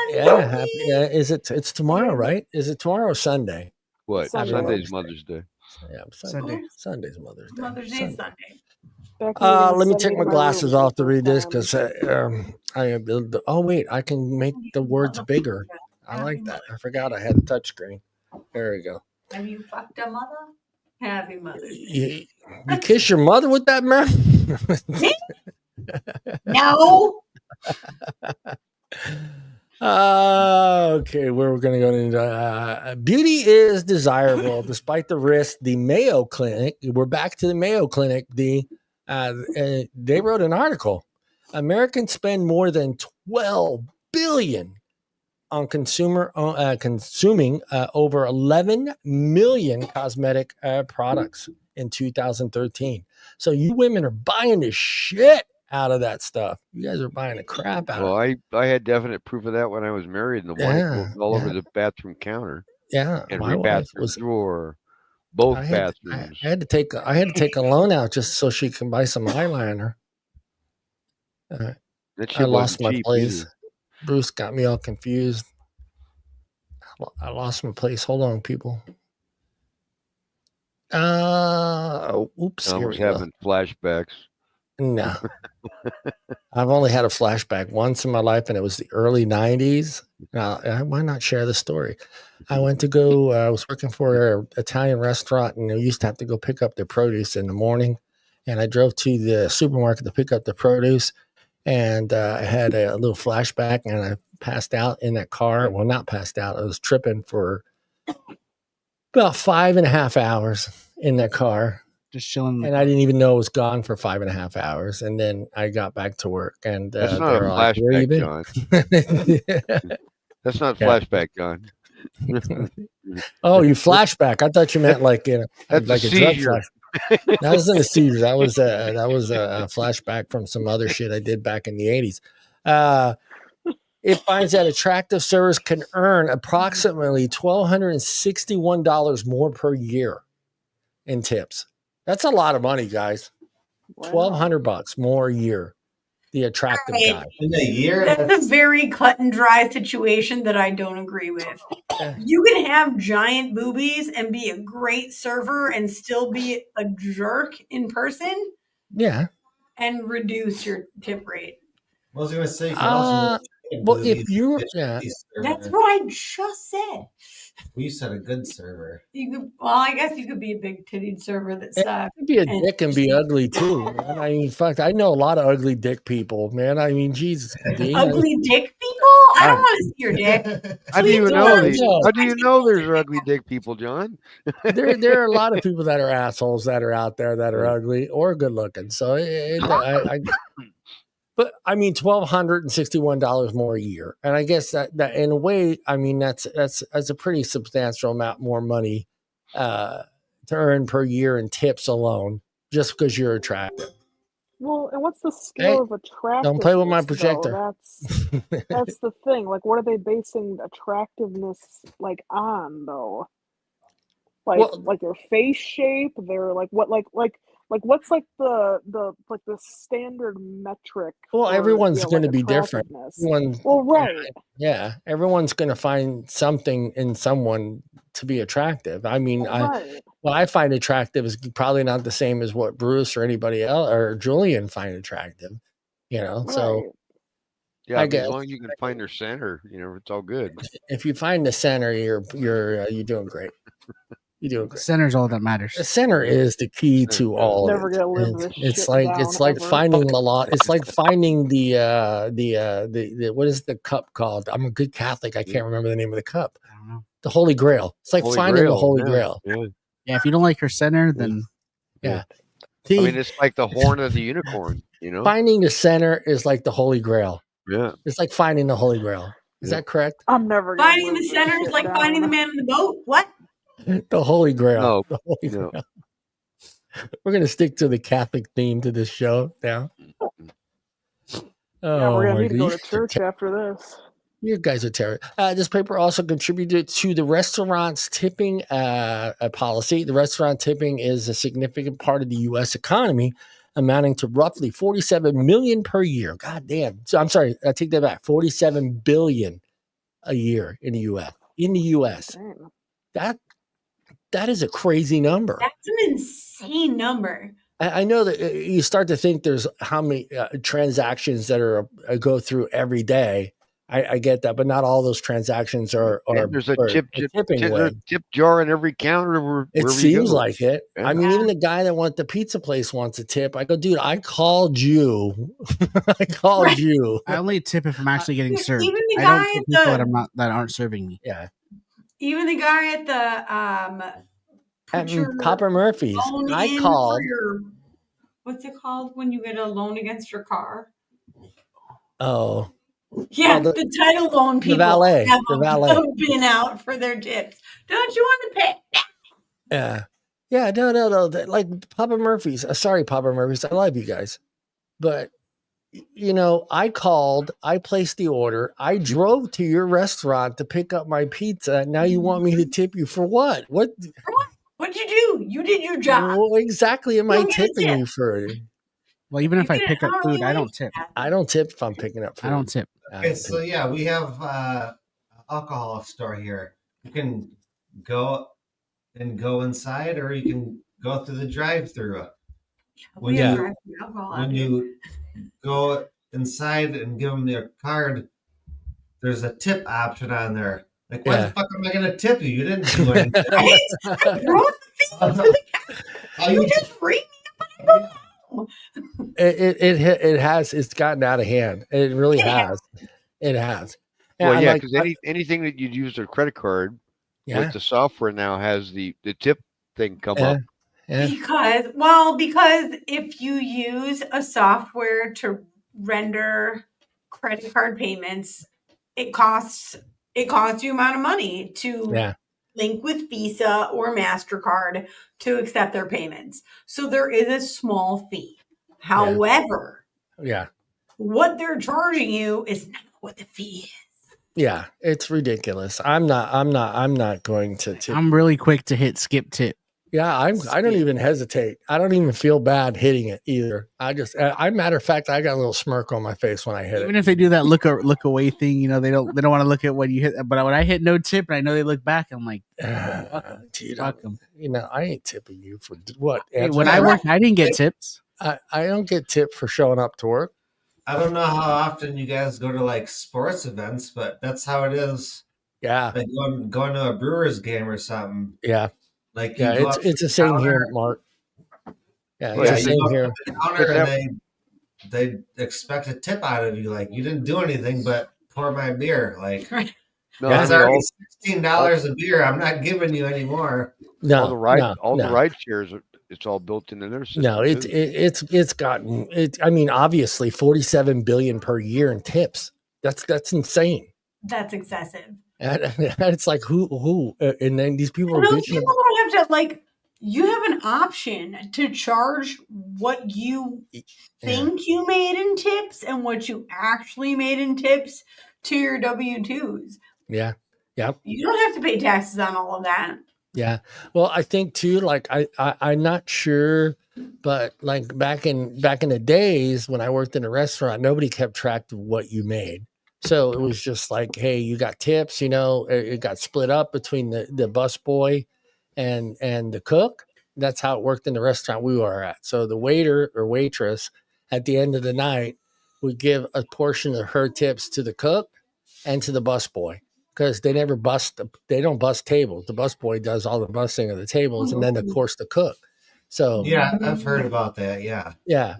Yeah, it's tomorrow, right? Is it tomorrow or Sunday? What? Sunday. Sunday's Mother's Day. Yeah, Sunday. Sunday's Mother's Day. Mother's Day is Sunday. Let me take my glasses off to read this because oh wait, I can make the words bigger. I like that. I forgot I had a touch screen. There we go. Have you fucked a mother? Happy Mother's Day. You kiss your mother with that mouth? Me? No. Okay, where we're going to go into beauty is desirable despite the risk. The Mayo Clinic, we're back to the Mayo Clinic. They wrote an article. Americans spend more than $12 billion on consuming over 11 million cosmetic products in 2013. So you women are buying the shit out of that stuff. You guys are buying the crap out of it. I had definite proof of that when I was married, and the wife all over the bathroom counter. Yeah, every bathroom drawer, both bathrooms. I had to take a loan out just so she can buy some eyeliner. I lost my place. Either. Bruce got me all confused. I lost my place. Hold on, people. Oops. I was having flashbacks. No. I've only had a flashback once in my life, and it was the early 90s. Why not share the story? I went to go, I was working for an Italian restaurant, and I used to have to go pick up their produce in the morning. And I drove to the supermarket to pick up the produce, and I had a little flashback, and I passed out in that car. Well, not passed out. I was tripping for about 5.5 hours in that car. Just chilling. And I didn't even know it was gone for 5.5 hours. And then I got back to work. And that's not a flashback, John. That's not flashback, John. Oh, you flashback. I thought you meant like a drug flashback. That wasn't a seizure. That was a flashback from some other shit I did back in the 80s. It finds that attractive servers can earn approximately $1,261 more per year in tips. That's a lot of money, guys. Wow. $1,200 more a year. The attractive guy in a year. That's a very cut and dry situation that I don't agree with. You can have giant boobies and be a great server and still be a jerk in person. Yeah, and reduce your tip rate. I was going to say, well, if you're, that's what I just said. Well, you said a good server. You could, well, I guess you could be a big tittied server that sucks. You could be a dick and be ugly too. Man. I mean, fuck, I know a lot of ugly dick people, man. I mean, Jesus. Ugly dick people? I don't want to see your dick. How do you know these? How do you know there's ugly dick people, John? There are a lot of people that are assholes that are out there that are ugly or good looking. So but I mean, $1,261 more a year, and I guess that in a way, I mean that's a pretty substantial amount more money to earn per year in tips alone, just because you're attractive. Well, and what's the scale of attractiveness? Don't play with my projector. That's the thing. Like, what are they basing attractiveness on though? Like their face shape. They're like what what's the standard metric? Well, everyone's going to be different. Right. Yeah, everyone's going to find something in someone to be attractive. I mean, what I find attractive is probably not the same as what Bruce or anybody else or Julian find attractive. You know, so yeah, as long as you can find their center, it's all good. If you find the center, you're doing great. You do great. Center's all that matters. The center is the key to all. Never gonna live this it's shit like down it's like ever. finding the lot. It's like finding the what is the cup called? I'm a good Catholic. I can't remember the name of the cup. I don't know. The Holy Grail. It's like finding the Holy Grail. Yeah, if you don't like her center, then yeah. I mean, it's like the horn of the unicorn. Finding the center is like the Holy Grail. Yeah, it's like finding the Holy Grail. Is that correct? I'm never finding the center is like finding the man in the boat. What? The Holy Grail. No, the Holy Grail. We're going to stick to the Catholic theme to this show now. Yeah, we're gonna need to go to church after this. You guys are terrible. This paper also contributed to the restaurant's tipping policy. The restaurant tipping is a significant part of the U.S. economy, amounting to roughly $47 million per year. God damn. So, I'm sorry, I take that back. $47 billion a year in the U.S. In the U.S. That is a crazy number. That's an insane number. I know that you start to think there's how many transactions that are go through every day. I get that, but not all those transactions are. There's a tip jar in every counter. It seems like it. I mean, even the guy that wants the pizza place wants a tip. I go, dude, I called you. I called you. I only tip if I'm actually getting served. Even the I guy don't tip people that aren't serving me. Yeah. Even the guy at the Papa Murphy's. I called. What's it called when you get a loan against your car? Oh. Yeah, the title loan people have been out for their tips. Don't you want to pay? Yeah. Yeah, no. Like Papa Murphy's. Sorry, Papa Murphy's. I love you guys. But, you know, I called. I placed the order. I drove to your restaurant to pick up my pizza. Now you want me to tip you for what? What? What'd you do? You did your job. What exactly am I tipping you for? Well, even if I pick up food, I don't tip. I don't tip if I'm picking up food. I don't tip. Okay, so yeah, we have an alcohol store here. You can go inside, or you can go through the drive-through. When you go inside and give them their card, there's a tip option on there. Like, why the fuck am I going to tip you? You didn't do anything. I brought the thing to the counter. You just bring me up. It's gotten out of hand. It really has. It has. And well, yeah, because anything that you'd use a credit card with the software now has the tip thing come up. Yeah. Because if you use a software to render credit card payments, it costs you amount of money to link with Visa or MasterCard to accept their payments. So there is a small fee. However, what they're charging you is not what the fee is. Yeah, it's ridiculous. I'm not going to tip. I'm really quick to hit skip tip. Yeah, I don't even hesitate. I don't even feel bad hitting it either. Matter of fact, I got a little smirk on my face when I hit it. Even if they do that look away thing, you know, they don't want to look at when you hit. But when I hit no tip and I know they look back, I'm like, fuck them. You know, I ain't tipping you for what? Hey, when I worked, I didn't get tips. I don't get tipped for showing up to work. I don't know how often you guys go to like sports events, but that's how it is. Yeah, like going to a Brewers game or something. Yeah. Like it's the same here, Mark. Yeah, it's the same here. And they expect a tip out of you. Like, you didn't do anything but pour my beer. Like, it's already $16 a beer. I'm not giving you any more. No, the ride shares, it's all built into their system. No, it's gotten it. I mean, obviously, $47 billion per year in tips. That's insane. That's excessive. And it's like who and then these people are bitching. People don't have to, like, you have an option to charge what you think you made in tips and what you actually made in tips to your W-2s. Yeah. You don't have to pay taxes on all of that. Yeah. Well, I think too, like I'm not sure, but like back in the days when I worked in a restaurant, nobody kept track of what you made. So it was just like, hey, you got tips, you know, it got split up between the busboy and the cook. That's how it worked in the restaurant we were at. So the waiter or waitress at the end of the night would give a portion of her tips to the cook and to the busboy, because they don't bust tables. The busboy does all the busting of the tables, and then of course the cook. So yeah, I've heard about that. Yeah.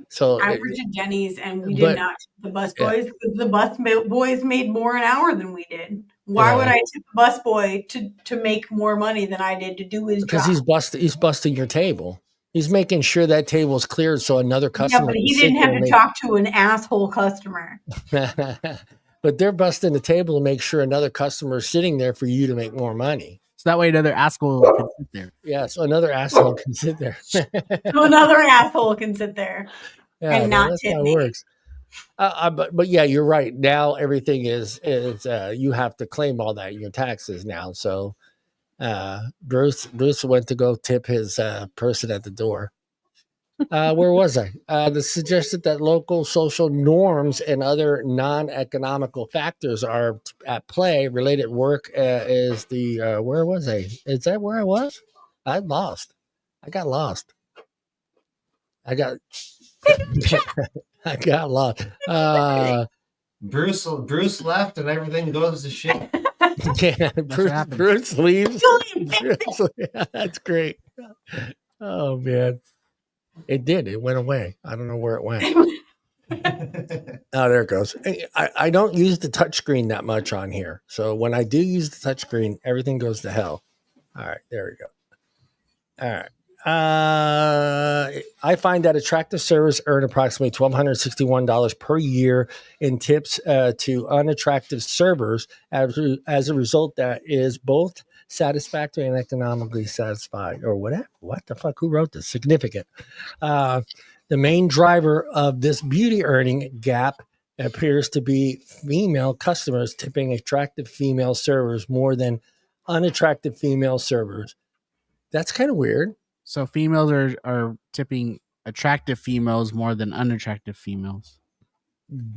So I worked at Jenny's, and we did not tip the busboys because the busboys made more an hour than we did. Why would I tip a busboy to make more money than I did to do his job? Because he's busting your table. He's making sure that table's cleared so another customer. Yeah, but he didn't have to talk to an asshole customer. but they're busting the table to make sure another customer is sitting there for you to make more money. So that way another asshole can sit there. Yeah, so another asshole can sit there. So another asshole can sit there and not that's tip how it me. works. But yeah, you're right. Now everything is you have to claim all that in your taxes now. So Bruce went to go tip his person at the door. Where was I? The suggested that local social norms and other non-economical factors are at play. Related work is the where was I? Is that where I was? I got lost. I got lost. Bruce left and everything goes to shit. Yeah, Bruce leaves. That's great. Oh man. It did. It went away. I don't know where it went. Oh, there it goes. I don't use the touchscreen that much on here. So when I do use the touchscreen, everything goes to hell. All right. There we go. All right. I find that attractive servers earn approximately $1,261 per year in tips to unattractive servers. As a result, that is both satisfactory and economically satisfied, or whatever. What the fuck? Who wrote this? Significant. The main driver of this beauty earning gap appears to be female customers tipping attractive female servers more than unattractive female servers. That's kind of weird. So females are tipping attractive females more than unattractive females.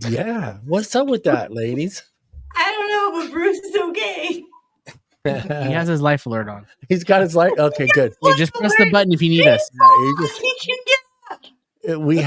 Yeah. What's up with that, ladies? I don't know, but Bruce is okay. He has his life alert on. He's got his life. Okay, good. Hey, just press the button if you need us. He can get up. We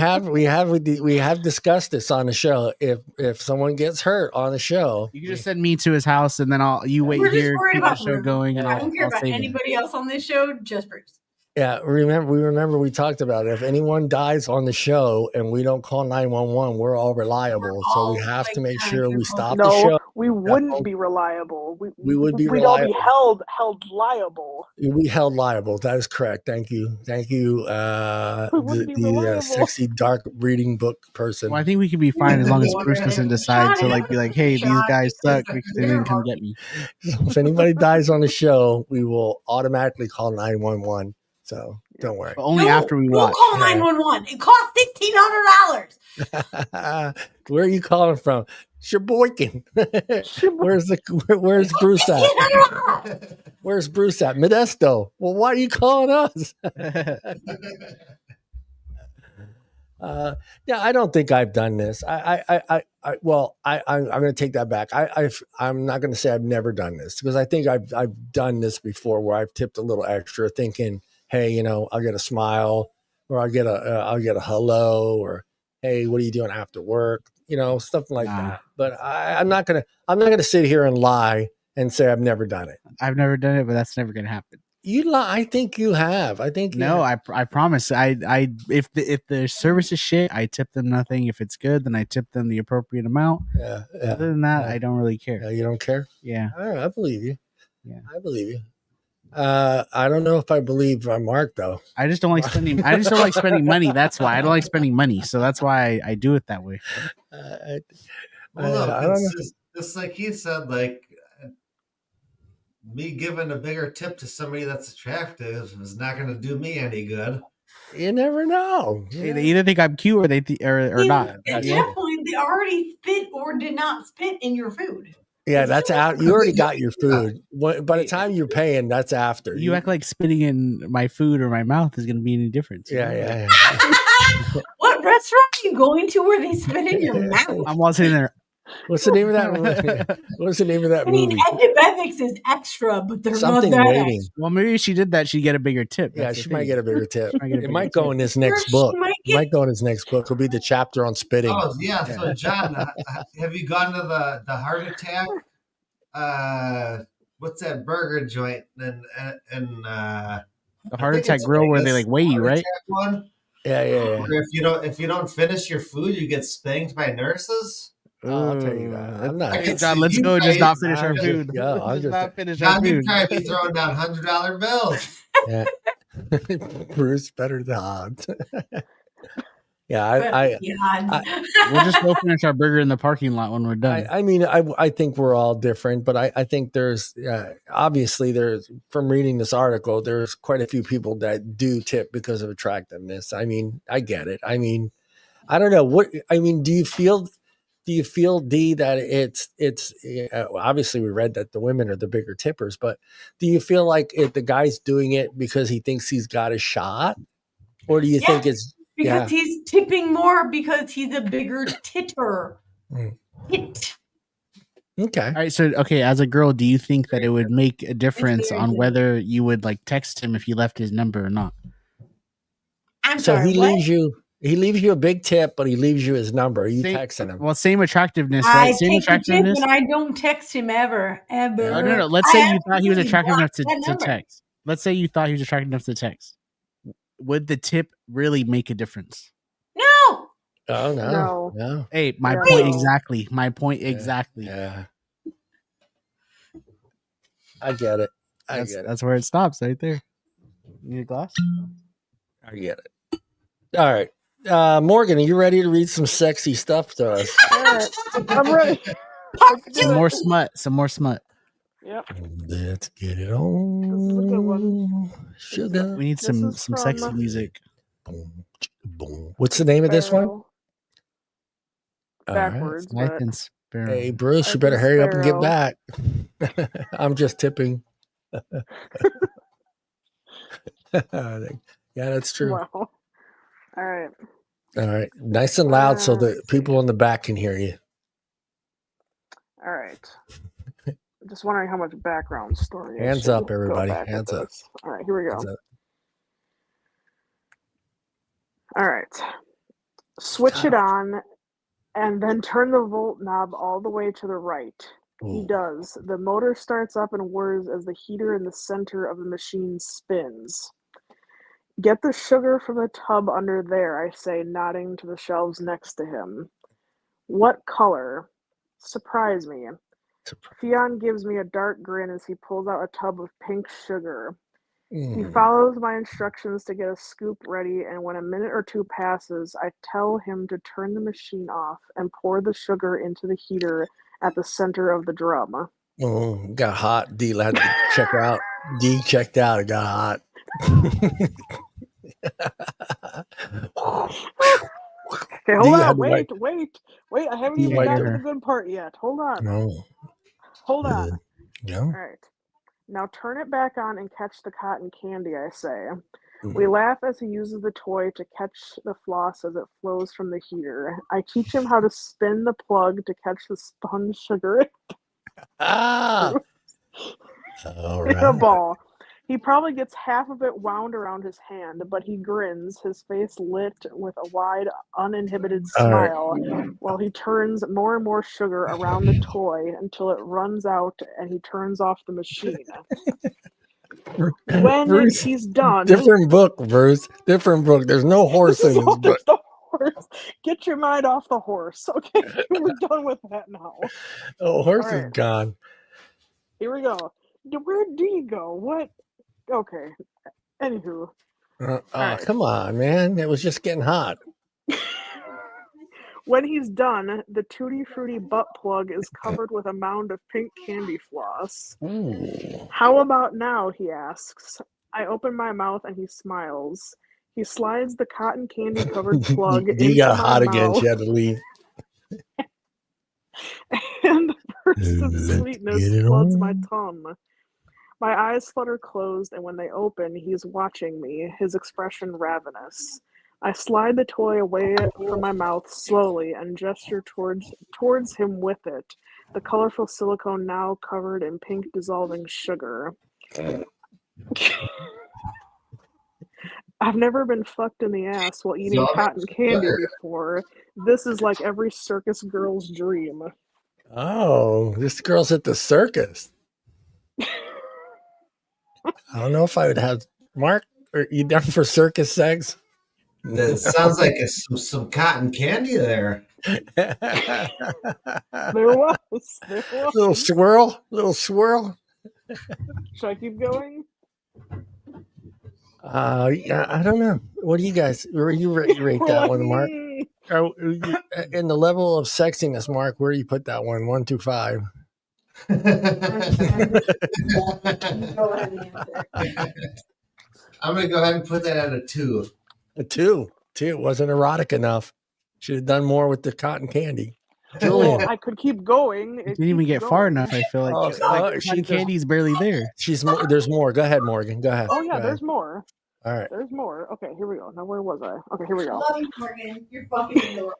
have discussed this on the show. If someone gets hurt on the show, you can just send me to his house, and then you wait here, keep the show going, and I don't care about anybody else on this show. Just Bruce. Yeah, we talked about it. If anyone dies on the show and we don't call 911, we're all reliable. So we have to make sure we stop the show. We wouldn't be reliable. We would be we'd reliable. all be held liable. We held liable. That is correct. Thank you. The sexy dark reading book person. Well, I think we can be fine as long as Bruce doesn't decide to be like, hey, these guys suck because they didn't come get me. If anybody dies on the show, we will automatically call 911. So don't worry. But only after we watch. We'll call 911. It costs $1,500. Where are you calling from? Sheboygan. Where's Bruce at? Where's Bruce at? Modesto. Well, why are you calling us? Yeah, I don't think I've done this. I'm going to take that back. I'm not going to say I've never done this because I think I've done this before where I've tipped a little extra thinking, hey, I'll get a smile or I'll get a hello or, hey, what are you doing after work? Stuff like that. But I'm not gonna sit here and lie and say I've never done it. I've never done it, but that's never gonna happen. You lie. I think you have. I think no. I promise. If the service is shit, I tip them nothing. If it's good, then I tip them the appropriate amount. Yeah. Other than that, I don't really care. You don't care? Yeah. I believe you. Yeah, I believe you. I don't know if I believe Mark though. I just don't like spending. I just don't like spending money. That's why I don't like spending money. So that's why I do it that way. I don't know. Just like he said, like me giving a bigger tip to somebody that's attractive is not going to do me any good. You never know. Yeah. They either think I'm cute or they or not. At that point, they already spit or did not spit in your food. Yeah, that's out. You already got your food. By the time you're paying, that's after. You act like spitting in my food or my mouth is going to be any different. Yeah. What restaurant are you going to where they spit in your mouth? I'm all sitting there. What's the name of that movie? What's the name of that movie? Antibiotics is extra, but they're something not that waiting. extra. Well, maybe if she did that, she'd get a bigger tip. Yeah, she might get a bigger tip. It might go in this next book. It might go in his next book. It'll be the chapter on spitting. Oh, yeah. So, John, have you gone to the heart attack? What's that burger joint and the heart attack grill where they weigh you, right? One? Yeah. If you don't finish your food, you get spanked by nurses. I'll tell you that. I'm not. John, let's go. Just not finish our food. I'll just not finish our food. John, you'd probably be throwing down $100 bills. Yeah. Bruce better than odds. Yeah, we'll just go finish our burger in the parking lot when we're done. I mean, I think we're all different, but I think there's obviously from reading this article, there's quite a few people that do tip because of attractiveness. I mean, I get it. I mean, I don't know do you feel D that it's obviously we read that the women are the bigger tippers, but do you feel like the guy's doing it because he thinks he's got a shot, or do you think it's because he's tipping more because he's a bigger titter? Tit. Okay. All right. So, as a girl, do you think that it would make a difference on whether you would like text him if you left his number or not? I'm sorry. He leaves you a big tip, but he leaves you his number. Are you texting him? Well, same attractiveness, right? Same attractiveness. And I don't text him ever. Oh, no. Let's say you thought he was attractive enough to text. Let's say you thought he was attractive enough to text. Would the tip really make a difference? No. Oh, no. Hey, my point exactly. My point exactly. Yeah. I get it. That's where it stops right there. You need a glass? I get it. All right. Morgan, are you ready to read some sexy stuff to us? All right. I'm ready. Some more smut. Yep. Let's get it on. This is a good one. Sugar. We need some sexy music. Boom, boom. What's the name of this one? Backwards. Right. Hey, Bruce, you better hurry up and get back. I'm just tipping. Yeah, that's true. Wow. All right. Nice and loud so the people in the back can hear you. All right. Just wondering how much background story. Hands up, everybody. Hands up. All right, here we go. All right. Switch it on and then turn the volt knob all the way to the right. Ooh. He does. The motor starts up and whirs as the heater in the center of the machine spins. Get the sugar from the tub under there, I say, nodding to the shelves next to him. What color? Surprise me. Fionn gives me a dark grin as he pulls out a tub of pink sugar. He follows my instructions to get a scoop ready, and when a minute or two passes, I tell him to turn the machine off and pour the sugar into the heater at the center of the drum. Oh, got hot. D had to check out. D checked out. It got hot. Okay, hold on. Wait. I haven't even gotten to the good part yet. Hold on. No. Hold on. Yeah. All right. Now turn it back on and catch the cotton candy, I say. We laugh as he uses the toy to catch the floss as it flows from the heater. I teach him how to spin the plug to catch the spun sugar All right. in a ball. He probably gets half of it wound around his hand, but he grins, his face lit with a wide, uninhibited smile, while he turns more and more sugar around the toy until it runs out and he turns off the machine. When Bruce, he's done... Different book, Bruce. Different book. There's no horse in this book. The horse. Get your mind off the horse. Okay, we're done with that now. Oh, horse is gone. Here we go. Where do you go? What? Okay. Anywho. Come on, man. It was just getting hot. When he's done, the Tutti Frutti butt plug is covered with a mound of pink candy floss. Ooh. How about now, he asks. I open my mouth and he smiles. He slides the cotton candy covered plug into you got my hot mouth. Again. She had to leave. And the burst of sweetness floods my tongue. My eyes flutter closed, and when they open, he's watching me, his expression ravenous. I slide the toy away from my mouth slowly and gesture towards him with it, the colorful silicone now covered in pink dissolving sugar. I've never been fucked in the ass while eating cotton candy before. This is like every circus girl's dream. Oh, this girl's at the circus. I don't know if I would have... Mark, are you down for circus sex? It sounds like some cotton candy there. There was. Little swirl. Should I keep going? I don't know. What do you guys? Where you rate that one, Mark? In the level of sexiness, Mark, where do you put that one? 1 through 5. Go ahead and answer. I'm gonna go ahead and put that at a 2. A 2. It wasn't erotic enough. Should have done more with the cotton candy. Julian, I could keep going. It didn't even get far enough. I feel like cotton candy's barely there. There's more. Go ahead, Morgan. Go ahead. Oh yeah, Go there's ahead. more. All right. There's more. Okay, here we go. Now where was I? Okay, here we go. Love you, Morgan. You're fucking adorable.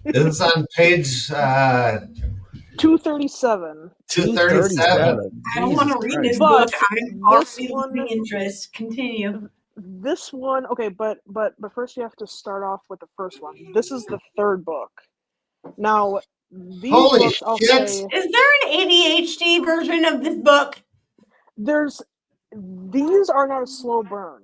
This is on page 237. 237. I don't want to read this But book. I'm already losing interest. Continue. This one, okay, but first you have to start off with the first one. This is the third book. Now, these Holy books, I'll shit. say, Is there an ADHD version of this book? These are not a slow burn.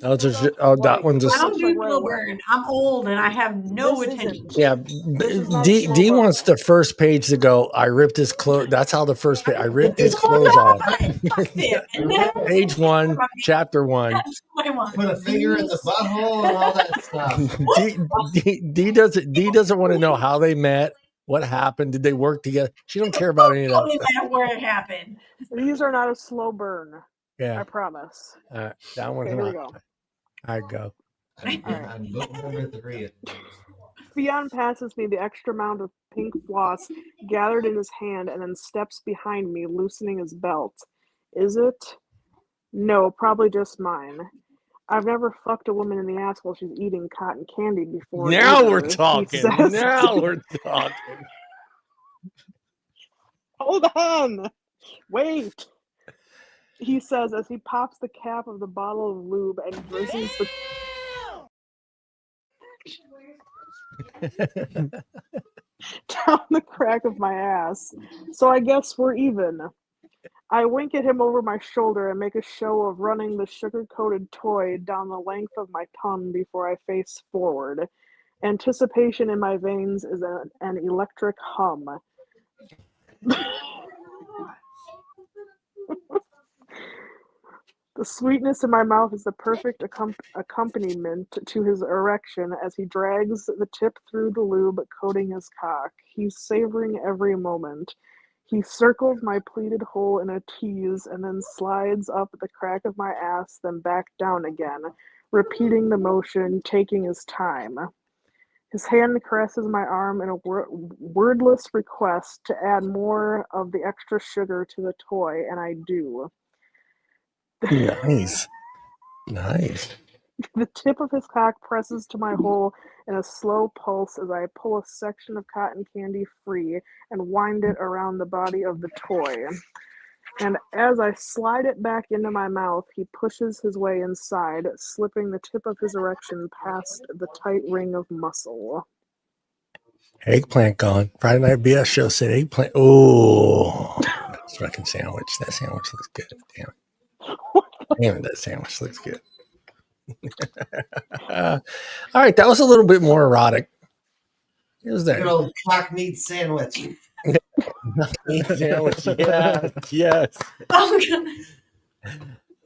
That one's a I don't do slow burn. I'm old and I have no attention. Yeah, D wants the first page to go. I ripped his clothes. That's how the first page. I ripped his clothes off. Page 1, chapter 1. Put a finger in the butthole and all that stuff. D doesn't want to know how they met, what happened, did they work together. She don't care about any of that stuff. Where it happened. These are not a slow burn. Yeah, I promise. That one's here not. we go. I go. On book number 3. Theon passes me the extra amount of pink floss gathered in his hand and then steps behind me, loosening his belt. Is it? No, probably just mine. I've never fucked a woman in the ass while she's eating cotton candy before. Now either, we're talking. Now we're talking. Hold on. Wait. He says as he pops the cap of the bottle of lube and drizzles down the crack of my ass. So I guess we're even. I wink at him over my shoulder and make a show of running the sugar-coated toy down the length of my tongue before I face forward. Anticipation in my veins is an electric hum. The sweetness in my mouth is the perfect accompaniment to his erection as he drags the tip through the lube, coating his cock. He's savoring every moment. He circles my pleated hole in a tease and then slides up the crack of my ass, then back down again, repeating the motion, taking his time. His hand caresses my arm in a wordless request to add more of the extra sugar to the toy, and I do. Nice. The tip of his cock presses to my hole in a slow pulse as I pull a section of cotton candy free and wind it around the body of the toy. And as I slide it back into my mouth, he pushes his way inside, slipping the tip of his erection past the tight ring of muscle. Eggplant gone. Friday Night BS show said eggplant. Oh, that's fucking sandwich. That sandwich looks good. Damn it. Damn it, that sandwich looks good. All right, that was a little bit more erotic. It was that good old cock meat sandwich. Sandwich. Yeah, yes.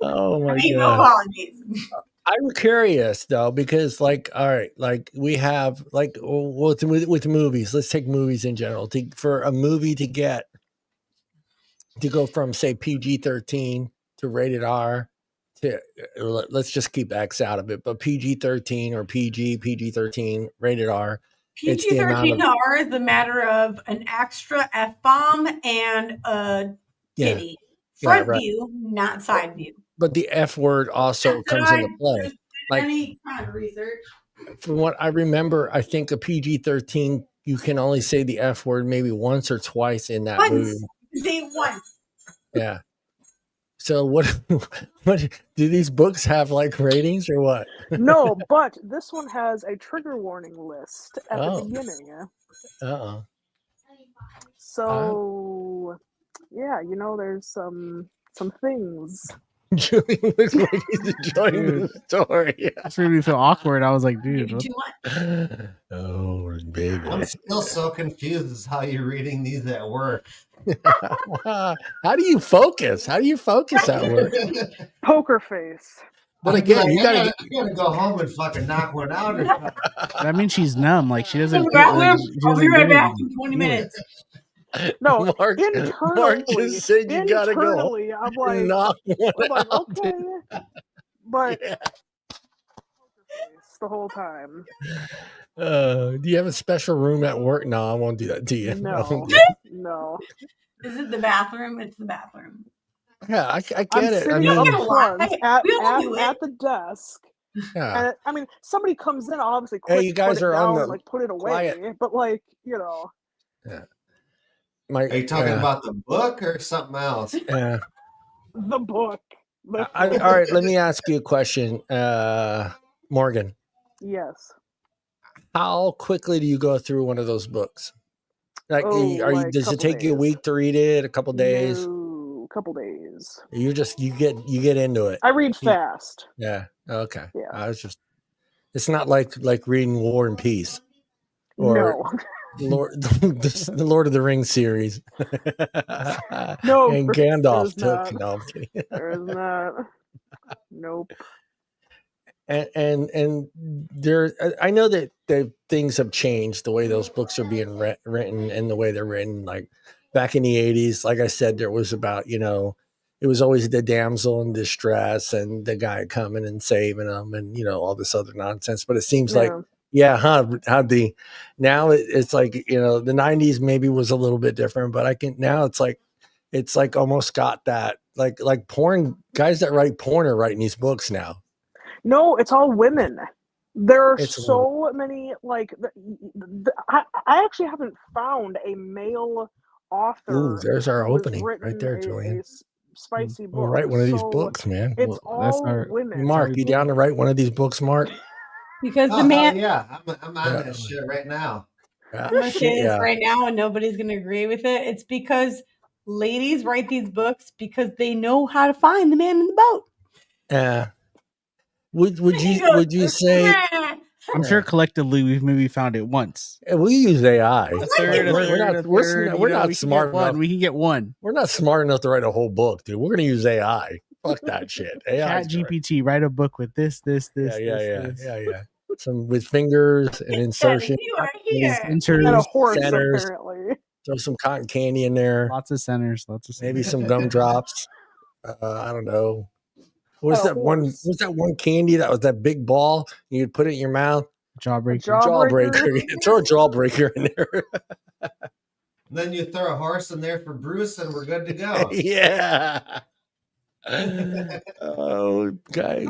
Oh my god. No apologies. I'm curious though, because all right, we have with movies. Let's take movies in general. For a movie to go from say PG-13 to rated R to let's just keep X out of it, but PG-13 or PG-13 rated R. PG-13 to R is the matter of an extra F-bomb and a titty. Front view, not side view. But the F word also comes into play. Any kind of research. From what I remember, I think a PG-13, you can only say the F word maybe once or twice in that movie. Say once. Yeah. So what do these books have ratings or what? No, but this one has a trigger warning list at the beginning. So yeah, there's some things. Julian looks like he's enjoying the story. That's made me feel awkward. I was like, dude, Too much. Oh, baby. I'm still so confused as how you're reading these at work. How do you focus? How do you focus at work? Poker face. But again, you gotta go home and fucking knock one out. Or something. That means she's numb. Like she doesn't. I'll be right back in 20 minutes. No, Mark just said you gotta go. I'm like, okay, but the whole time. Do you have a special room at work? No, I won't do that to you. No. Is it the bathroom? It's the bathroom. Yeah, I get it. I mean, up front at the desk. Yeah. And I mean, somebody comes in, obviously. Hey, you guys are on the like put it away, quiet. But like Yeah. Are you talking about the book or something else? Yeah. The book. All right, let me ask you a question, Morgan. Yes. How quickly do you go through one of those books? Like, does it take you a week to read it? A couple days? No, a couple days. You get into it. I read fast. Yeah. Okay. Yeah. It's not like reading War and Peace or the Lord of the Rings series. No, and Gandalf took. Not. No, I'm kidding. There is not. Nope. And there, I know that things have changed, the way those books are being written and the way they're written. Like back in the 80s, like I said, there was about, it was always the damsel in distress and the guy coming and saving them and, all this other nonsense. But it seems like, now it's like, the 90s maybe was a little bit different, but now it's like almost got that, like porn, guys that write porn are writing these books now. No, it's all women. There are so many, like, I actually haven't found a male author. Ooh, there's our opening right there, Julian. A spicy book. We'll write one of these books, man. It's all women. Mark, you down to write one of these books, Mark? Because the man. Yeah, I'm on this shit right now. I'm going to say this right now, and nobody's going to agree with it. It's because ladies write these books because they know how to find the man in the boat. Yeah. Would you say? I'm sure collectively we've maybe found it once. We use AI. We're not smart enough. We can get one. We're not smart enough to write a whole book, dude. We're gonna use AI. Fuck that shit. AI. Chat GPT, write a book with this. Yeah. Some with fingers and insertion. And a horse, centers. Apparently. Throw some cotton candy in there. Lots of centers. Maybe some gumdrops. I don't know. What's that one candy that was that big ball? You'd put it in your mouth. Jawbreaker. Throw a jawbreaker in there. Then you throw a horse in there for Bruce, and we're good to go. Yeah. Oh, okay.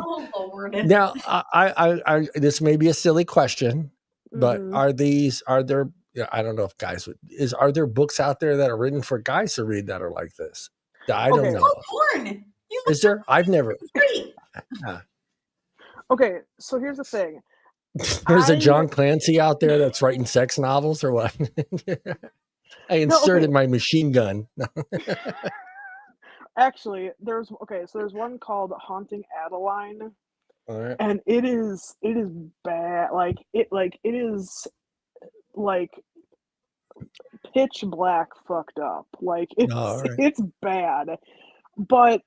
Now, I this may be a silly question, but are there? I don't know if guys are there books out there that are written for guys to read that are like this? I don't know. Porn. Is there? I've never. Okay, so here's the thing. There's a John Clancy out there that's writing sex novels, or what? I inserted my machine gun. Actually, there's one called Haunting Adeline, and it is bad. It is like pitch black fucked up. Like it's bad, but.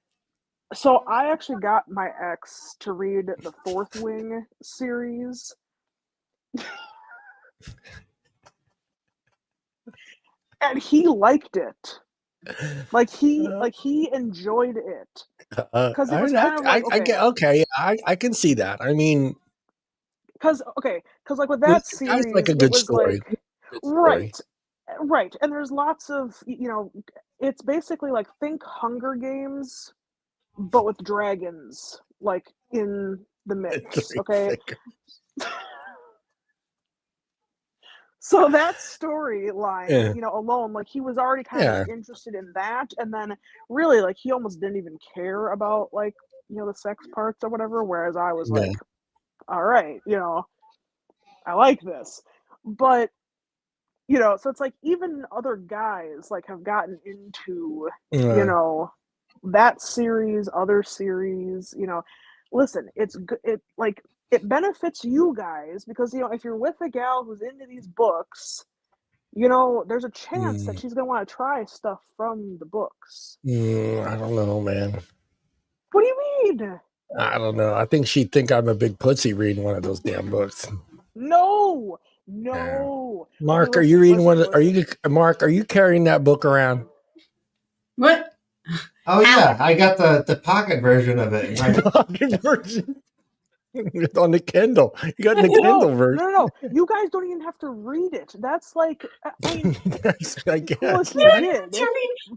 So I actually got my ex to read the Fourth Wing series. And he liked it. Like he enjoyed it. Because it was kind of like, I can see that. I mean, because like with that series, like a good story. Right. And there's lots of, it's basically like think Hunger Games, but with dragons, like in the mix, okay? So that storyline, alone, like he was already kind of interested in that, and then really, like he almost didn't even care about like the sex parts or whatever. Whereas I was like, all right, I like this, but so it's like even other guys like have gotten into that series, other series, listen, it's good. It benefits you guys because, if you're with a gal who's into these books, there's a chance that she's going to want to try stuff from the books. I don't know, man. What do you mean? I don't know. I think she'd think I'm a big pussy reading one of those damn books. No. Mark, are you reading one? Mark, are you carrying that book around? What? Oh yeah, I got the pocket version of it. Pocket version. On the Kindle. You got the Kindle version. No. You guys don't even have to read it. That's like, I mean, I guess. Cool if you did.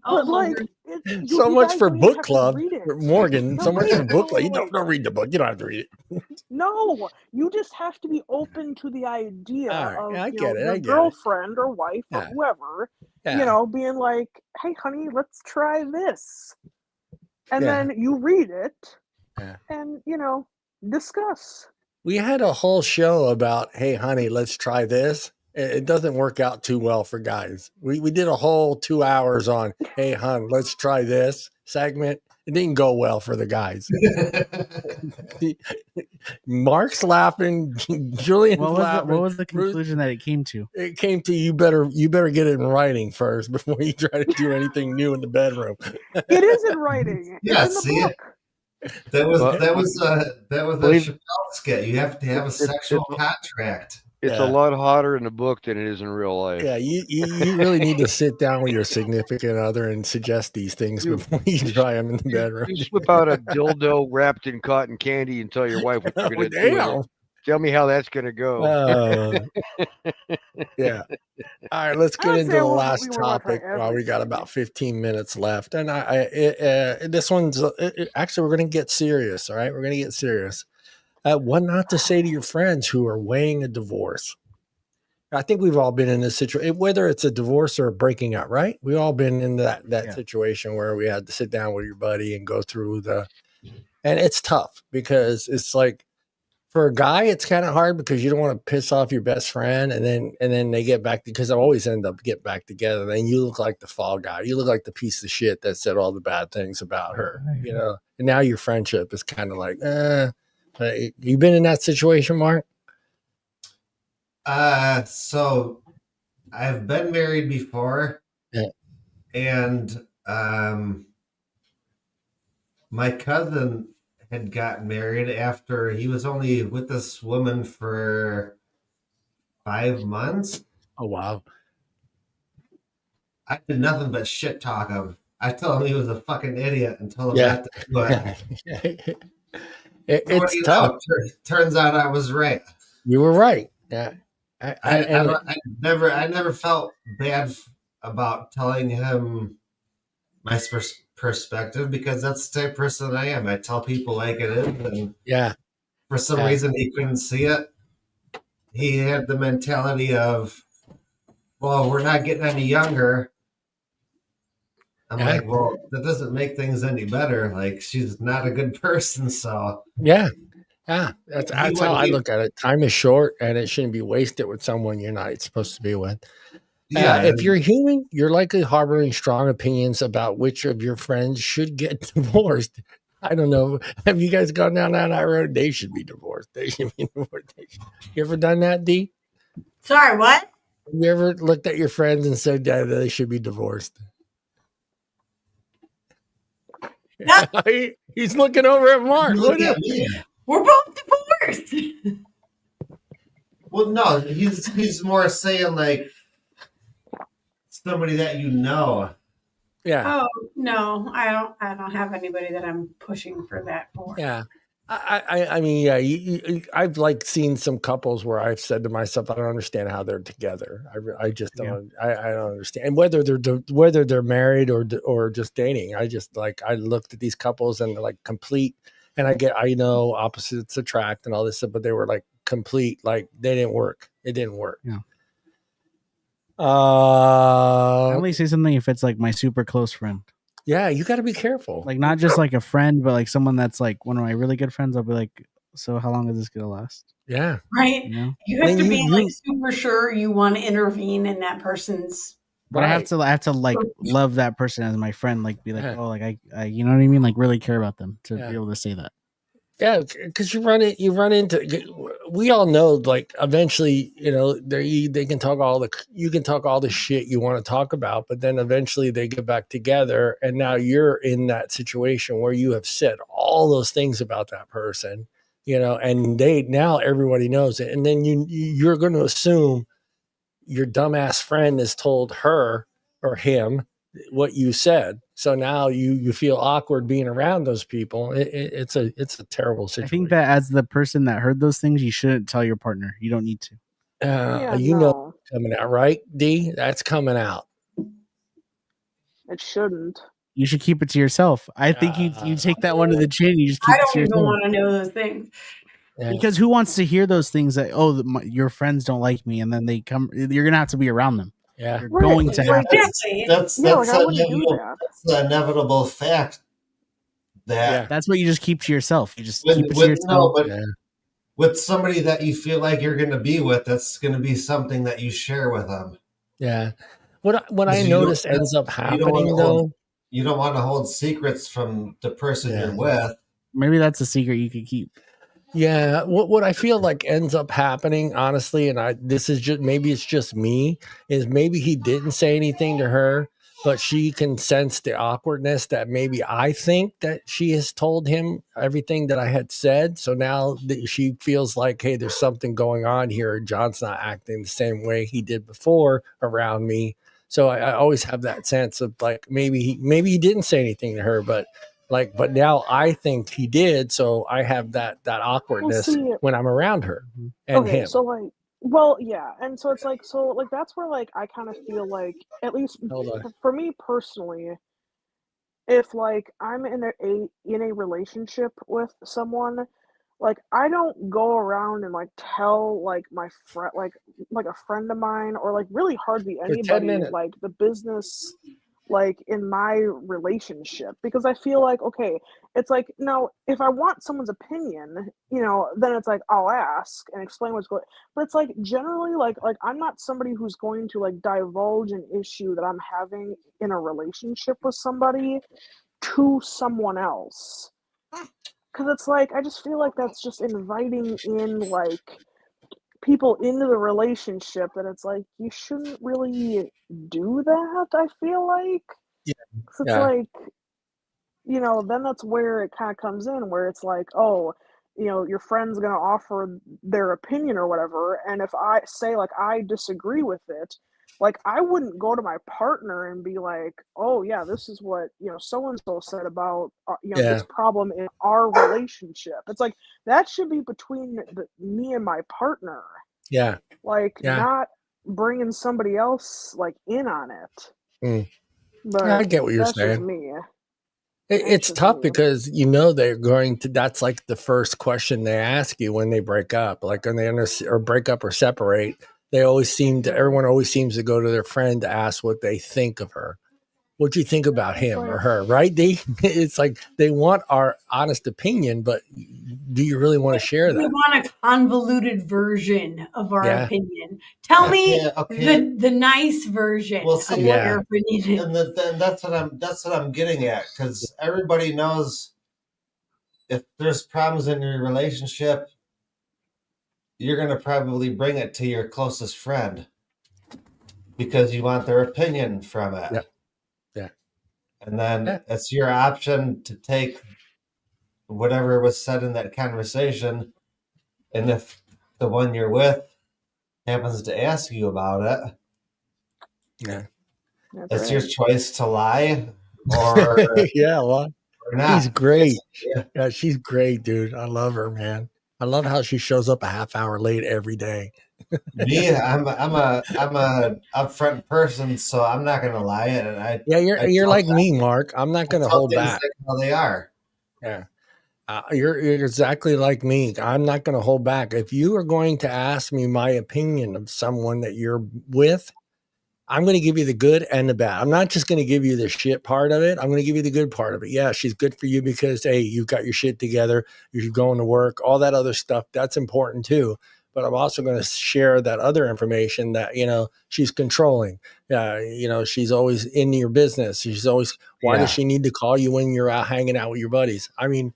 But so much for book club. Morgan, so much for book club. You don't read the book. You don't have to read it. No, you just have to be open to the idea of your girlfriend or wife or whoever, being like, hey, honey, let's try this. And then you read it and, discuss. We had a whole show about, hey, honey, let's try this. It doesn't work out too well for guys. We did a whole 2 hours on, hey, hon, let's try this segment. It didn't go well for the guys. Mark's laughing. Julian's laughing. What was the conclusion that it came to? It came to you better get it in writing first before you try to do anything new in the bedroom. It is in writing. It's in the book. That was a Chappelle skit. You have to have a sexual contract. It's a lot hotter in the book than it is in real life. Yeah, you really need to sit down with your significant other and suggest these things before you try them in the bedroom. You whip out a dildo wrapped in cotton candy and tell your wife what you're going to do. Tell me how that's going to go. Yeah. All right, let's get into the last topic while we got about 15 minutes left. And this one's actually, we're going to get serious. All right, we're going to get serious. What not to say to your friends who are weighing a divorce. I think we've all been in this situation, whether it's a divorce or a breaking up, right? We've all been in that situation where we had to sit down with your buddy and go through and it's tough because it's like, for a guy, it's kind of hard because you don't want to piss off your best friend, and then they get back because they always end up getting back together. Then you look like the fall guy. You look like the piece of shit that said all the bad things about her, And now your friendship is kind of like, You been in that situation, Mark? So I've been married before, and my cousin had gotten married after he was only with this woman for 5 months. Oh, wow. I did nothing but shit talk him. I told him he was a fucking idiot and told him not to do it. It's tough. Turns out I was right. You were right. Yeah. I never felt bad about telling him my perspective because that's the type of person I am. I tell people like it is, and for some reason he couldn't see it. He had the mentality of, well, we're not getting any younger. I'm like, well, that doesn't make things any better. Like, she's not a good person, so that's how I look at it. Time is short, and it shouldn't be wasted with someone you're not supposed to be with. If you're human, you're likely harboring strong opinions about which of your friends should get divorced. I don't know. Have you guys gone down that road? They should be divorced. They should be divorced. You ever done that, D? Sorry, what? Have you ever looked at your friends and said that they should be divorced? He's looking over at Mark. We're both divorced. Well, no, he's more saying like somebody that you know. Yeah. Oh no, I don't have anybody that I'm pushing for that for. Yeah. I mean, I've like seen some couples where I've said to myself, I don't understand how they're together. I just don't. I don't understand. And whether they're married or just dating, I looked at these couples and they're like complete. And I know opposites attract and all this stuff, but they were like complete, like they didn't work. It didn't work. Yeah. I only say something if it's like my super close friend. Yeah, you got to be careful. Like not just like a friend, but like someone that's like one of my really good friends. I'll be like, so how long is this gonna last? Yeah. Right. You have to be like super sure you want to intervene in that person's But I have to like love that person as my friend, like be like, oh, like I you know what I mean? Like really care about them to be able to say that. Yeah, because you run into. We all know, like eventually, they can talk you can talk all the shit you want to talk about, but then eventually they get back together, and now you're in that situation where you have said all those things about that person, and now everybody knows it, and then you're going to assume your dumbass friend has told her or him what you said. So now you feel awkward being around those people. It's a terrible situation. I think that as the person that heard those things, you shouldn't tell your partner. You don't need to. Know coming out, right, D? That's coming out. It shouldn't. You should keep it to yourself. I think you take that one to the chin. You just keep I don't it to even yourself. want to know those things. Yeah. Because who wants to hear those things that your friends don't like me, and then they come? You're gonna have to be around them. Yeah, you're going to have to. That's the inevitable fact. That's what you just keep to yourself. You just keep it to yourself. With somebody that you feel like you're going to be with, that's going to be something that you share with them. Yeah. What I notice ends up happening though. You don't want to hold secrets from the person you're with. Maybe that's a secret you could keep. Yeah, what I feel like ends up happening, honestly, and this is just maybe it's just me, is maybe he didn't say anything to her, but she can sense the awkwardness that maybe I think that she has told him everything that I had said. So now she feels like, hey, there's something going on here. John's not acting the same way he did before around me. So I always have that sense of like maybe he didn't say anything to her, but now I think he did, so I have that awkwardness when I'm around her and him. So and so it's like that's where like I kind of feel like, at least for me personally, if like I'm in a relationship with someone, like I don't go around and like tell like my friend, like a friend of mine, or like really hardly anybody, like the business like in my relationship, because I feel like, okay, it's like, now if I want someone's opinion, then it's like I'll ask and explain what's going, but it's like generally like I'm not somebody who's going to like divulge an issue that I'm having in a relationship with somebody to someone else, because it's like I just feel like that's just inviting in like people into the relationship, that it's like you shouldn't really do that, I feel like. It's like, then that's where it kind of comes in, where it's like, oh, your friend's gonna offer their opinion or whatever, and if I say like I disagree with it, like I wouldn't go to my partner and be like, oh yeah, this is what so and so said about this problem in our relationship. It's like that should be between me and my partner. Not bringing somebody else like in on it. But I get what you're saying. Just me. It's tough because they're going to. That's like the first question they ask you when they break up, like when they or break up or separate. Everyone always seems to go to their friend to ask what they think of her. What do you think about him or her, right, D? It's like they want our honest opinion, but do you really want to share that? We want a convoluted version of our opinion. Tell me the nice version of what your opinion is. And that's what I'm getting at, because everybody knows if there's problems in your relationship, you're going to probably bring it to your closest friend because you want their opinion from it. Yeah. And then it's your option to take whatever was said in that conversation. And if the one you're with happens to ask you about it, it's your choice to lie or or not. He's great. Yeah, she's great, dude. I love her, man. I love how she shows up a half hour late every day. Me, I'm a upfront person, so I'm not gonna lie. And you're like me, Mark. I'm not gonna hold back. How they are. Yeah, you're exactly like me. I'm not gonna hold back. If you are going to ask me my opinion of someone that you're with, I'm going to give you the good and the bad. I'm not just going to give you the shit part of it. I'm going to give you the good part of it. Yeah, she's good for you because, hey, you've got your shit together. You're going to work, all that other stuff. That's important too. but I'm also going to share that other information that, she's controlling. She's always in your business. She's always, why does she need to call you when you're out hanging out with your buddies? I mean,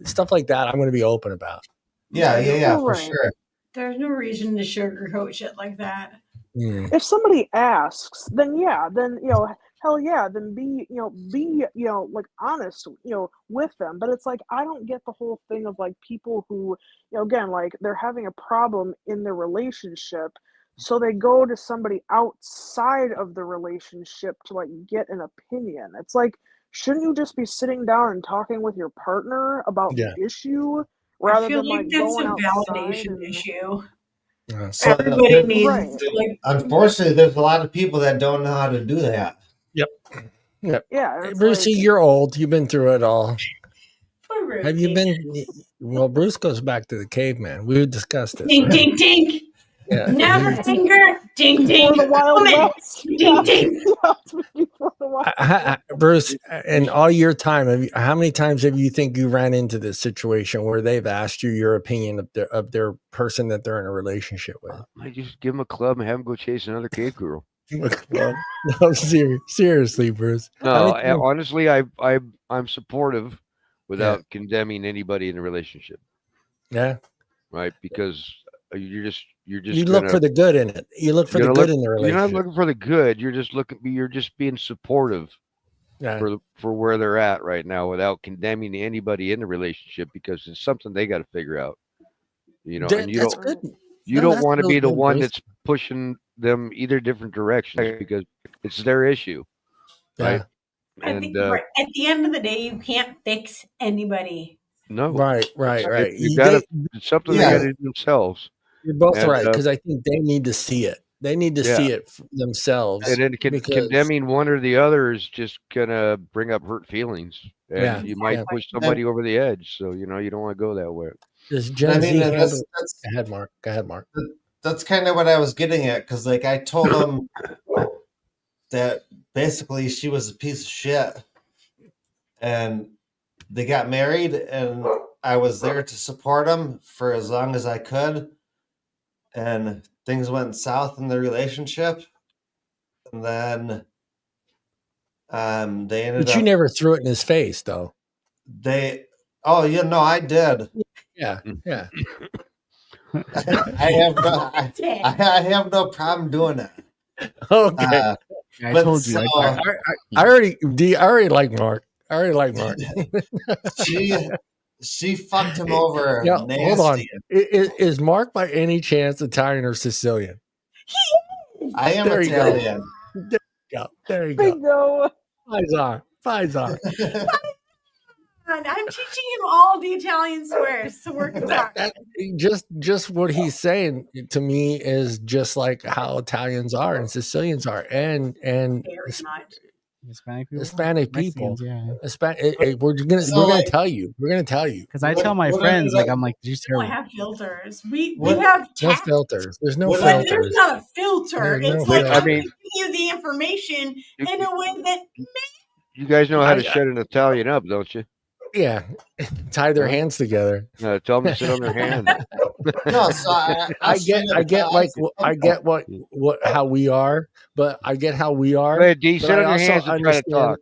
stuff like that, I'm going to be open about. Yeah, for sure. There's no reason to sugarcoat shit like that. If somebody asks, then hell yeah, then be like honest, with them. But it's like, I don't get the whole thing of like people who, again, like they're having a problem in their relationship, so they go to somebody outside of the relationship to like get an opinion. It's like, shouldn't you just be sitting down and talking with your partner about the issue rather than like going outside? Validation issue. So everybody needs. Unfortunately, there's a lot of people that don't know how to do that. Yep. Yeah. Brucey, you're old. You've been through it all. Poor Have you been? Well, Bruce goes back to the caveman. We discussed this. Ding, ding, ding. Yeah. Never finger. Ding, ding. For the Wild West. Ding, ding. Bruce, in all your time, how many times have you think you ran into this situation where they've asked you your opinion of their person that they're in a relationship with? I just give them a club and have them go chase another cave girl. No, seriously, Bruce. No, honestly, I'm supportive without condemning anybody in a relationship. Yeah. Right, because you look for the good in it. You look for the good in the relationship. You're not looking for the good. You're just being supportive for where they're at right now without condemning anybody in the relationship, because it's something they got to figure out. And you don't want to be the one that's pushing them either different directions, because it's their issue. Right. I think at the end of the day, you can't fix anybody. No. Right. You got to. It's something they got to do themselves. You're both right, because I think they need to see it. They need to see it themselves. And then condemning one or the other is just gonna bring up hurt feelings, and you might push somebody over the edge. So you don't want to go that way. Go ahead, Mark. That's kind of what I was getting at, because like I told him that basically she was a piece of shit, and they got married, and I was there to support them for as long as I could. And things went south in the relationship, and then they ended up. But you never threw it in his face, though. I did. Yeah. I have no problem doing it. Okay. I told you. I already like Mark. She fucked him over. Yeah, hold on. Is Mark by any chance Italian or Sicilian? I am Italian. There you go. Fights on. I'm teaching him all the Italian swears, so we're just what he's saying to me is just like how Italians are and Sicilians are, and Hispanic people. We're gonna tell you. Because I tell my friends, like, I'm like, we don't have filters. We have no filters. There's no filters. But there's not a filter. It's like I'm giving you the information in a way that. You guys know how to shut an Italian up, don't you? Yeah, tie their hands together. No, tell them to sit on their hands. No, so I get how we are, but I get how we are. Wait, D, sit on your hands and try to talk.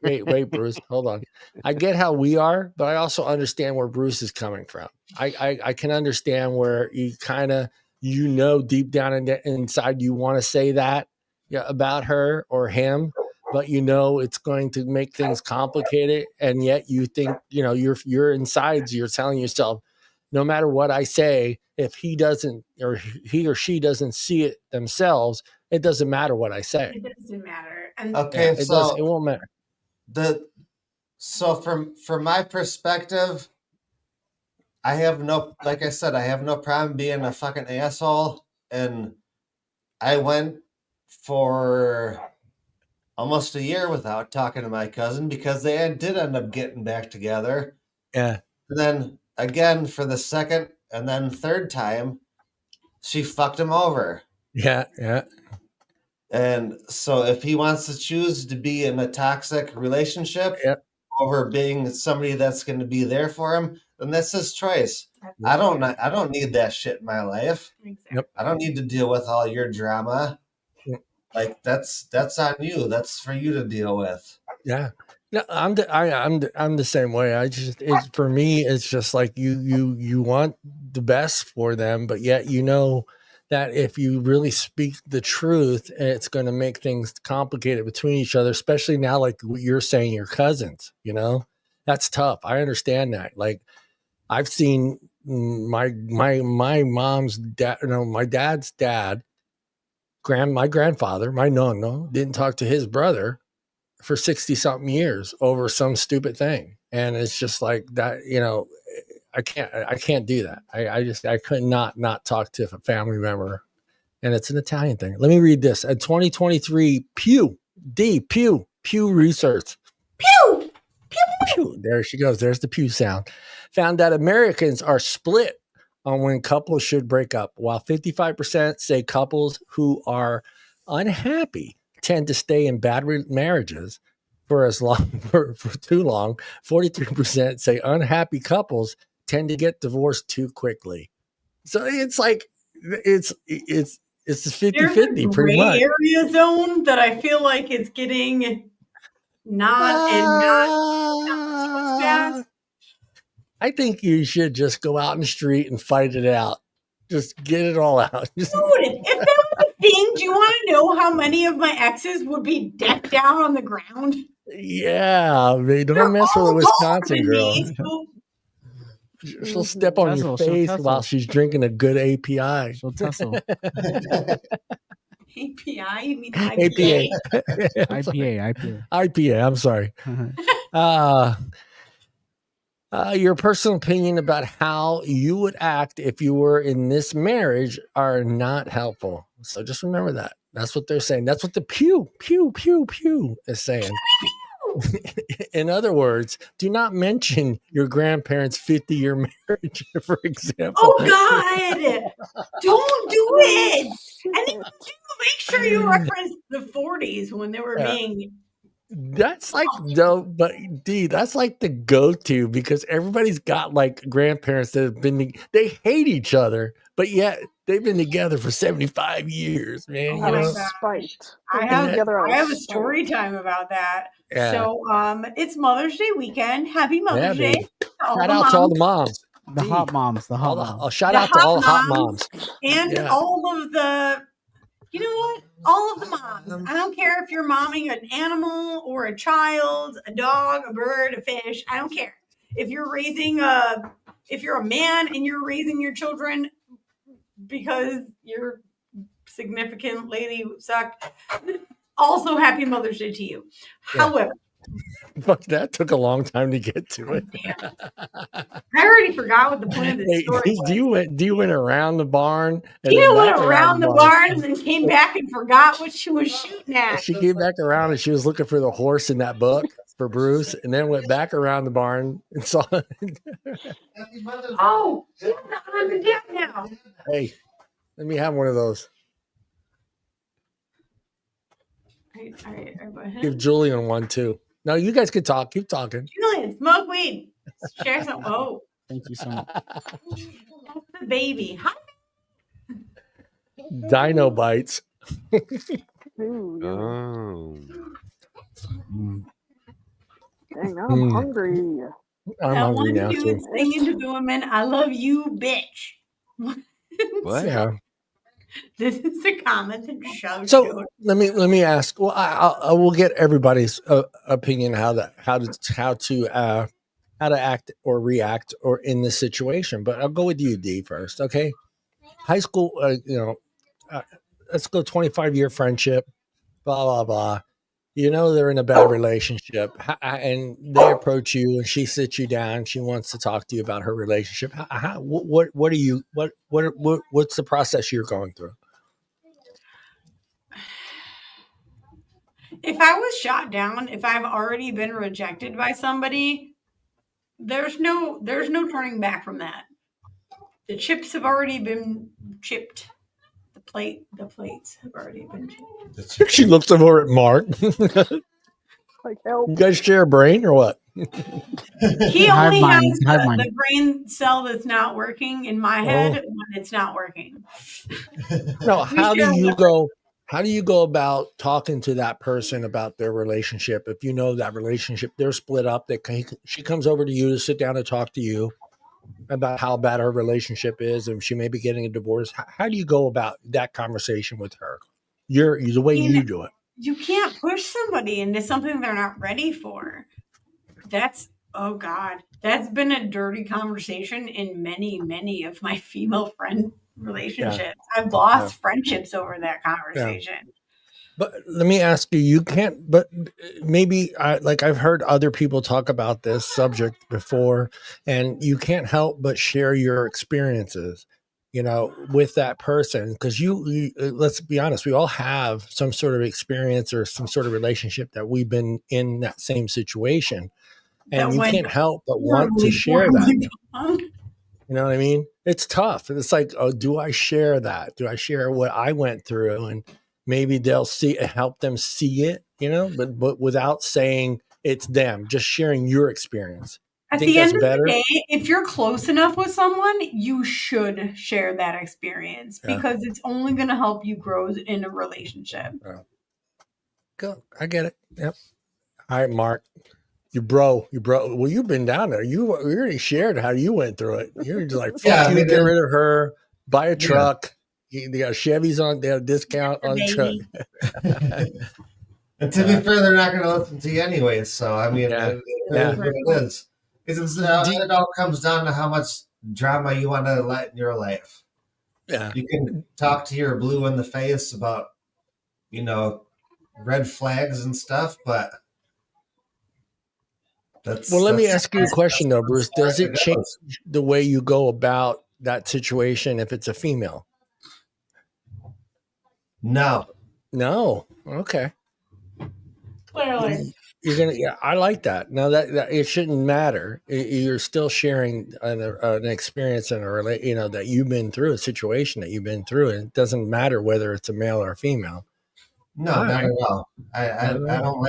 Wait, Bruce, hold on. I get how we are, but I also understand where Bruce is coming from. I can understand where you kind of deep down inside you want to say that about her or him. But it's going to make things complicated, and yet you think you're inside. You're telling yourself, no matter what I say, if he doesn't or he or she doesn't see it themselves, it doesn't matter what I say. It doesn't matter. It won't matter. So from my perspective, I have no problem being a fucking asshole, and I went for almost a year without talking to my cousin because they did end up getting back together. Yeah. And then again for the second and then third time, she fucked him over. Yeah. And so if he wants to choose to be in a toxic relationship over being somebody that's going to be there for him, then that's his choice. I don't need that shit in my life. Exactly. I don't need to deal with all your drama. Like that's on you. That's for you to deal with. Yeah. No, I'm the same way. For me, it's just like you want the best for them, but yet you know that if you really speak the truth, it's going to make things complicated between each other, especially now, like what you're saying, your cousins, you know, that's tough. I understand that. Like I've seen my mom's dad, my dad's dad, my grandfather, my nonno didn't talk to his brother for 60 something years over some stupid thing. And it's just like that, you know, I can't do that. I could not talk to a family member, and it's an Italian thing. Let me read this. In 2023, Pew Research. Pew! Pew. There she goes. There's the pew sound. Found that Americans are split on when couples should break up. While 55% say couples who are unhappy tend to stay in bad marriages for too long, 43% say unhappy couples tend to get divorced too quickly. So it's like it's 50-50 pretty much. Area zone that I feel like it's getting not fast. I think you should just go out in the street and fight it out. Just get it all out. Dude, if that was a thing, do you want to know how many of my exes would be decked out on the ground? Yeah, they don't mess with a Wisconsin girl. She'll step on your face while she's drinking a good API. She'll tussle. API? You mean IPA? IPA. I'm sorry. Your personal opinion about how you would act if you were in this marriage are not helpful. So just remember that. That's what they're saying. That's what the pew is saying. In other words, do not mention your grandparents' 50-year marriage, for example. Oh, God. Don't do it. And then make sure you reference the 40s when they were being... That's like but D, that's like the go-to because everybody's got like grandparents that have they hate each other, but yet they've been together for 75 years, man. I have a story time about that. Yeah. So it's Mother's Day weekend. Happy Mother's Day. Shout out to all the moms. The hot moms. Shout out to all the hot moms. And all of the you know what? All of the moms. I don't care if you're momming an animal or a child, a dog, a bird, a fish. I don't care. If you're a man and you're raising your children because your significant lady sucked, also happy Mother's Day to you. Yeah. However, that took a long time to get to it. I already forgot what the point of this story was. Do you went around the barn? Tina went around the barn and then came back and forgot what she was shooting at. She came back around and she was looking for the horse in that book for Bruce, and then went back around the barn and saw. Oh, I'm the dad now. Hey, let me have one of those. Give Julian one too. No, you guys can talk. Keep talking. Julian, smoke weed. Share some. Oh, thank you so much. That's the baby. Hi. Dino bites. Oh. Dang, I'm hungry. I'm hungry now too. Singing to the women, I love you, bitch. What? Yeah. This is a comment that shows. So let me ask. Well, I will get everybody's opinion how to act or react or in this situation. But I'll go with you, D, first. Okay, high school. Let's go 25-year friendship. Blah blah blah. You know they're in a bad relationship, and they approach you, and she sits you down. She wants to talk to you about her relationship. What's the process you're going through? If I was shot down, if I've already been rejected by somebody, there's no turning back from that. The chips have already been chipped. The plates have already been chipped. She looks over at Mark. Like, help. You guys share a brain or what? He only has the brain cell that's not working in my head when it's not working. No, how do you go about talking to that person about their relationship? If you know that relationship, they're split up, she comes over to you to sit down and talk to you about how bad her relationship is and she may be getting a divorce. How do you go about that conversation with her? The way you do it. You can't push somebody into something they're not ready for. That's been a dirty conversation in many, many of my female friend relationships. Yeah. I've lost friendships over that conversation. Yeah. But let me ask you, but maybe I've heard other people talk about this subject before, and you can't help but share your experiences, with that person. Because you let's be honest, we all have some sort of experience or some sort of relationship that we've been in that same situation. And you can't help but want to share that. You know what I mean? It's tough. It's like, do I share that? Do I share what I went through? And maybe they'll help them see it, but without saying it's them, just sharing your experience. At the end of the day, if you're close enough with someone, you should share that experience because it's only going to help you grow in a relationship. Go. I get it. Yep. All right, Mark. You bro. Well, you've been down there. You already shared how you went through it. You're just like, fuck you, get rid of her, buy a truck. They got Chevys on, they have a discount on the truck. And to be fair, they're not going to listen to you anyways. So, I mean, it is what it is. It all comes down to how much drama you want to let in your life. Yeah. You can talk to your blue in the face about, red flags and stuff, but let me ask you a question though, Bruce. Does it change the way you go about that situation if it's a female? No. Okay. Clearly. I like that. Now that it shouldn't matter. You're still sharing an experience and that you've been through, a situation that you've been through, and it doesn't matter whether it's a male or a female. No, not at all. I don't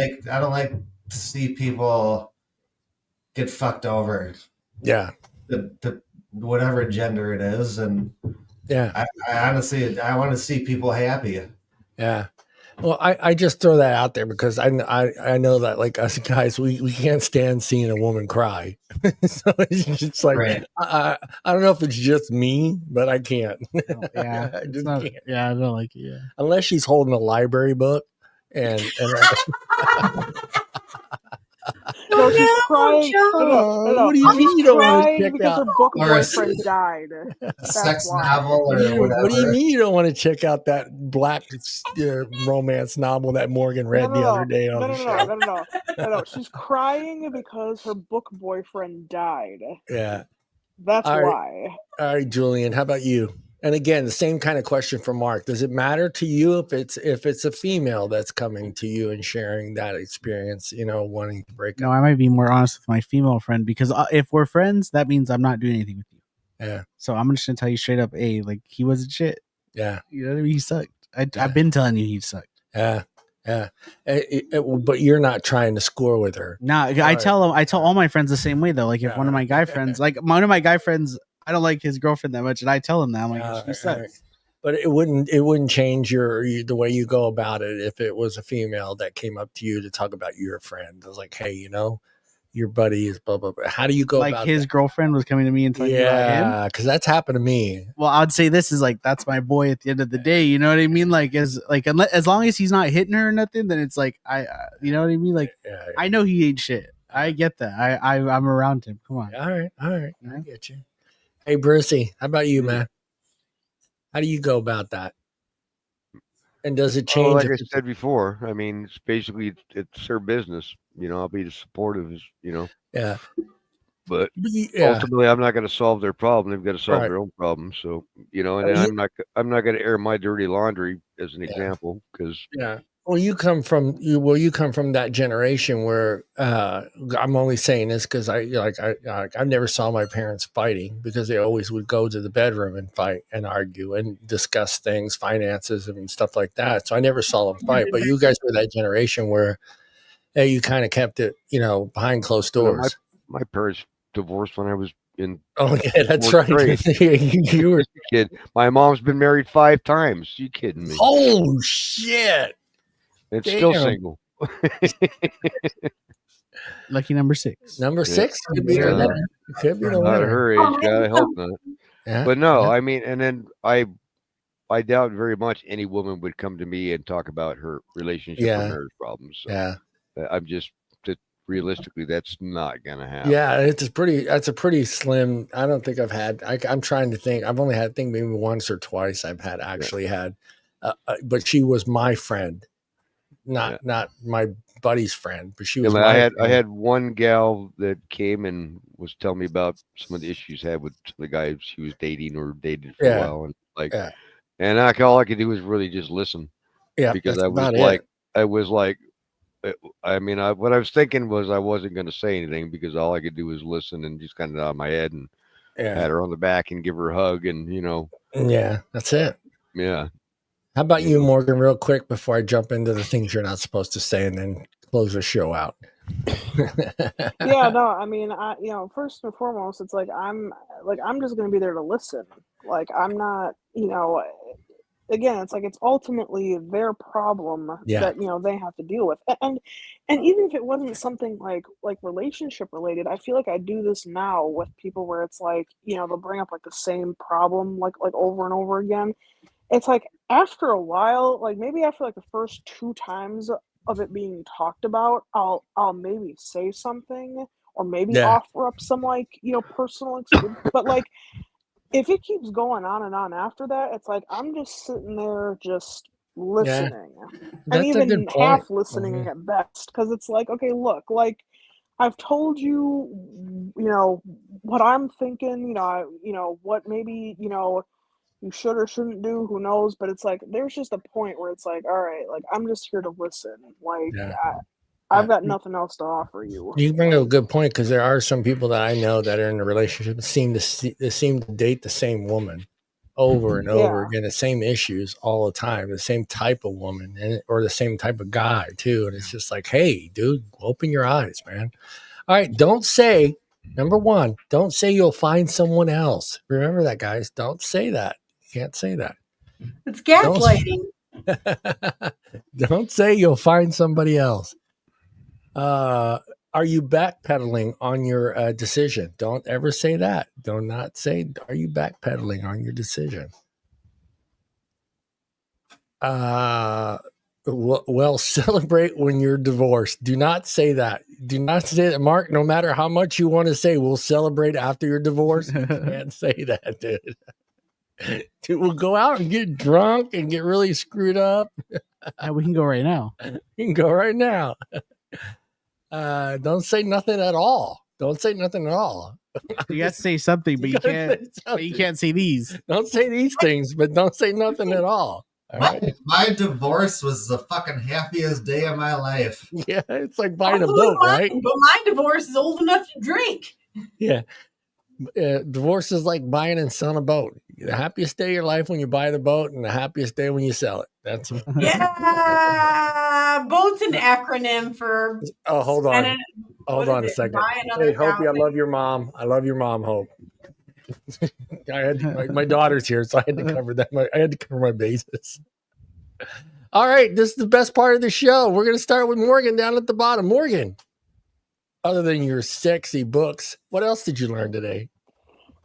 like to see people get fucked over. Yeah. The whatever gender it is, and I honestly, I want to see people happy. Yeah. Well, I just throw that out there because I know that like us guys, we can't stand seeing a woman cry. So it's just like, right. I don't know if it's just me, but I can't. Yeah. I just can't. Yeah, I don't like it. Yeah. Unless she's holding a library book and No, she's crying. No. What do you mean you don't want to check because out? Her book boyfriend died. Sex novel or whatever. What do you mean you don't want to check out that black romance novel that Morgan read the other day on the show? No. She's crying because her book boyfriend died. Yeah. That's why. All right, Julian, how about you? And again, the same kind of question for Mark. Does it matter to you if it's a female that's coming to you and sharing that experience, wanting to break up? No, I might be more honest with my female friend because if we're friends, that means I'm not doing anything with you. Yeah. So I'm just going to tell you straight up, he wasn't shit. Yeah. You know what I mean? He sucked. I've been telling you he sucked. Yeah. Yeah. But you're not trying to score with her. No, I tell all my friends the same way though. Like if one of my guy friends, I don't like his girlfriend that much, and I tell him that I'm like, she sucks. Right. But it wouldn't change the way you go about it if it was a female that came up to you to talk about your friend. I was like, hey, your buddy is blah blah blah. How do you go about his girlfriend was coming to me and talking about him? Yeah, because that's happened to me. Well, I'd say this is like that's my boy at the end of the day. You know what I mean? Like as long as he's not hitting her or nothing, then it's like you know what I mean? Like I know he ain't shit. I get that. I'm around him. Come on. All right. I get you. Hey, Brucey, how about you, man? How do you go about that? And does it change? Like I said before, I mean, it's basically it's her business. I'll be supportive, Yeah. But ultimately, I'm not going to solve their problem. They've got to solve their own problem. So, and I'm not going to air my dirty laundry as an example because. Yeah. Well, you come from that generation where I'm only saying this because I never saw my parents fighting because they always would go to the bedroom and fight and argue and discuss things, finances and stuff like that. So I never saw them fight. But you guys were that generation where you kind of kept it, behind closed doors. My parents divorced when I was in. Oh yeah, that's right. You were a kid. My mom's been married 5 times. You kidding me? Oh shit! It's still single. Lucky number 6. Number 6 could be the winner. Could be the winner. At her age, God, I hope not. Yeah, but no, I mean, and then I doubt very much any woman would come to me and talk about her relationship or marriage problems. So I'm just realistically, that's not gonna happen. Yeah, that's a pretty slim. I don't think I've had. I'm trying to think. I've only had maybe once or twice. I've had but she was my friend, not my buddy's friend, but she was. I had one gal that came and was telling me about some of the issues she had with the guy she was dating or dated for a while, and and all I could do was really just listen. Yeah, because I was like, I mean, what I was thinking was I wasn't going to say anything because all I could do was listen and just kind of nod my head and pat her on the back and give her a hug and Yeah, that's it. Yeah. How about you, Morgan, real quick before I jump into the things you're not supposed to say and then close the show out? Yeah, no, I mean, first and foremost, it's like I'm just going to be there to listen. Like I'm not, again, it's like it's ultimately their problem that they have to deal with, and even if it wasn't something like relationship related, I feel like I do this now with people where it's like they'll bring up like the same problem like over and over again. It's like after a while, like maybe after like the first 2 times of it being talked about, I'll maybe say something or maybe offer up some like personal experience, but like. If it keeps going on and on after that, it's like I'm just sitting there just listening, and even half listening at best, because it's like, okay, look, like I've told you, what I'm thinking, what maybe you should or shouldn't do, who knows? But it's like there's just a point where it's like, all right, like I'm just here to listen, like. I've got nothing else to offer you. You bring up a good point because there are some people that I know that are in a relationship that seem to date the same woman over and over again, the same issues all the time, the same type of woman or the same type of guy too. And it's just like, hey, dude, open your eyes, man. All right, don't say, number 1, don't say you'll find someone else. Remember that, guys. Don't say that. You can't say that. It's gaslighting. Don't say you'll find somebody else. Are you backpedaling on your decision? Don't ever say that. Do not say, are you backpedaling on your decision? Well, celebrate when you're divorced. Do not say that. Do not say that, Mark, no matter how much you want to say, we'll celebrate after your divorce. You can't say that, dude. Dude, we'll go out and get drunk and get really screwed up. We can go right now. You can go right now. Don't say nothing at all. Don't say nothing at all. You got to say something, but you can't. But you can't say these. Don't say these things, but don't say nothing at all. My divorce was the fucking happiest day of my life. Yeah, it's like buying a boat, right? But my divorce is old enough to drink. Yeah. Divorce is like buying and selling a boat. The happiest day of your life when you buy the boat, and the happiest day when you sell it. That's boat's an acronym for. Oh, hold on. Hold on a second. Hey, Hope, I love your mom. I love your mom, Hope. I had my daughter's here, so I had to cover that. I had to cover my bases. All right, this is the best part of the show. We're going to start with Morgan down at the bottom. Morgan, other than your sexy books, what else did you learn today?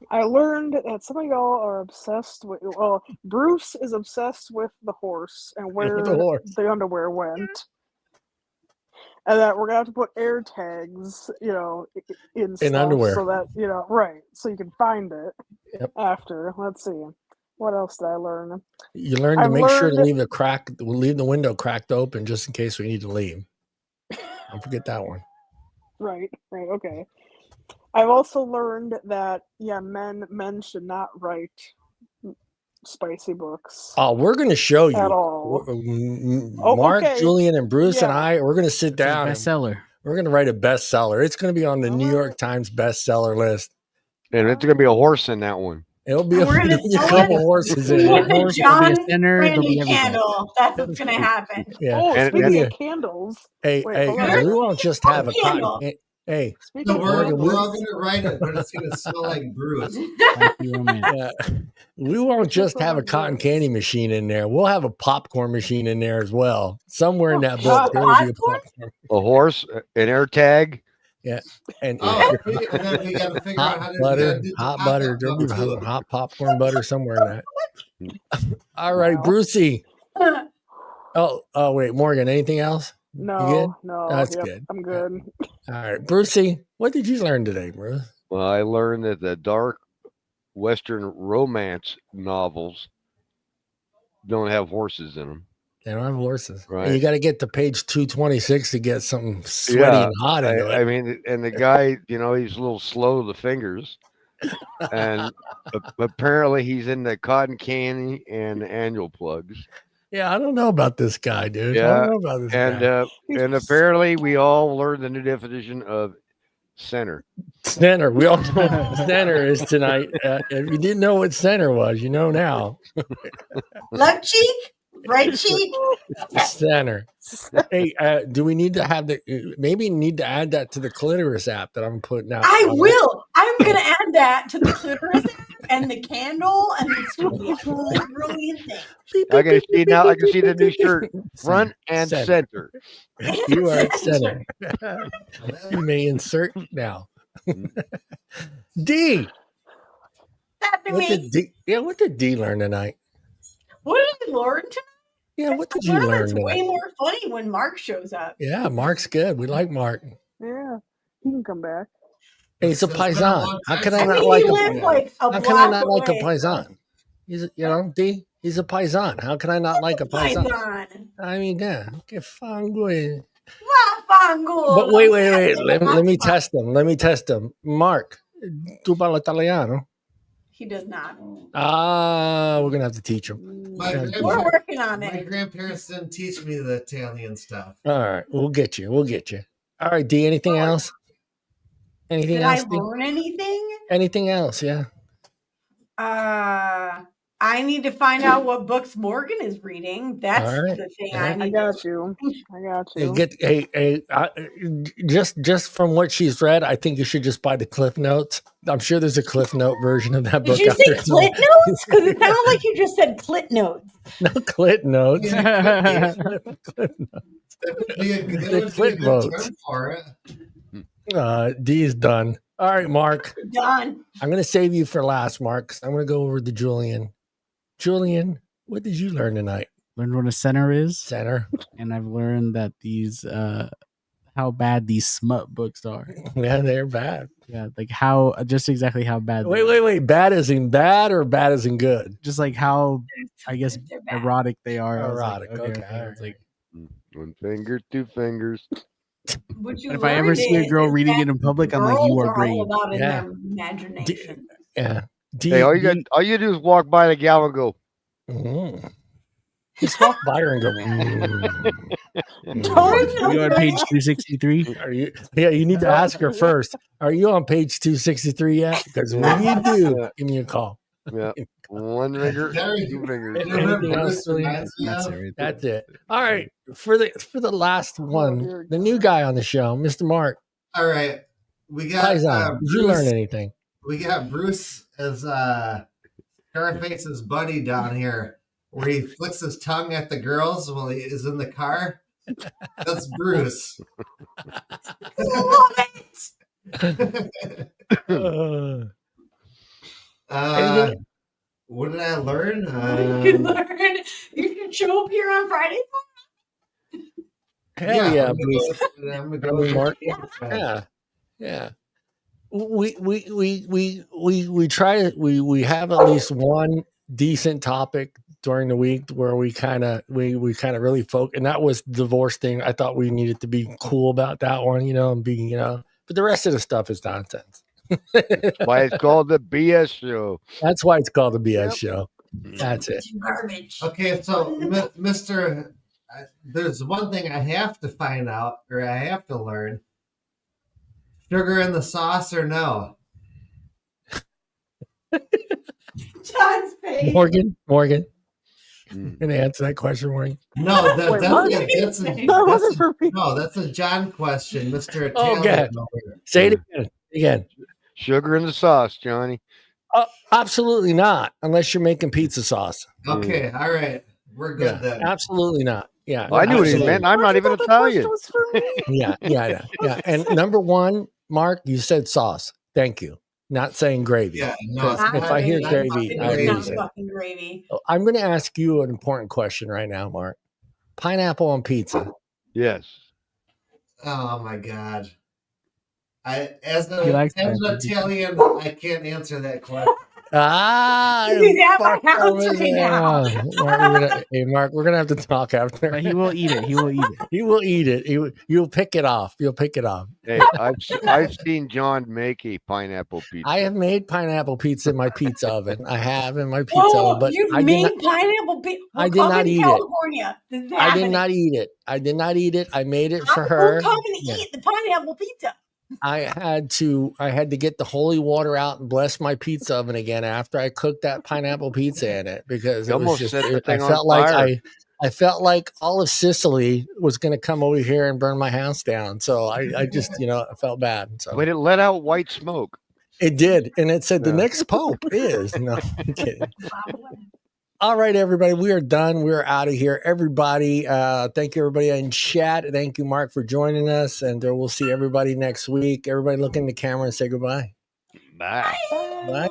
I learned that some of y'all are obsessed with. Well, Bruce is obsessed with the horse and where the underwear went. And that we're gonna have to put air tags, in stuff underwear, so that right, so you can find it after. Let's see, what else did I learn? You learned to make sure to leave the window cracked open just in case we need to leave. Don't forget that one. Right, okay. I've also learned that men should not write spicy books. Oh, we're going to show you at all. Mark, Julian, and Bruce and I, we're going to sit down. Bestseller. We're going to write a bestseller. It's going to be on the New York Times bestseller list. And it's going to be a horse in that one. It'll be a sell couple it. horses in We'll it. put Horse, John there'll be a center, there'll be Brandy everything. Candle. That's what's gonna happen. Yeah. Oh, And- speaking and- of candles. Hey, Wait, hey, hold on. we won't just have a cotton. Candle. Hey, Speaking So of we're candles, all gonna write it, but it's gonna smell like Bruce. Spicy romance. yeah, we won't just have a cotton candy machine in there. We'll have a popcorn machine in there as well. Somewhere in that book, there will be a popcorn. A horse, an air tag. And Oh, and then we gotta figure out how hot to butter, do the hot hot butter. dog There'll be too. hot popcorn butter somewhere in that. All right, Wow. Brucey. Oh, wait, Morgan. Anything else? You good? no. That's Yep, good. I'm good. All right, Brucey. What did you learn today, Bruce? Well, I learned that the dark Western romance novels don't have horses in them. They don't have horses. Right. And you got to get to page 226 to get something sweaty and hot into it. I mean, and the guy, he's a little slow to the fingers, and apparently he's in the cotton candy and the annual plugs. Yeah, I don't know about this guy, dude. I Yeah, don't know about this guy. And apparently we all learned the new definition of center. Center. We all know what center is tonight. If you didn't know what center was, you know now. Left cheek, right cheek. Center. Hey, do we need to have maybe need to add that to the clitoris app that I'm putting out? I will. I'm gonna add that to the clitoris and the candle, and it's gonna be a whole brilliant thing. I can see the new shirt, front and center. You are at center. You may insert now. D. What did D learn tonight? What did I learn tonight? Yeah, what did you learn It's tonight? way more funny when Mark shows up. Yeah, Mark's good. We like Mark. Yeah, he can come back. Hey, he's a paisan. How can I not like a paisan? He's D. He's a paisan. How can I not like a paisan? I mean, yeah. Que fango. But wait. Let me test him. Mark, tu parla italiano? He does not. We're gonna have to teach him. We're working on it. My grandparents didn't teach me the Italian stuff. All right, we'll get you. All right, D. Anything else? Did I learn anything? Anything else? Yeah. I need to find out what books Morgan is reading. That's the thing I need. I got you. Just from what she's read, I think you should just buy the Cliff Notes. I'm sure there's a Cliff Note version of that book. Did you say Clit Notes? Because it sounded like you just said Clit Notes. No, Clit Notes. The Clit Notes. D is done. All right, Mark. Done. I'm going to save you for last, Mark, because I'm going to go over to Julian. Julian, what did you learn tonight? Learned what a center is. Center. And I've learned that these, how bad these smut books are. Yeah, they're bad. Yeah, like just exactly how bad. Wait. Bad as in bad or bad as in good? Just like how, I guess, erotic they are. Erotic. Okay. It's like 1 finger, 2 fingers. If I ever see a girl reading it in public, I'm like, you are great. All about in their imagination. Hey, all you do is walk by the gal and go. Just walk by her and go. You on page 263? Are you? Yeah, you need to ask her first. Are you on page 263 yet? Because when you do, give me a call. Yeah, 1 finger, 2 fingers. Anything else, That's it. All right, for the last one, the new guy on the show, Mr. Mark. All right, we got. Did you learn anything? We got Bruce as Scarface's buddy down here, where he flicks his tongue at the girls while he is in the car. That's Bruce. Love it. What did I learn? You should show up here on Friday. Hell yeah, Bruce. I'm gonna go Mark. Yeah. We try. We have at least one decent topic during the week where we kind of really focus, and that was the divorce thing. I thought we needed to be cool about that one, and be, but the rest of the stuff is nonsense. That's why it's called the BS show. That's why it's called the BS show. That's it. Garbage. Okay, so Mr. There's one thing I have to find out, or I have to learn. Sugar in the sauce or no? John's face. Morgan. Gonna answer that question, Morgan? No, Wait, that's a John question, Mr. Okay. Italian. Say it again. Sugar in the sauce, Johnny. Absolutely not, unless you're making pizza sauce. Okay, all right. We're good then. Absolutely not. Yeah. Well, I knew what he meant. I'm not even Italian. Yeah. And number one, Mark, you said sauce. Thank you. Not saying gravy. Yeah, no, if I hear gravy, I lose it. Fucking gravy. I'm going to ask you an important question right now, Mark. Pineapple on pizza. Yes. Oh my God. As an Italian, I can't answer that question. He's at my house right now. Mark, we're gonna have to talk after. But he will eat it. He will eat it. You'll pick it off. Hey, I've seen John make a pineapple pizza. I have made pineapple pizza in my pizza oven. I have in my pizza oven, but you've made pineapple pizza. I did not eat California. it. I did not eat it. I made it for her. Come and eat the pineapple pizza. I had to get the holy water out and bless my pizza oven again after I cooked that pineapple pizza in it, because it was just, I felt like all of Sicily was going to come over here and burn my house down. So I just, I felt bad. So. But it let out white smoke. It did. And it said the next pope is. No, I'm kidding. All right, everybody, we are done. We're out of here. Everybody, thank you, everybody in chat. Thank you, Mark, for joining us. And we'll see everybody next week. Everybody look in the camera and say goodbye. Bye. Bye.